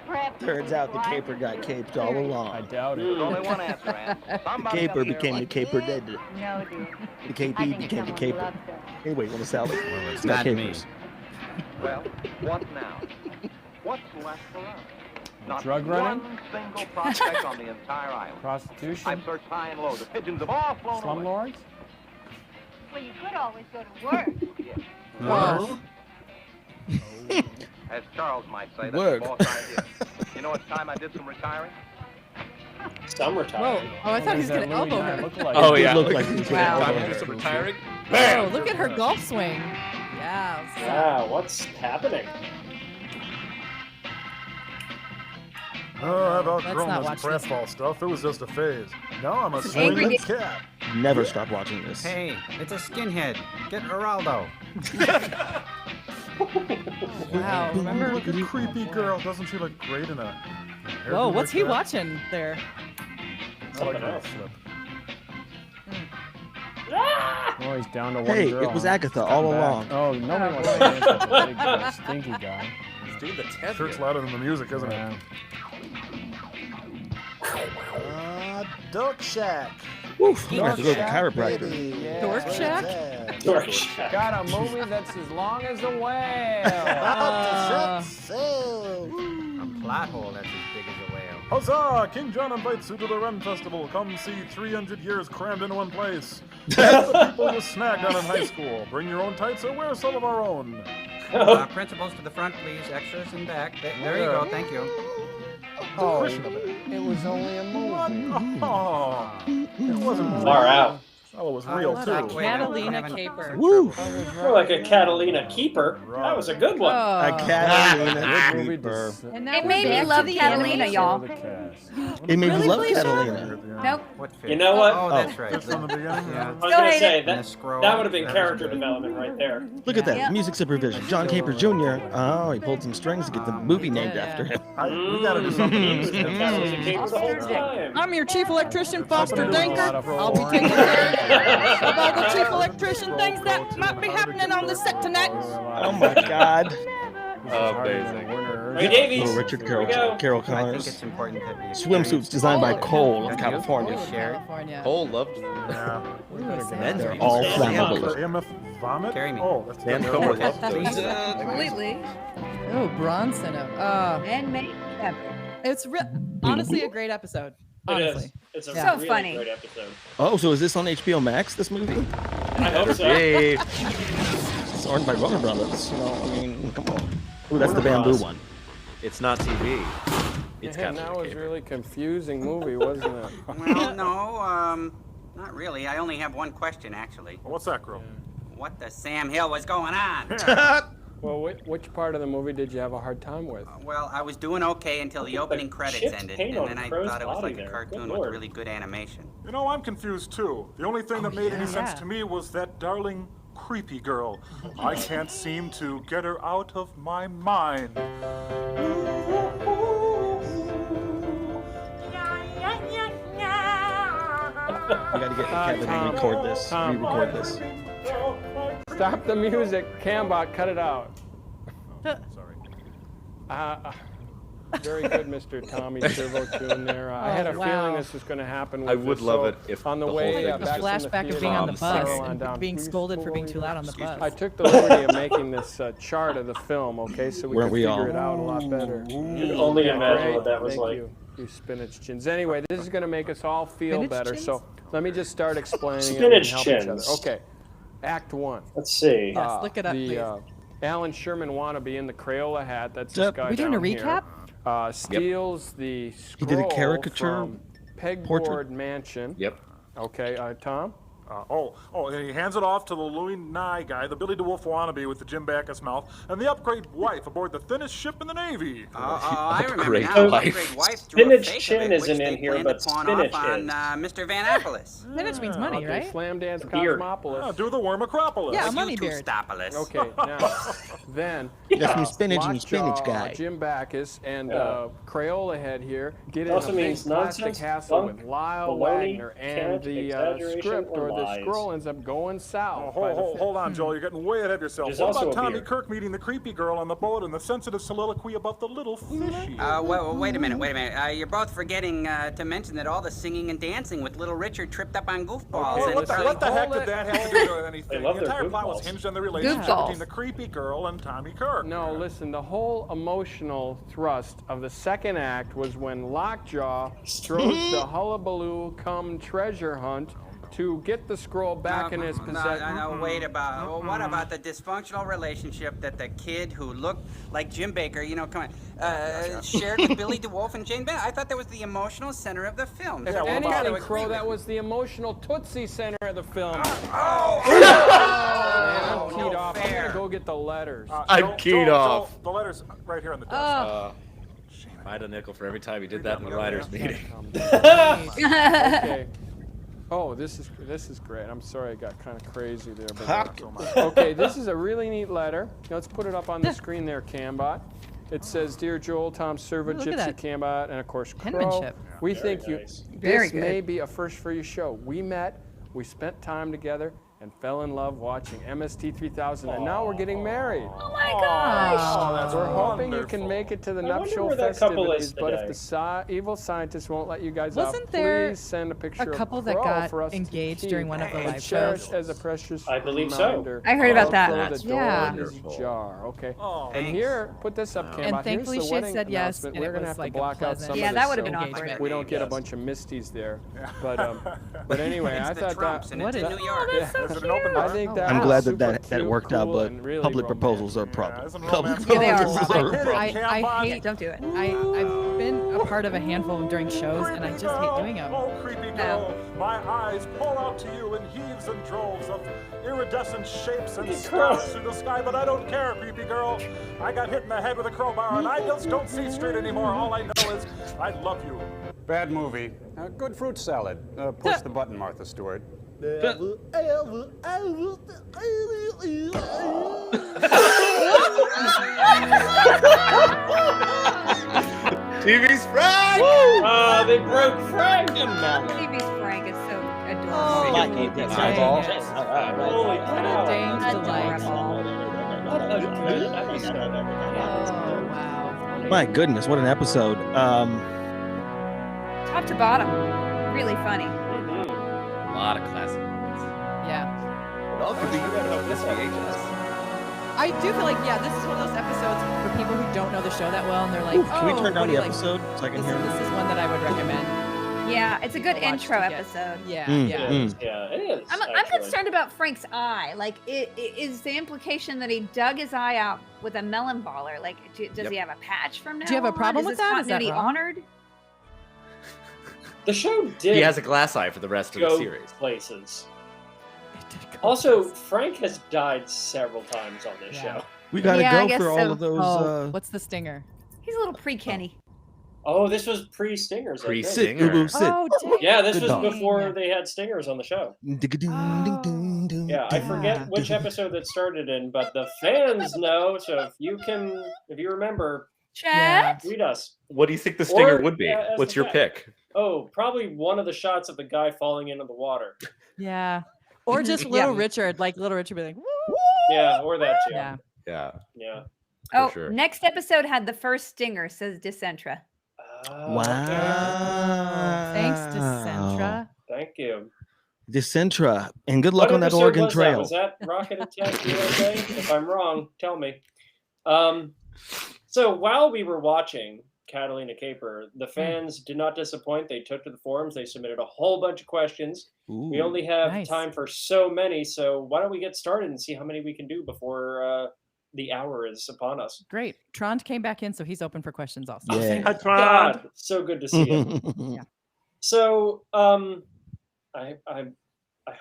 Perhaps Turns out the caper got caped all I along. doubt There's it. only one answer, Ann. The Somebody caper up there became the likes caper dead. No, dear. The I KP think became the someone caper. loves her. Anyway, you want to sell it? It's Got not me. capers. Well, what now? What's left for us? Not Drug running? one single prospect on the entire island. Prostitution? I've searched high and low. The pigeons have all flown away. Slumlords? Well, you could always go to work. Oh. As Charles might say, that's Work. the boss idea. You know, it's time I did some retiring. Some Whoa. retiring. Oh, I thought he was What going does to that Louis elbow Knight her. look like? Oh, It yeah. looked like he was Wow. gonna Time elbow to do her. some retiring. Oh, look at her golf swing. Yeah. Wow, what's happening? Oh, I've Let's outgrown not this watch this. pratfall stuff. It was just a phase. Now I'm a It's an angry swinging game. cat. Never stop watching this. Hey, it's a skinhead. Get Geraldo. Wow. Remember? Look at creepy girl. Doesn't she look great in a hairdo Whoa, what's like he that? watching there? I like that flip. Oh, he's down to one Hey, girl. it was huh? Agatha He's all come back. along. Oh, nobody wants to dance with the big guy, stinky guy. He's doing the 10th. Shirt's louder than the music, isn't it? Dork Shack. Woof, I'm gonna have to go to the chiropractor. Dork Shack? Dork Shack. Got a movie that's as long as a whale. About to set sail. A plot hole that's as big as a whale. Huzzah! King John invites you to the Ren Festival. Come see 300 years crammed into one place. That's the people you snagged on in high school. Bring your own tights or wear some of our own. Principals to the front, please. Extras in back. There you go. Thank you. Oh, Cushion of it. it was only a movie. Oh, it wasn't Far out. Oh, it was real Wait, too. Catalina having Caper. some Woo! trouble. More like a Catalina keeper. That was a good one. A Oh. Catalina Movie keeper. And now It we're made me back to love the Catalina, animation. y'all. The cast. It made me Really, love Felicia? Catalina. Nope. What fish? You know what? Oh, that's right. Just from the beginning. Yeah. I was Still gonna hate say it. And that the scroll. that would have been That was character good. development right there. Look at that, Yeah. music supervision. John Caper Jr. Oh, he pulled some strings to get the movie named Yeah. after him. We gotta do something. He was gonna Catalina caper the whole time. I'm your chief electrician, Foster Somebody doing a lot Dinker. of I'll be roaring. taking care of all the chief electrician things that might be happening on the set tonight. Oh my God. Amazing. Ray Davies. Little Richard Here we go. Carol I think Connors. it's important that the Swimsuits designed by Cole of Thank you. California. Share it. California. Cole loved Yeah. men's They're music. all Yeah. flammable. AMF vomit? Carry me. Oh, that's Dan the Comer loved those. Completely. Oh, Bronson. And May Pepper. It's honestly a great episode. Honestly. It's a So really funny. great episode. Oh, so is this on HBO Max? This movie? I hope so. Hey. It's owned by Warner Brothers. You know, I mean, come on. Ooh, that's the Warner bamboo Bros. one. It's not TV. It's Yeah, that was a really confusing movie, wasn't it? Well, no, not really. I only have one question, actually. What's that, girl? What the Sam Hill was going on? Well, which part of the movie did you have a hard time with? Well, I was doing okay until the opening credits chipped ended, paint and on then I Crow's thought it was body like a there. cartoon Good with Lord. really good animation. You know, I'm confused too. The only thing that made any sense yeah. to me was that darling creepy girl. I can't seem to get her out of my mind. We gotta get Kevin to record this. Re-record this. Stop the music. Cambot, cut it out. Sorry. Very good, Mr. Tommy Servo tune there. I had a feeling this was going to happen. With I would this, love so it if on the the whole way thing was back just from Flashback of being on the theater, bus on and down being scolded for being too loud on the bus. I took the liberty of making this chart of the film, okay, so we Weren't could we figure all? it out a lot better. You can only imagine what that was Thank like. you spinach chins. Anyway, this is going to make us all feel Spinach better, chins? so let me just start explaining it Spinach and help each other. chins. Okay, Act 1. Let's see. Yes, look it up, please. Alan Sherman wannabe in the Crayola hat, that's this Yep. guy We doing a down here, recap? steals the He scroll did a caricature from Pegboard portrait. Mansion. Yep. Okay, Tom? And he hands it off to the Louis Nye guy, the Billy DeWolf wannabe with the Jim Backus mouth, and the upgrade wife aboard the thinnest ship in the Navy. I remember Upgrade now. wife. Upgrade wife drew a Spinach fake chin of it, isn't which in they here, planned but to pawn spinach off on is. Mr. Van Appelis. Spinach means money, Okay, right? Slam Dance Beer. Cosmopolis. Do the worm Acropolis. Yeah, a You money two beard. Stopolis. Okay, now, then That's from Spinach and Lockjaw, Spinach guy. Jim Backus and Yeah. Crayola Head here get in Also a big means plastic nonsense, hassle bunk, with Lyle baloney, Wagner, cant, and the exaggeration, script or or the lies. scroll ends up going south. Hold on, Joel. You're getting way ahead of yourself. There's What also about a Tommy beer. Kirk meeting the creepy girl on the boat and the sensitive soliloquy about the little fishy? Wait a minute. You're both forgetting to mention that all the singing and dancing with Little Richard tripped up on goofballs. Well, and what the heck did that have to do with anything? love The their entire plot was goofballs. hinged on the relationship Goofballs. between the creepy girl and Tommy Kirk. No, listen, the whole emotional thrust of the second act was when Lockjaw throws the hullabaloo come treasure hunt to get the scroll back in his possession. No, wait about. Well, what about the dysfunctional relationship that the kid who looked like Jim Baker, shared with Billy DeWolf and Jane Bennett? I thought that was the emotional center of the film. If So anything, gotta agree Crow, with that you. was the emotional Tootsie center of the film. Oh, I'm keyed no off. I'm fair. gonna go get the letters. I'm keyed off. Joel, the letter's right here on the desk. I had a nickel for every time he did that in the writers' meeting. Okay. Oh, this is great. I'm sorry I got kind of crazy there. But okay, this is a really neat letter. Let's put it up on the screen there, Cambot. It says, "Dear Joel, Tom Servo, Look at Gypsy that Cambot, and of course Crow. penmanship. We Very think nice. Very this good. may be a first for your show. We met, we spent time together, and fell in love watching MST 3000, and now we're getting married. Oh my gosh. That's We're hoping you wonderful. can make it to the I wonder nuptial where that couple is festivities, but if today. the evil scientists won't let you guys Wasn't out, there please send a picture a couple of that Crow got for us to engaged keep during one of the and live cherish shows? as a precious I believe so. reminder. I heard about that. Although the door Yeah. is ajar. Okay. Oh, And here, put this up, Cam. And thankfully Here's she the wedding said yes, announcement. and We're it gonna was have like to a block out pleasant some Yeah, of that this, would have so been awkward. engagement. we don't get a Yes. bunch of Misties there. But anyway, It's I the thought Trumps, that. and What it's in is- New York. Yeah. Is it an open I bar? think that I'm was glad that super that cute, worked out, cool, but and really public romantic. proposals are a problem. isn't Public romance- Yeah, they are. proposals are a Hit it, problem. I Cambot. hate. Don't do it. I've been a part of a handful of them during shows, and I just hate doing them. Oh, creepy girl, my eyes pour out to you in heaves and droves of iridescent shapes and stars through the sky, but I don't care, creepy girl. I got hit in the head with a crowbar, and I just don't see straight anymore. All I know is I love you. Bad movie. Good fruit salad. Push the button, Martha Stewart. TV's Frank! They broke Frank! TV's Frank is so adorable. Lucky that Eyeball. Holy cow. Dane's delight. Adorable. Oh, wow. My goodness, what an episode. Top to bottom. Really funny. A lot of classic moments. Yeah. It all could be this VHS. I do feel like, yeah, this is one of those episodes for people who don't know the show that well, and they're like, Ooh, can we turn down the like, episode so I can hear this is one that I would recommend. Yeah, it's a good Watch intro to get- episode. Yeah, Yeah, it is. I'm concerned about Frank's eye. Like, is the implication that he dug his eye out with a melon baller? Like, does he have a patch from now? Do you have a problem on? with Is that? this Is that continuity wrong? honored? The show did. He has a glass eye for the rest of the go series. places. Also, Frank has died several times on this show. We gotta Yeah, I go guess for all so. of those. Oh, what's the stinger? He's a little pre-Kenny. Oh, this was pre-stingers. I think. Pre-stinger. Oh, dang. Yeah, this Good was dog. before they had stingers on the show. Yeah, I forget which episode that started in, but the fans know. So if you remember, Chat. tweet us. What do you think the stinger Or, would be? as What's the your chat. pick? Oh, probably one of the shots of the guy falling into the water. Yeah. Or just Little Richard, like Little Richard be like, woo! Yeah, or that too. Yeah. Yeah. Yeah. Oh, sure. next episode had the first stinger, says Decentra. Wow. Thanks, Decentra. Thank you. Decentra. And good luck What on that episode Oregon was Trail. Was that Rocket Attack USA? If I'm wrong, tell me. So while we were watching Catalina Caper, the fans did not disappoint. They took to the forums. They submitted a whole bunch of questions. We only have time for so many, so why don't we get started and see how many we can do before the hour is upon us. Great. Trond came back in, so he's open for questions also. Oh, thank God. So good to see him. Yeah. So I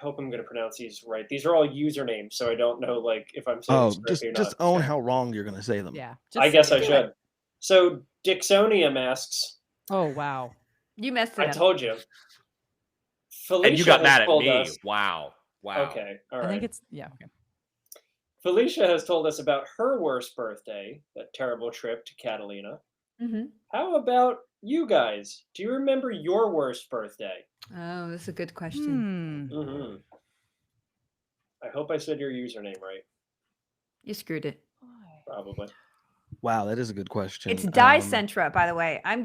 hope I'm going to pronounce these right. These are all usernames, so I don't know like if I'm saying this correctly or not. just own how wrong you're gonna say them. Yeah. I guess I should. So Dixonium asks. Oh wow. You messed it I up. told you. Felicia And you got has mad at told me. us- Wow. Okay. All right. I think it's okay. Felicia has told us about her worst birthday, that terrible trip to Catalina. Mm-hmm. How about you guys? Do you remember your worst birthday? Oh, that's a good question. Mm-hmm. I hope I said your username right. You screwed it. Probably. Wow, that is a good question. It's Dicentra, by the way. I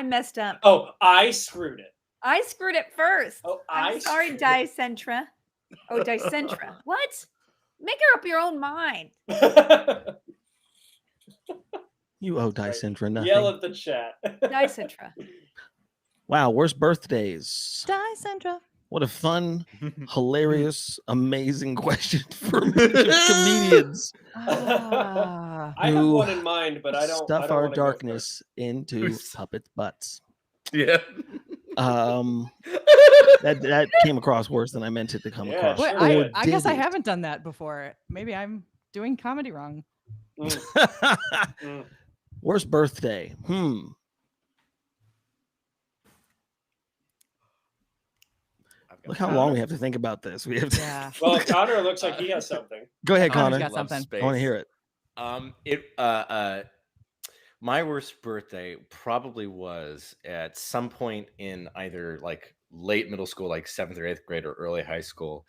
messed up. Oh, I screwed it. I screwed it first. Oh, I'm sorry, screwed Dicentra. Oh, Dicentra. What? Make up your own mind. You owe Dicentra nothing. Yell at the chat. Dicentra. Wow, worst birthdays. Dicentra. What a fun, hilarious, amazing question for comedians. I have who one in mind, but I don't stuff I don't our wanna go darkness into puppet butts. Yeah. That came across worse than I meant it to come across. Wait, Or I guess did I it? haven't done that before. Maybe I'm doing comedy wrong. Worst birthday. Look how long we have to think about this. We have to. Yeah. Well, Connor looks like he has something. Go ahead, Connor's Connor. got something. I want to hear it. My worst birthday probably was at some point in either like late middle school, like 7th or 8th grade, or early high school.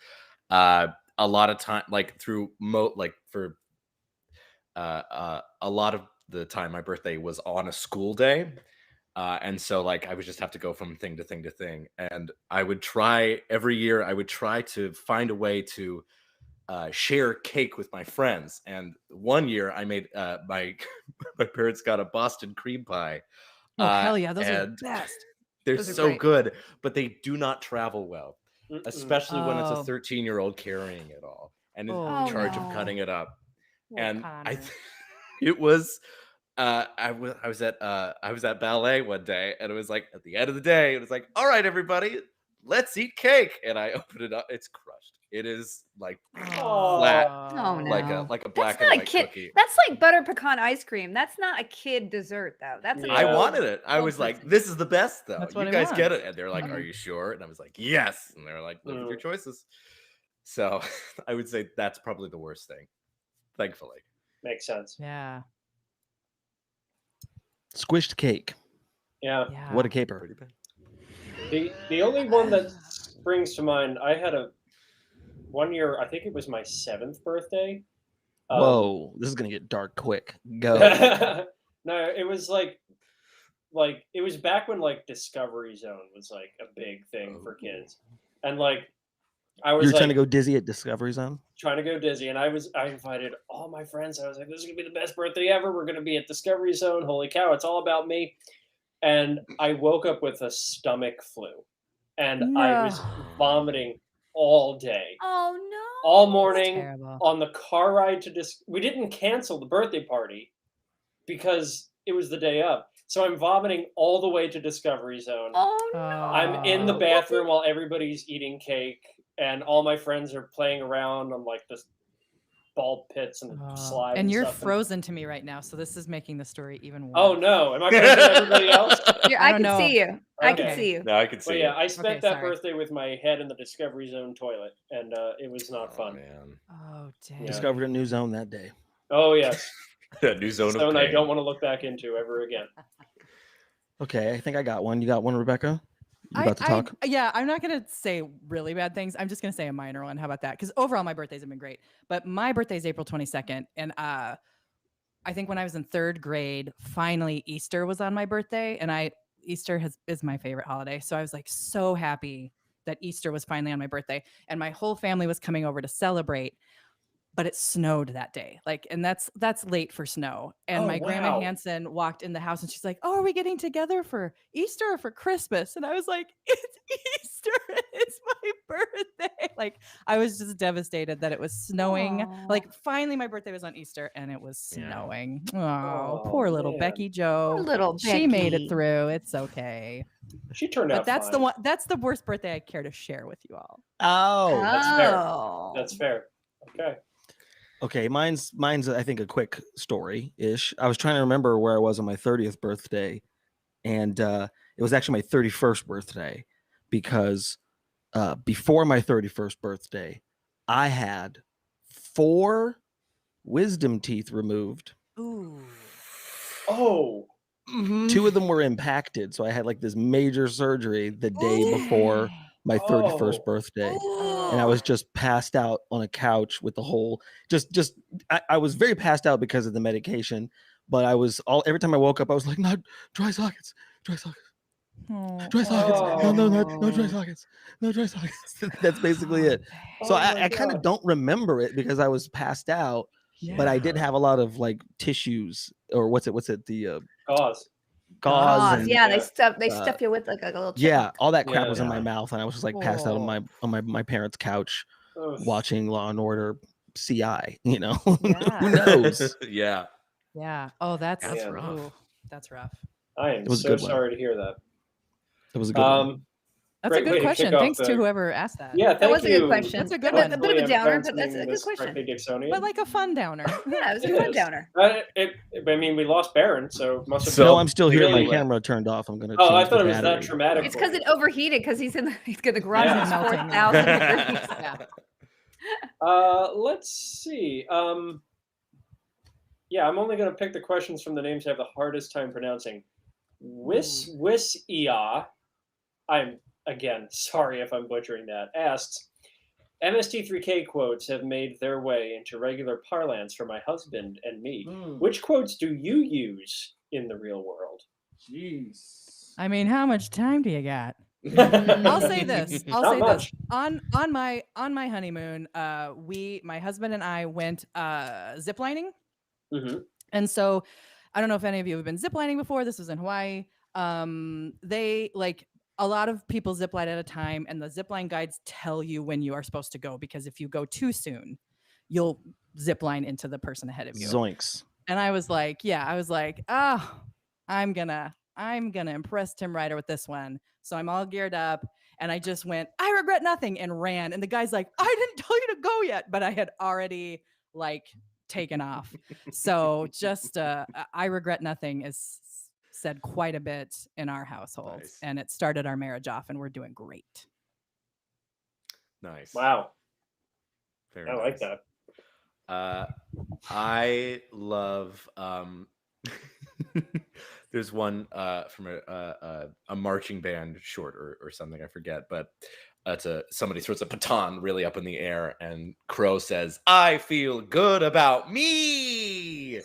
A lot of time, like through a lot of the time, my birthday was on a school day. And so like I would just have to go from thing to thing to thing. And I would try every year, I would try to find a way to share cake with my friends. And one year I made my parents got a Boston cream pie. Oh, hell yeah. Those are the best. They're Those are so great. good, but they do not travel well, especially when it's a Oh. 13-year-old carrying it all and in Oh, charge no. of cutting it up. Poor And Connor. it was I was at ballet one day, and it was like at the end of the day, it was like, all right, everybody, let's eat cake. And I opened it up, it's crushed. It is like flat, Oh, no. like a black That's and not a white kid. cookie. That's like butter pecan ice cream. That's not a kid dessert, though. That's an I old- wanted it. I old was like, person. this is the best, though. That's You what I guys get want. it. And they're like, Mm-hmm. are you sure? And I was like, yes. And they're like, live with your choices. So I would say that's probably the worst thing, thankfully. Makes sense. Yeah. Squished cake. Yeah. What a caper. The only one that springs to mind, I had one year, I think it was my 7th birthday. Whoa, this is gonna get dark quick. Go. No, it was like it was back when like Discovery Zone was like a big thing for kids, and like I was You were trying to go dizzy at Discovery Zone? Trying to go dizzy, and I invited all my friends. I was like, this is going to be the best birthday ever. We're going to be at Discovery Zone. Holy cow, it's all about me. And I woke up with a stomach flu, and I was vomiting all day. Oh, no. All morning, on the car ride to we didn't cancel the birthday party because it was the day of. So I'm vomiting all the way to Discovery Zone. Oh, no. I'm in the bathroom while everybody's eating cake, and all my friends are playing around on like this ball pits and slides. And you're stuff. frozen to me right now, so this is making the story even worse. Oh no, am I frozen to everybody else? I can see you. I can see you. No, I can see. But yeah, I spent that birthday with my head in the Discovery Zone toilet, and it was not fun. Man. Oh damn. Discovered a new zone that day. Oh yes. A new zone of pain. I don't want to look back into ever again. Okay, I think I got one. You got one, Rebecca? You about to talk? Yeah, I'm not going to say really bad things. I'm just going to say a minor one. How about that? Because overall, my birthdays have been great. But my birthday is April 22nd. And I think when I was in 3rd grade, finally Easter was on my birthday. And Easter is my favorite holiday. So I was like so happy that Easter was finally on my birthday. And my whole family was coming over to celebrate. But it snowed that day. And that's late for snow. And my grandma Hanson walked in the house and she's like, "Oh, are we getting together for Easter or for Christmas?" And I was like, "It's Easter. It's my birthday." I was just devastated that it was snowing. Aww. Finally my birthday was on Easter and it was snowing. Oh, poor little Becky Joe. Poor little She made Becky. it through. It's okay. She turned out But that's fine. the one. That's the worst birthday I care to share with you all. Oh. That's fair. That's fair. Okay. Okay, mine's I think a quick story-ish. I was trying to remember where I was on my 30th birthday, and it was actually my 31st birthday because before my 31st birthday, I had 4 wisdom teeth removed. Ooh. Oh. 2 of them were impacted, so I had this major surgery the day before my 31st birthday. And I was just passed out on a couch with the whole I was very passed out because of the medication, but every time I woke up I was like, "No, dry sockets, dry sockets, dry sockets, no dry sockets, no dry sockets." That's basically it. So I kind of don't remember it because I was passed out, but I did have a lot of tissues, or what's it the gauze. Yeah, they stuff you with a little chip. Yeah, all that crap was in my mouth, and I was just passed out on my parents' couch watching Law and Order CI. Who knows? Yeah. Yeah. Oh, that's rough. Ooh, that's rough. I am so sorry to hear that. It was a good one. That's a good question. Thanks to whoever asked that. Yeah, that was a good question. That's a good one. A bit of a downer, but that's a good question. But a fun downer. Yeah, it was a fun downer. We lost Baron, so must have. No, I'm still here. My camera turned off. I'm gonna. Oh, I thought it was that traumatic. It's because it overheated because he's in the garage and it's 4,000 degrees. Let's see. Yeah, I'm only going to pick the questions from the names I have the hardest time pronouncing. Ia. I'm again sorry if I'm butchering that. Asks, MST3K quotes have made their way into regular parlance for my husband and me. Which quotes do you use in the real world? Jeez. I mean, how much time do you got? I'll say this. On my honeymoon, my husband and I went ziplining. Mm-hmm. And so I don't know if any of you have been ziplining before. This was in Hawaii. They a lot of people zip line at a time, and the zipline guides tell you when you are supposed to go, because if you go too soon, you'll zip line into the person ahead of you. Zoinks. And I was like, oh, I'm gonna impress Tim Ryder with this one. So I'm all geared up, and I just went, "I regret nothing," and ran. And the guy's like, "I didn't tell you to go yet," but I had already taken off. So just I regret nothing is said quite a bit in our household. Nice. And it started our marriage off, and we're doing great. Nice. Wow. Very I nice. like that. I love there's one from a marching band short or something, I forget, but somebody throws a baton really up in the air, and Crow says, "I feel good about me."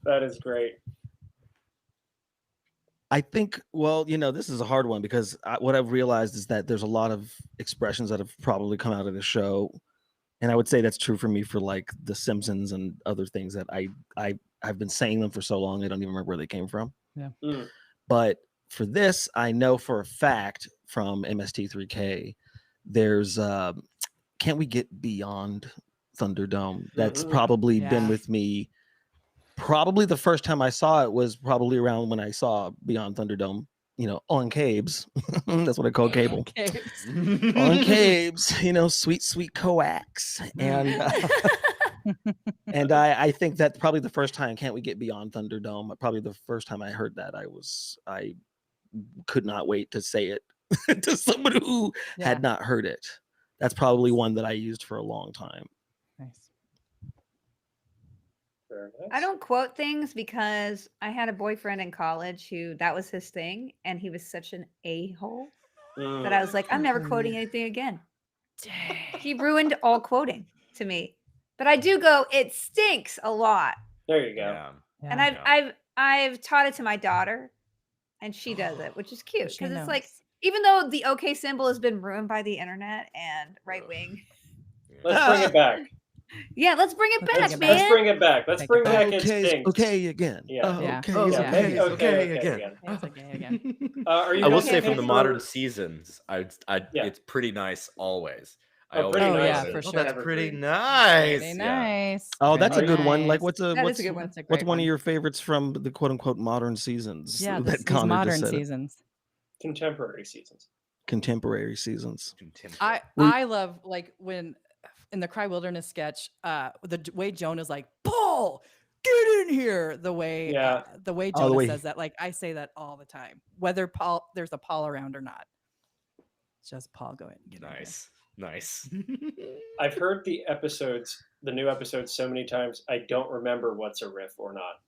That is great. I think, well, this is a hard one because what I've realized is that there's a lot of expressions that have probably come out of the show. And I would say that's true for me for like The Simpsons and other things that I've been saying them for so long, I don't even remember where they came from. Yeah. But for this, I know for a fact from MST3K, there's Can't We Get Beyond Thunderdome? That's probably been with me. Probably the first time I saw it was probably around when I saw Beyond Thunderdome, on Cabes. That's what I call cable. On Cabes, sweet, sweet coax. And and I think that's probably the first time Can't We Get Beyond Thunderdome? Probably the first time I heard that, I could not wait to say it to someone who had not heard it. That's probably one that I used for a long time. Nice. Very nice. I don't quote things because I had a boyfriend in college who that was his thing, and he was such an a-hole that I was like, I'm never quoting anything again. He ruined all quoting to me. But I do go, it stinks a lot. There you go. Yeah. And I've taught it to my daughter, and she does it, which is cute because it's like, even though the OK symbol has been ruined by the internet and right wing. Let's bring it back. Yeah, let's bring it back, man. Let's bring it back. Let's bring back it stinks. Okay again. Yeah. Okay again. Are you I will say from the modern seasons, it's pretty nice always. For sure. That's pretty nice. Pretty nice. Oh, that's a good one. Like, what's a good one. What's one of your favorites from the quote unquote modern seasons? Yeah, these modern seasons. Contemporary seasons. Contemporary seasons. I love like when in the Cry Wilderness sketch, the way Jonah is like, Paul, get in here. The way Jonah says that, like I say that all the time, whether there's a Paul around or not. It's just Paul going. Nice. I've heard the new episodes so many times, I don't remember what's a riff or not.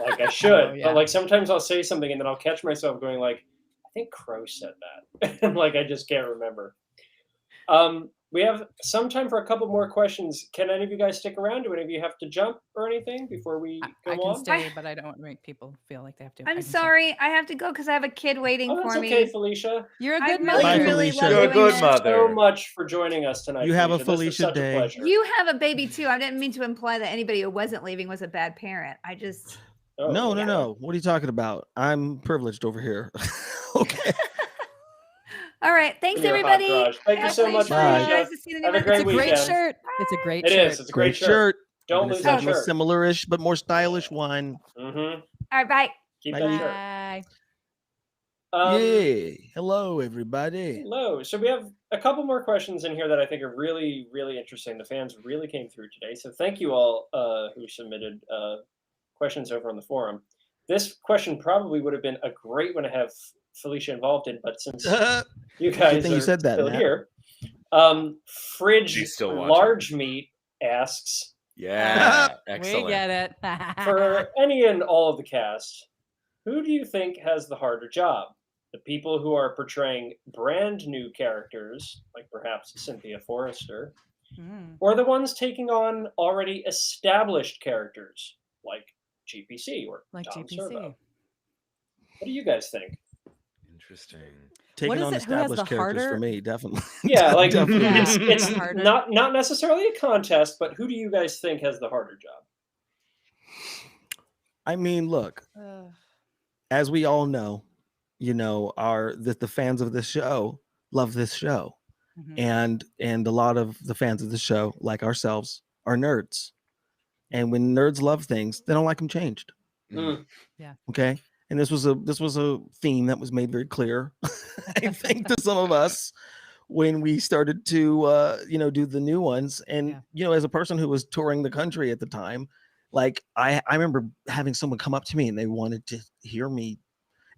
Like I should, but like sometimes I'll say something and then I'll catch myself going like, I think Crow said that. And like, I just can't remember. We have some time for a couple more questions. Can any of you guys stick around? Do any of you have to jump or anything before we go on? I can stay, but I don't want to make people feel like they have to. I'm sorry. I have to go because I have a kid waiting for me. That's okay, Felicia. You're a good mother. Bye, really Felicia. You're a good mother. So much for joining us tonight. You have a Felicia day. You have a baby too. I didn't mean to imply that anybody who wasn't leaving was a bad parent. I just... No. What are you talking about? I'm privileged over here. Okay. All right. Thanks, everybody. Thank you so much. Have a great weekend. It's a great shirt. It's a great shirt. It is. It's a great shirt. Don't lose that shirt. A similar-ish but more stylish one. All right. Bye. Keep that shirt. Yay. Hello, everybody. Hello. So we have a couple more questions in here that I think are really, really interesting. The fans really came through today. So thank you all who submitted questions over on the forum. This question probably would have been a great one to have Felicia involved in, but since you guys are still here, Fridge Large Meat asks, excellent. We get it. For any and all of the cast, who do you think has the harder job? The people who are portraying brand new characters, like perhaps Cynthia Forrester, or the ones taking on already established characters, like GPC or Tom Servo? What do you guys think? Interesting. Taking on established characters for me, definitely. Yeah, like it's not necessarily a contest, but who do you guys think has the harder job? I mean, look, as we all know, the fans of this show love this show, and a lot of the fans of the show, like ourselves, are nerds, and when nerds love things, they don't like them changed. Yeah. Okay. And this was a theme that was made very clear, I think, to some of us when we started to do the new ones. And as a person who was touring the country at the time, like I remember having someone come up to me and they wanted to hear me.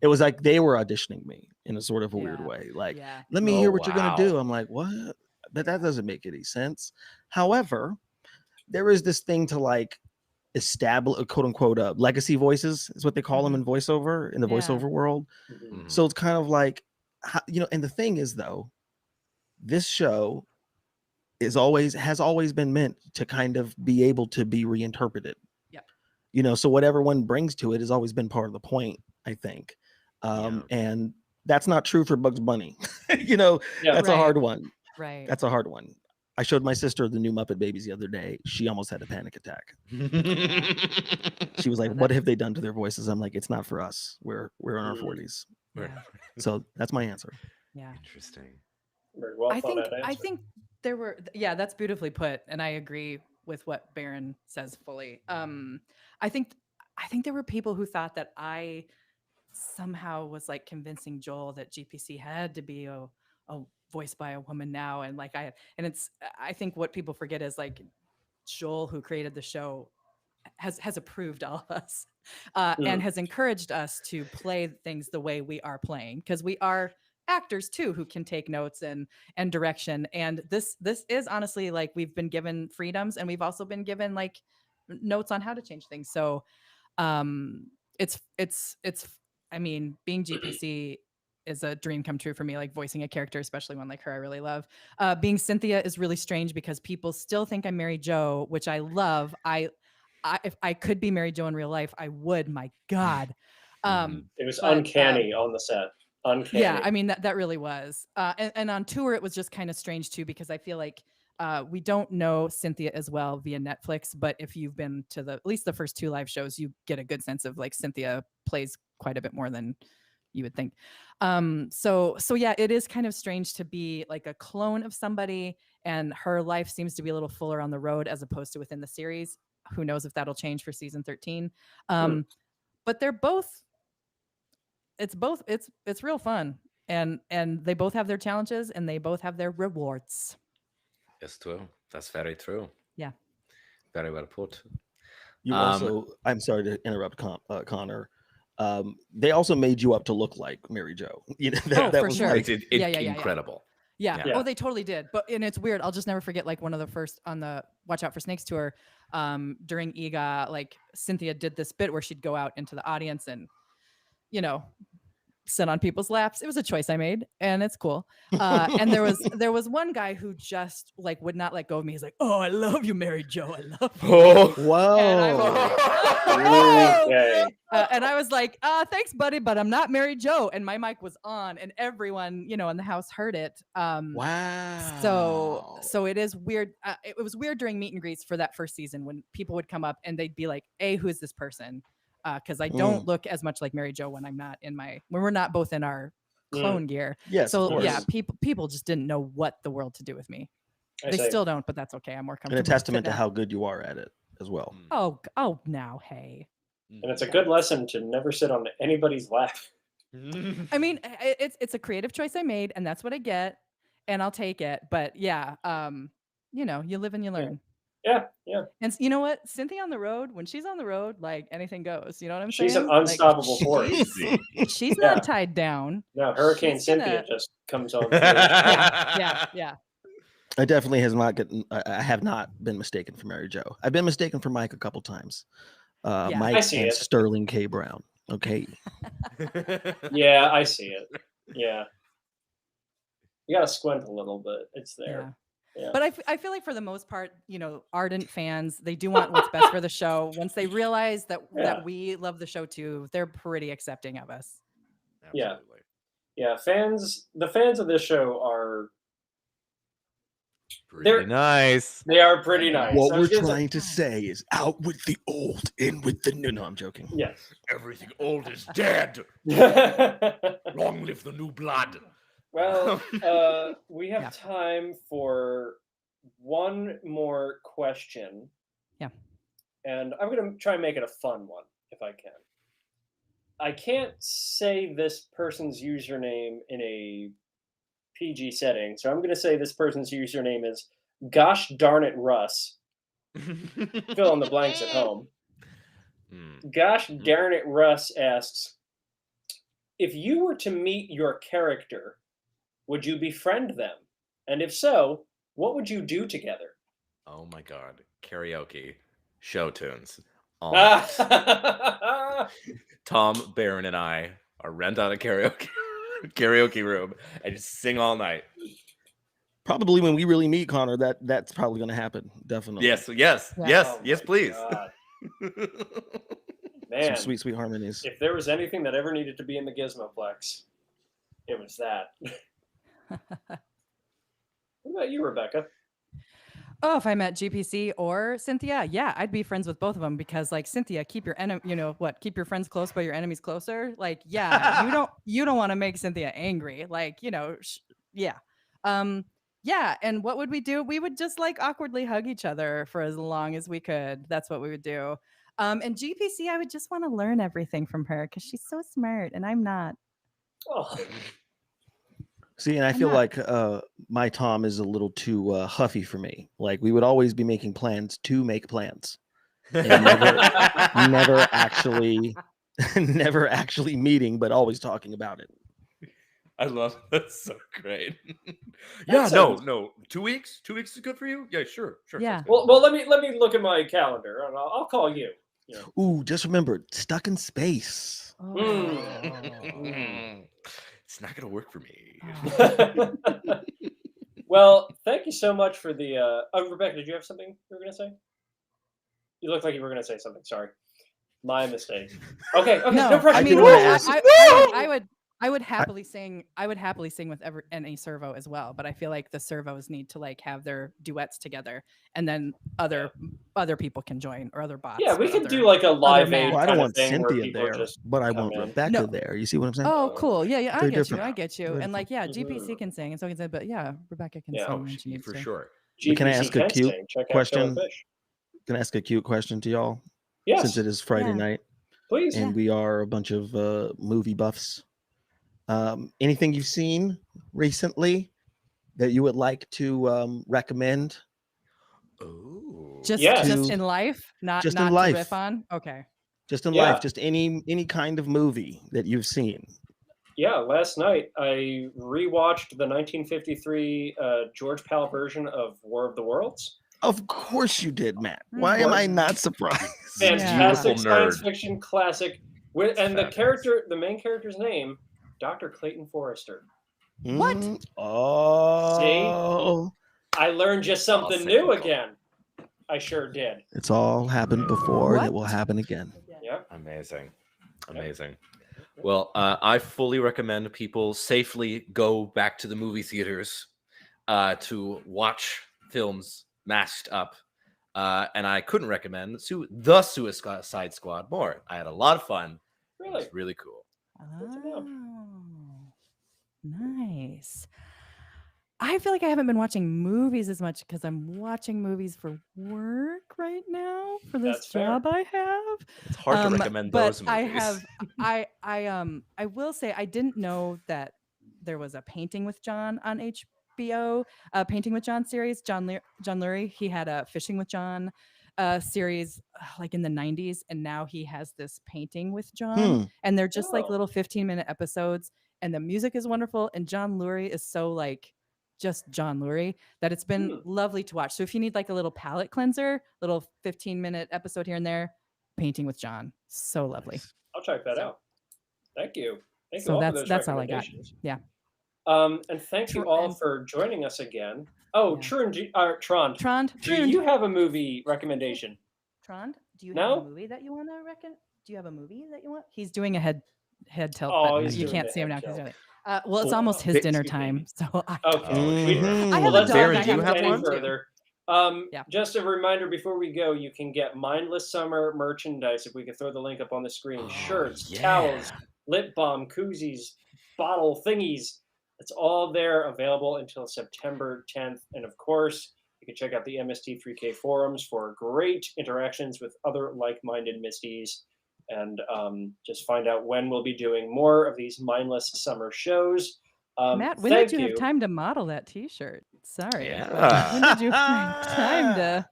It was like they were auditioning me in a sort of a weird way. Like, let me hear what you're gonna do. I'm like, what? But that doesn't make any sense. However, there is this thing to like establish quote unquote legacy voices is what they call them in voiceover, in the voiceover world. So it's kind of like, and the thing is though, this show has always been meant to kind of be able to be reinterpreted. So whatever one brings to it has always been part of the point, I think. And that's not true for Bugs Bunny. That's a hard one. Right. That's a hard one. I showed my sister the new Muppet Babies the other day. She almost had a panic attack. She was like, "What have they done to their voices?" I'm like, "It's not for us. We're in our 40s." So that's my answer. Yeah. Interesting. Very well I thought out answer. think there were, that's beautifully put, and I agree with what Baron says fully. I think there were people who thought that I somehow was like convincing Joel that GPC had to be a voiced by a woman now, and like I think what people forget is like Joel, who created the show, has approved all of us and has encouraged us to play things the way we are playing, because we are actors too who can take notes and direction, and this is honestly like we've been given freedoms, and we've also been given like notes on how to change things. So it's I mean, being GPC is a dream come true for me, like voicing a character, especially one like her I really love. Being Cynthia is really strange because people still think I'm Mary Jo, which I love. If I could be Mary Jo in real life, I would. My God. It was uncanny on the set. Uncanny. Yeah, I mean, that really was. And on tour, it was just kind of strange too, because I feel like we don't know Cynthia as well via Netflix, but if you've been to at least the first 2 live shows, you get a good sense of like Cynthia plays quite a bit more than you would think. So yeah, it is kind of strange to be like a clone of somebody, and her life seems to be a little fuller on the road as opposed to within the series. Who knows if that'll change for season 13. But they're both, it's real fun, and they both have their challenges and they both have their rewards. Yes, true. That's very true. Yeah. Very well put. You also, I'm sorry to interrupt, Connor. They also made you up to look like Mary Jo. That for was sure. like, incredible. Yeah. Oh, they totally did. And it's weird. I'll just never forget, like, one of the first on the Watch Out for Snakes tour, during EGA, like Cynthia did this bit where she'd go out into the audience and, sit on people's laps. It was a choice I made, and it's cool. And there was one guy who just like would not let go of me. He's like, "Oh, I love you, Mary Jo. I love you." Oh, whoa. And I was like, Okay. and I was like, "Thanks, buddy, but I'm not Mary Jo." And my mic was on, and everyone, in the house heard it. Wow. So it is weird. It was weird during meet and greets for that first season when people would come up and they'd be like, "Hey, who is this person?" Because I don't look as much like Mary Jo when we're not both in our clone gear. Yes. So yeah, people just didn't know what the world to do with me. They still don't, but that's okay. I'm more comfortable. And a testament to how good you are at it as well. Oh, now, hey. And it's a good lesson to never sit on anybody's lap. I mean, it's a creative choice I made, and that's what I get, and I'll take it. But yeah, you live and you learn. Yeah. And you know what? Cynthia on the road, when she's on the road, like anything goes. You know what I'm She's saying? an unstoppable force. She's not tied down. No, Hurricane Cynthia just comes on. Yeah. I definitely I have not been mistaken for Mary Jo. I've been mistaken for Mike a couple times. Mike and Sterling K. Brown. Okay. Yeah, I see it. Yeah. You got to squint a little bit. It's there. Yeah. But I feel like for the most part, ardent fans, they do want what's best for the show. Once they realize that we love the show too, they're pretty accepting of us. Absolutely. Yeah. The fans of this show are pretty nice. They are pretty nice. What we're trying to say is out with the old, in with the new. No, I'm joking. Yes. Everything old is dead. Long live the new blood. Well, we have time for one more question. Yeah. And I'm going to try and make it a fun one, if I can. I can't say this person's username in a PG setting, so I'm going to say this person's username is Gosh Darn It Russ. Fill in the blanks at home. Gosh Darn It Russ asks, if you were to meet your character, would you befriend them? And if so, what would you do together? Oh my God. Karaoke. Show tunes. Tom, Baron, and I are rent out a karaoke room and just sing all night. Probably when we really meet, Connor, that's probably going to happen. Definitely. Yes, please. Man, Man, some sweet harmonies. If there was anything that ever needed to be in the Gizmoplex, it was that. What about you, Rebecca? Oh, if I met GPC or Cynthia, yeah, I'd be friends with both of them because, like, Cynthia, keep your keep your friends close, but your enemies closer. Like, yeah, you don't want to make Cynthia angry. Like, yeah. Yeah, and what would we do? We would just like awkwardly hug each other for as long as we could. That's what we would do. And GPC, I would just want to learn everything from her because she's so smart and I'm not. Oh. See, and I feel like my Tom is a little too huffy for me. Like, we would always be making plans to make plans, and never actually meeting, but always talking about it. I love that's so great. Yeah, no. 2 weeks? 2 weeks is good for you? Yeah, sure. Yeah. Well, let me look at my calendar and I'll call you. Ooh, just remember, stuck in space. It's not gonna work for me. Well, thank you so much for the. Rebecca, did you have something you were gonna say? You looked like you were gonna say something. Sorry, my mistake. Okay. No pressure. I mean, I would happily sing. I would happily sing with any servo as well. But I feel like the servos need to like have their duets together, and then other people can join or other bots. Yeah, we could do like a live aid. Well, I don't want thing Cynthia there, but I want Rebecca there. You see what I'm saying? Oh, cool. Yeah. I Different. get you. And like, yeah, GPC can sing, and so can say, but yeah, Rebecca can sing when she needs for to. sure. Can I ask a cute question? Can I ask a cute question to y'all? Yes. Since it is Friday night, please, and we are a bunch of movie buffs. Anything you've seen recently that you would like to recommend? Oh, just in life, not just not in life. To riff on. Okay. Just in life, just any kind of movie that you've seen. Yeah, last night I rewatched the 1953 George Pal version of War of the Worlds. Of course you did, Matt. Why am I not surprised? Fantastic science fiction classic, and the main character's name, Dr. Clayton Forrester. What? Oh. See? I learned just something new again. I sure did. It's all happened before, and it will happen again. Yeah. Amazing. Well, I fully recommend people safely go back to the movie theaters to watch films masked up. And I couldn't recommend the Suicide Squad more. I had a lot of fun. Really? It was really cool. Oh, nice. I feel like I haven't been watching movies as much because I'm watching movies for work right now for this job I have. It's hard to recommend those movies. I will say I didn't know that there was a Painting with John on HBO, Painting with John series. John Lurie, he had a Fishing with John series like in the 90s, and now he has this Painting with John, and they're just like little 15-minute episodes, and the music is wonderful, and John Lurie is so like just John Lurie that it's been lovely to watch. So if you need like a little palate cleanser, little 15-minute episode here and there, Painting with John, so lovely. I'll check that out. Thank you. Thank you So all for those that's all I got. recommendations. Yeah. And thank you all for joining us again. Oh, Tron, do you have a movie recommendation? Tron, do you have a movie that you want to recommend? Do you have a movie that you want? He's doing a head tilt. Oh, but you can't see him now. Well, it's almost his dinner time, so I have Let's a dog. not keep any further. Just a reminder before we go, you can get Mindless Summer merchandise. If we could throw the link up on the screen, shirts, towels, lip balm, koozies, bottle thingies. It's all there, available until September 10th. And of course, you can check out the MST3K forums for great interactions with other like-minded Misties. And just find out when we'll be doing more of these mindless summer shows. Matt, when did you have time to model that T-shirt? Sorry. Yeah. When did you find time to?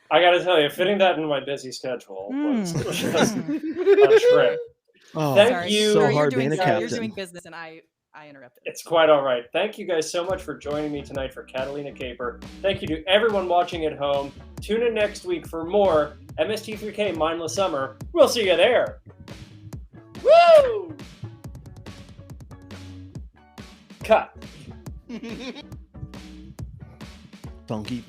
I got to tell you, fitting that in my busy schedule was a trip. Oh, thank you. So hard being a captain. You're doing business, and I interrupted. It's quite all right. Thank you guys so much for joining me tonight for Catalina Caper. Thank you to everyone watching at home. Tune in next week for more MST3K Mindless Summer. We'll see you there. Woo! Cut. Funky.